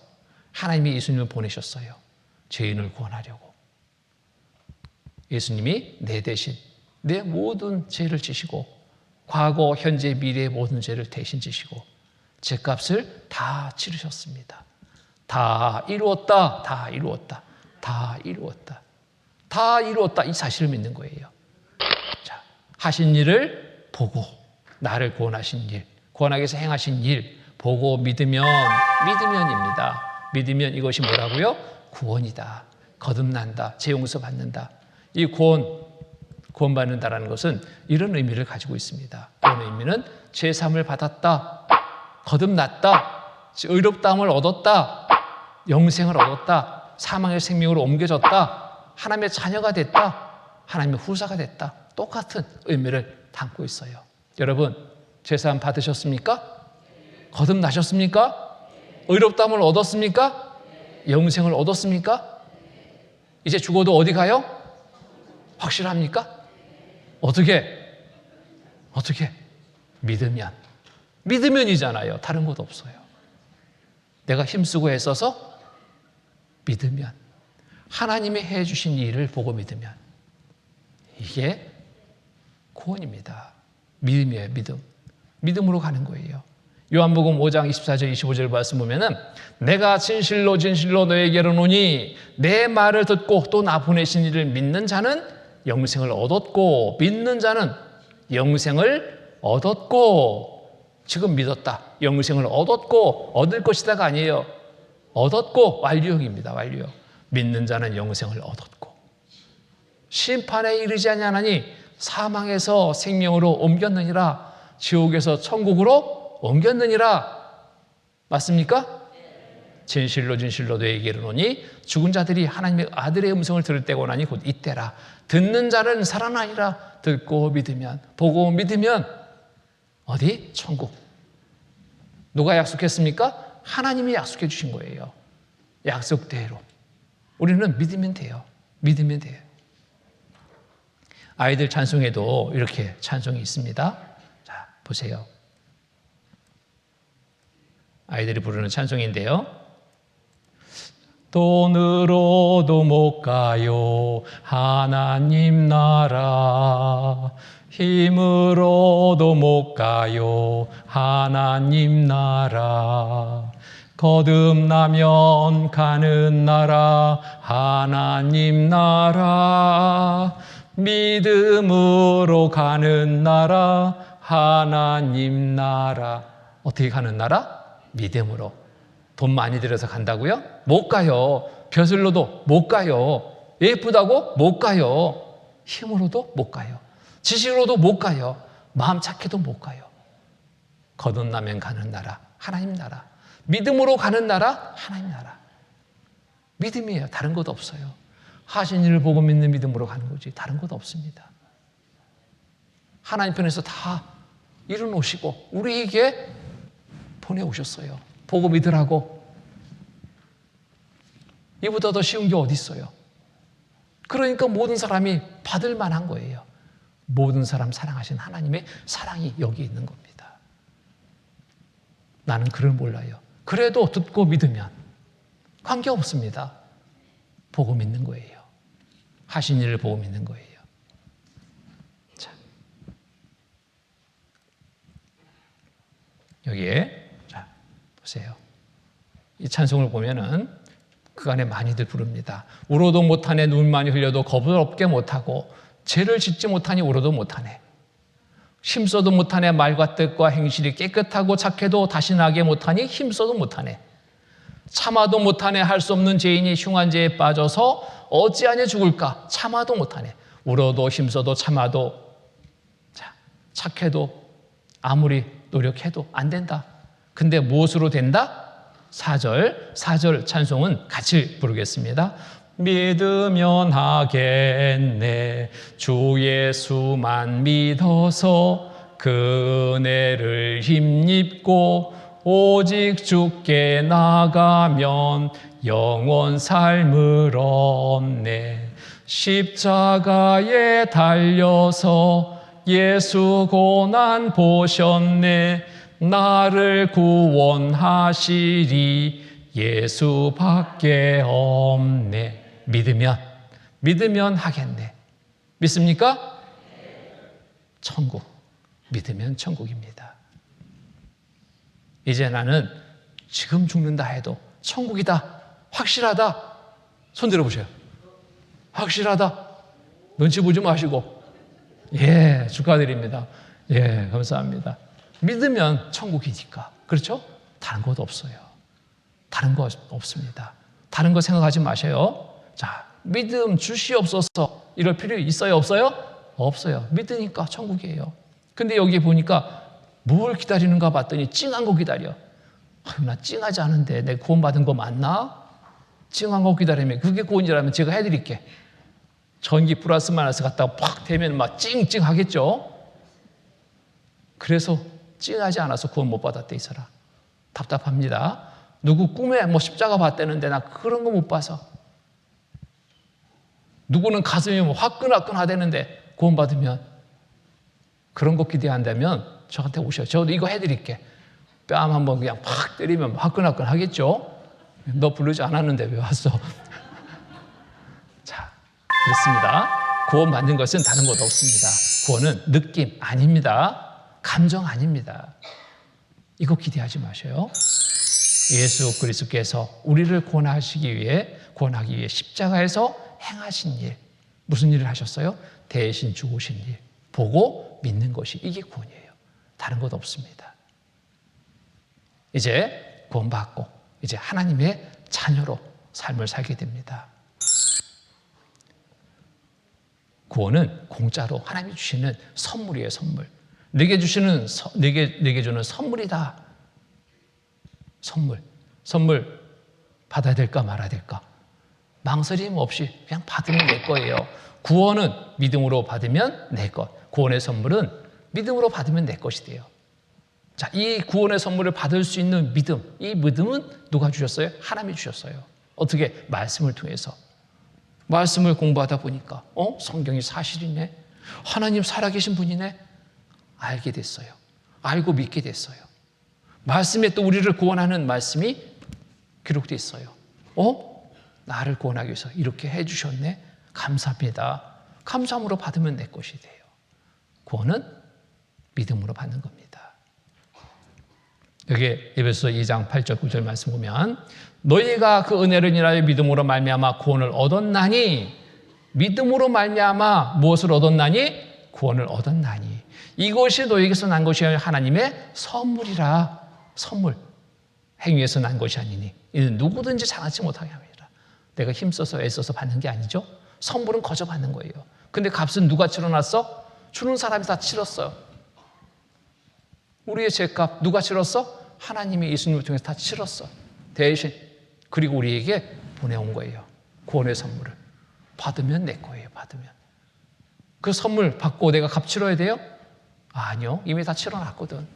하나님이 예수님을 보내셨어요. 죄인을 구원하려고. 예수님이 내 대신 내 모든 죄를 지시고 과거, 현재, 미래의 모든 죄를 대신 지시고 죄값을 다 치르셨습니다. 다 이루었다, 다 이루었다, 다 이루었다, 다 이루었다. 이 사실을 믿는 거예요. 자, 하신 일을 보고 나를 구원하신 일, 구원하기 위해서 행하신 일 보고 믿으면입니다. 믿으면 이것이 뭐라고요? 구원이다. 거듭난다. 죄 용서 받는다. 이 구원받는다라는 것은 이런 의미를 가지고 있습니다. 구원의 의미는 죄 사함을 받았다. 거듭났다. 의롭다함을 얻었다. 영생을 얻었다. 사망의 생명으로 옮겨졌다. 하나님의 자녀가 됐다. 하나님의 후사가 됐다. 똑같은 의미를 담고 있어요. 여러분, 죄 사함 받으셨습니까? 거듭나셨습니까? 의롭다함을 얻었습니까? 영생을 얻었습니까? 이제 죽어도 어디 가요? 확실합니까? 어떻게? 믿으면이잖아요. 다른 것 없어요. 내가 힘쓰고 애써서 믿으면, 하나님이 해주신 일을 보고 믿으면, 이게 구원입니다. 믿음이에요. 믿음으로 가는 거예요. 요한복음 5장 24절 25절 말씀 보면은 내가 진실로 너에게 이르노니 내 말을 듣고 또 나 보내신 이를 믿는 자는 영생을 얻었고, 믿는 자는 영생을 얻었고, 지금 믿었다. 영생을 얻었고, 얻을 것이다가 아니에요. 얻었고, 완료형입니다. 완료형. 믿는 자는 영생을 얻었고, 심판에 이르지 아니하나니 사망에서 생명으로 옮겼느니라, 지옥에서 천국으로 옮겼느니라. 맞습니까? 진실로 너에게 이르노니 죽은 자들이 하나님의 아들의 음성을 들을 때가 오나니 곧 이때라. 듣는 자는 살아나리라. 듣고 믿으면, 보고 믿으면 어디? 천국. 누가 약속했습니까? 하나님이 약속해 주신 거예요. 약속대로. 우리는 믿으면 돼요. 믿으면 돼요. 아이들 찬송에도 이렇게 찬송이 있습니다. 자, 보세요. 아이들이 부르는 찬송인데요. 돈으로도 못 가요 하나님 나라, 힘으로도 못 가요 하나님 나라, 거듭나면 가는 나라 하나님 나라, 믿음으로 가는 나라 하나님 나라. 어떻게 가는 나라? 믿음으로. 돈 많이 들여서 간다고요? 못 가요. 벼슬로도 못 가요. 예쁘다고? 못 가요. 힘으로도 못 가요. 지식으로도 못 가요. 마음 착해도 못 가요. 거듭나면 가는 나라 하나님 나라, 믿음으로 가는 나라 하나님 나라. 믿음이에요. 다른 것 없어요. 하신 일을 보고 믿는 믿음으로 가는 거지 다른 것 없습니다. 하나님 편에서 다 이루놓으시고 우리에게 보내오셨어요. 보고 믿으라고. 이보다 더 쉬운 게 어디 있어요? 그러니까 모든 사람이 받을 만한 거예요. 모든 사람 사랑하신 하나님의 사랑이 여기 있는 겁니다. 나는 그를 몰라요. 그래도 듣고 믿으면 관계없습니다. 보고 믿는 거예요. 하신 일을 보고 믿는 거예요. 자, 여기에 자 보세요. 이 찬송을 보면은 그간에 많이들 부릅니다. 울어도 못하네, 눈만이 흘려도 겁을 없게 못하고, 죄를 짓지 못하니 울어도 못하네. 힘써도 못하네, 말과 뜻과 행실이 깨끗하고 착해도 다시 나게 못하니 힘써도 못하네. 참아도 못하네, 할 수 없는 죄인이 흉한 죄에 빠져서 어찌하냐 죽을까. 참아도 못하네. 울어도 힘써도 참아도 착해도 아무리 노력해도 안 된다. 근데 무엇으로 된다? 4절 찬송은 같이 부르겠습니다. 믿으면 하겠네. 주 예수만 믿어서 그 은혜를 힘입고 오직 주께 나가면 영원 삶을 얻네. 십자가에 달려서 예수 고난 보셨네. 나를 구원하시리 예수밖에 없네. 믿으면 하겠네. 믿습니까? 천국. 믿으면 천국입니다. 이제 나는 지금 죽는다 해도 천국이다. 확실하다. 손 들어보세요. 확실하다. 눈치 보지 마시고. 예, 축하드립니다. 예, 감사합니다. 믿으면 천국이니까. 그렇죠? 다른 것 없어요. 다른 것 없습니다. 다른 거 생각하지 마세요. 자, 믿음 주시옵소서. 이럴 필요 있어요? 없어요? 없어요. 믿으니까 천국이에요. 근데 여기 보니까 뭘 기다리는가 봤더니 찡한 거 기다려. 아유, 나 찡하지 않은데 내가 구원받은 거 맞나? 찡한 거 기다리면 그게 구원이라면 제가 해드릴게. 전기 플러스 마이너스 갖다가 팍 대면 막 찡찡 하겠죠? 그래서 찡하지 않아서 구원 못 받았대, 이 사람. 답답합니다. 누구 꿈에 뭐 십자가 봤다는데 나 그런 거 못 봐서. 누구는 가슴이 뭐 화끈화끈하다는데 구원 받으면 그런 거 기대한다면 저한테 오셔요. 저도 이거 해드릴게. 뺨 한번 그냥 팍 때리면 화끈화끈 하겠죠? 너 부르지 않았는데 왜 왔어? 자, 그렇습니다. 구원 받는 것은 다른 것 없습니다. 구원은 느낌 아닙니다. 감정 아닙니다. 이거 기대하지 마셔요. 예수 그리스도께서 우리를 구원하기 위해 십자가에서 행하신 일. 무슨 일을 하셨어요? 대신 죽으신 일. 보고 믿는 것이 이게 구원이에요. 다른 것 없습니다. 이제 구원받고 이제 하나님의 자녀로 삶을 살게 됩니다. 구원은 공짜로 하나님이 주시는 선물이에요, 선물. 내게 주는 선물이다. 선물 받아야 될까 말아야 될까? 망설임 없이 그냥 받으면 내 거예요. 구원은 믿음으로 받으면 내 것. 구원의 선물은 믿음으로 받으면 내 것이 돼요. 자, 이 구원의 선물을 받을 수 있는 믿음, 이 믿음은 누가 주셨어요? 하나님이 주셨어요. 어떻게? 말씀을 통해서. 말씀을 공부하다 보니까 성경이 사실이네. 하나님 살아계신 분이네. 알게 됐어요. 알고 믿게 됐어요. 말씀에 또 우리를 구원하는 말씀이 기록되어 있어요. 나를 구원하기 위해서 이렇게 해주셨네. 감사합니다. 감사함으로 받으면 내 것이 돼요. 구원은 믿음으로 받는 겁니다. 여기 에베소서 2장 8절 9절 말씀 보면 너희가 그 은혜를 인하여 믿음으로 말미암아 구원을 얻었나니 믿음으로 말미암아 무엇을 얻었나니? 구원을 얻었나니 이것이 너희에게서 난 것이 하나님의 선물이라. 선물. 행위에서 난 것이 아니니 이는 누구든지 장하지 못하게 합니다. 내가 힘써서 애써서 받는 게 아니죠. 선물은 거저 받는 거예요. 근데 값은 누가 치러놨어? 주는 사람이 다 치렀어요. 우리의 죄값 누가 치렀어? 하나님이 예수님을 통해서 다 치렀어. 대신 그리고 우리에게 보내온 거예요. 구원의 선물을. 받으면 내 거예요. 받으면. 그 선물 받고 내가 값 치러야 돼요? 아니요. 이미 다 치러놨거든.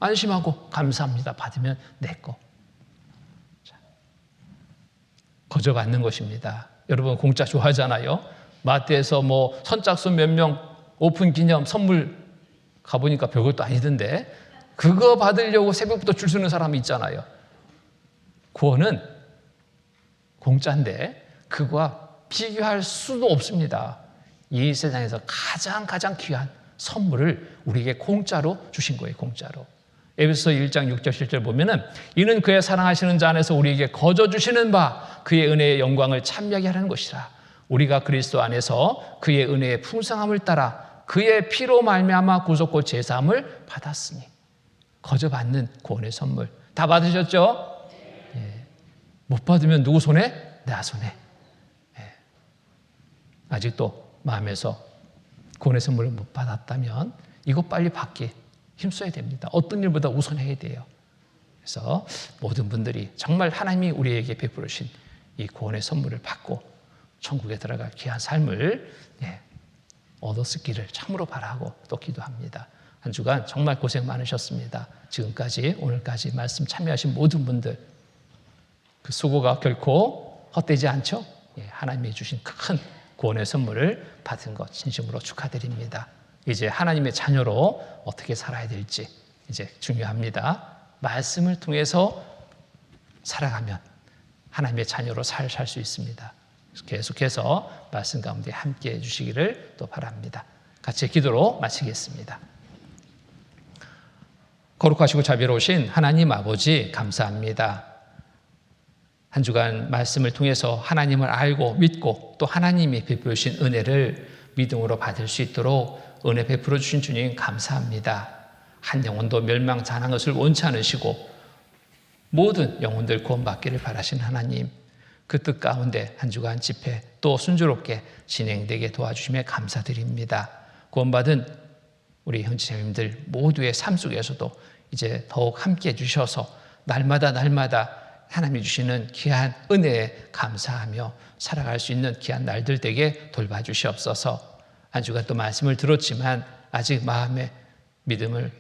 안심하고 감사합니다. 받으면 내 거. 거저 받는 것입니다. 여러분 공짜 좋아하잖아요. 마트에서 뭐 선착순 몇 명 오픈 기념 선물 가보니까 별것도 아니던데 그거 받으려고 새벽부터 줄 서는 사람이 있잖아요. 구원은 공짜인데 그거와 비교할 수도 없습니다. 이 세상에서 가장 귀한 선물을 우리에게 공짜로 주신 거예요. 공짜로. 에베소서 1장 6절 7절 보면은 이는 그의 사랑하시는 자 안에서 우리에게 거저 주시는 바 그의 은혜의 영광을 참여하게 하는 것이라. 우리가 그리스도 안에서 그의 은혜의 풍성함을 따라 그의 피로 말미암아 구속고 제사함을 받았으니. 거저 받는 구원의 선물 다 받으셨죠? 예. 못 받으면 누구 손에? 나 손에. 예. 아직도 마음에서 구원의 선물을 못 받았다면 이거 빨리 받기 힘써야 됩니다. 어떤 일보다 우선해야 돼요. 그래서 모든 분들이 정말 하나님이 우리에게 베풀으신 이 구원의 선물을 받고 천국에 들어갈 귀한 삶을 얻었기를 참으로 바라고 또 기도합니다. 한 주간 정말 고생 많으셨습니다. 지금까지 오늘까지 말씀 참여하신 모든 분들 그 수고가 결코 헛되지 않죠? 하나님이 주신 큰 구원의 선물을 받은 것 진심으로 축하드립니다. 이제 하나님의 자녀로 어떻게 살아야 될지 이제 중요합니다. 말씀을 통해서 살아가면 하나님의 자녀로 살 수 있습니다. 계속해서 말씀 가운데 함께해 주시기를 또 바랍니다. 같이 기도로 마치겠습니다. 거룩하시고 자비로우신 하나님 아버지 감사합니다. 한 주간 말씀을 통해서 하나님을 알고 믿고 또 하나님이 베풀으신 은혜를 믿음으로 받을 수 있도록 은혜 베풀어 주신 주님 감사합니다. 한 영혼도 멸망자는 것을 원치 않으시고 모든 영혼들 구원받기를 바라신 하나님, 그 뜻 가운데 한 주간 집회 또 순조롭게 진행되게 도와주심에 감사드립니다. 구원받은 우리 형제자매님들 모두의 삶 속에서도 이제 더욱 함께 해주셔서 날마다 하나님이 주시는 귀한 은혜에 감사하며 살아갈 수 있는 귀한 날들 되게 돌봐주시옵소서. 한 주간 또 말씀을 들었지만 아직 마음에 믿음을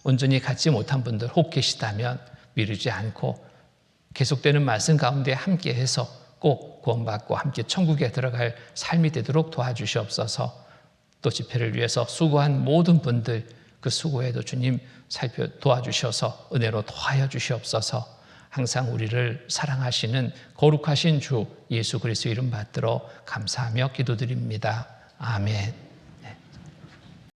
온전히 갖지 못한 분들 혹 계시다면 미루지 않고 계속되는 말씀 가운데 함께해서 꼭 구원받고 함께 천국에 들어갈 삶이 되도록 도와주시옵소서. 또 집회를 위해서 수고한 모든 분들 그 수고에도 주님 도와주셔서 은혜로 도와여 주시옵소서. 항상 우리를 사랑하시는 거룩하신 주 예수 그리스도 이름 받들어 감사하며 기도드립니다. 아멘.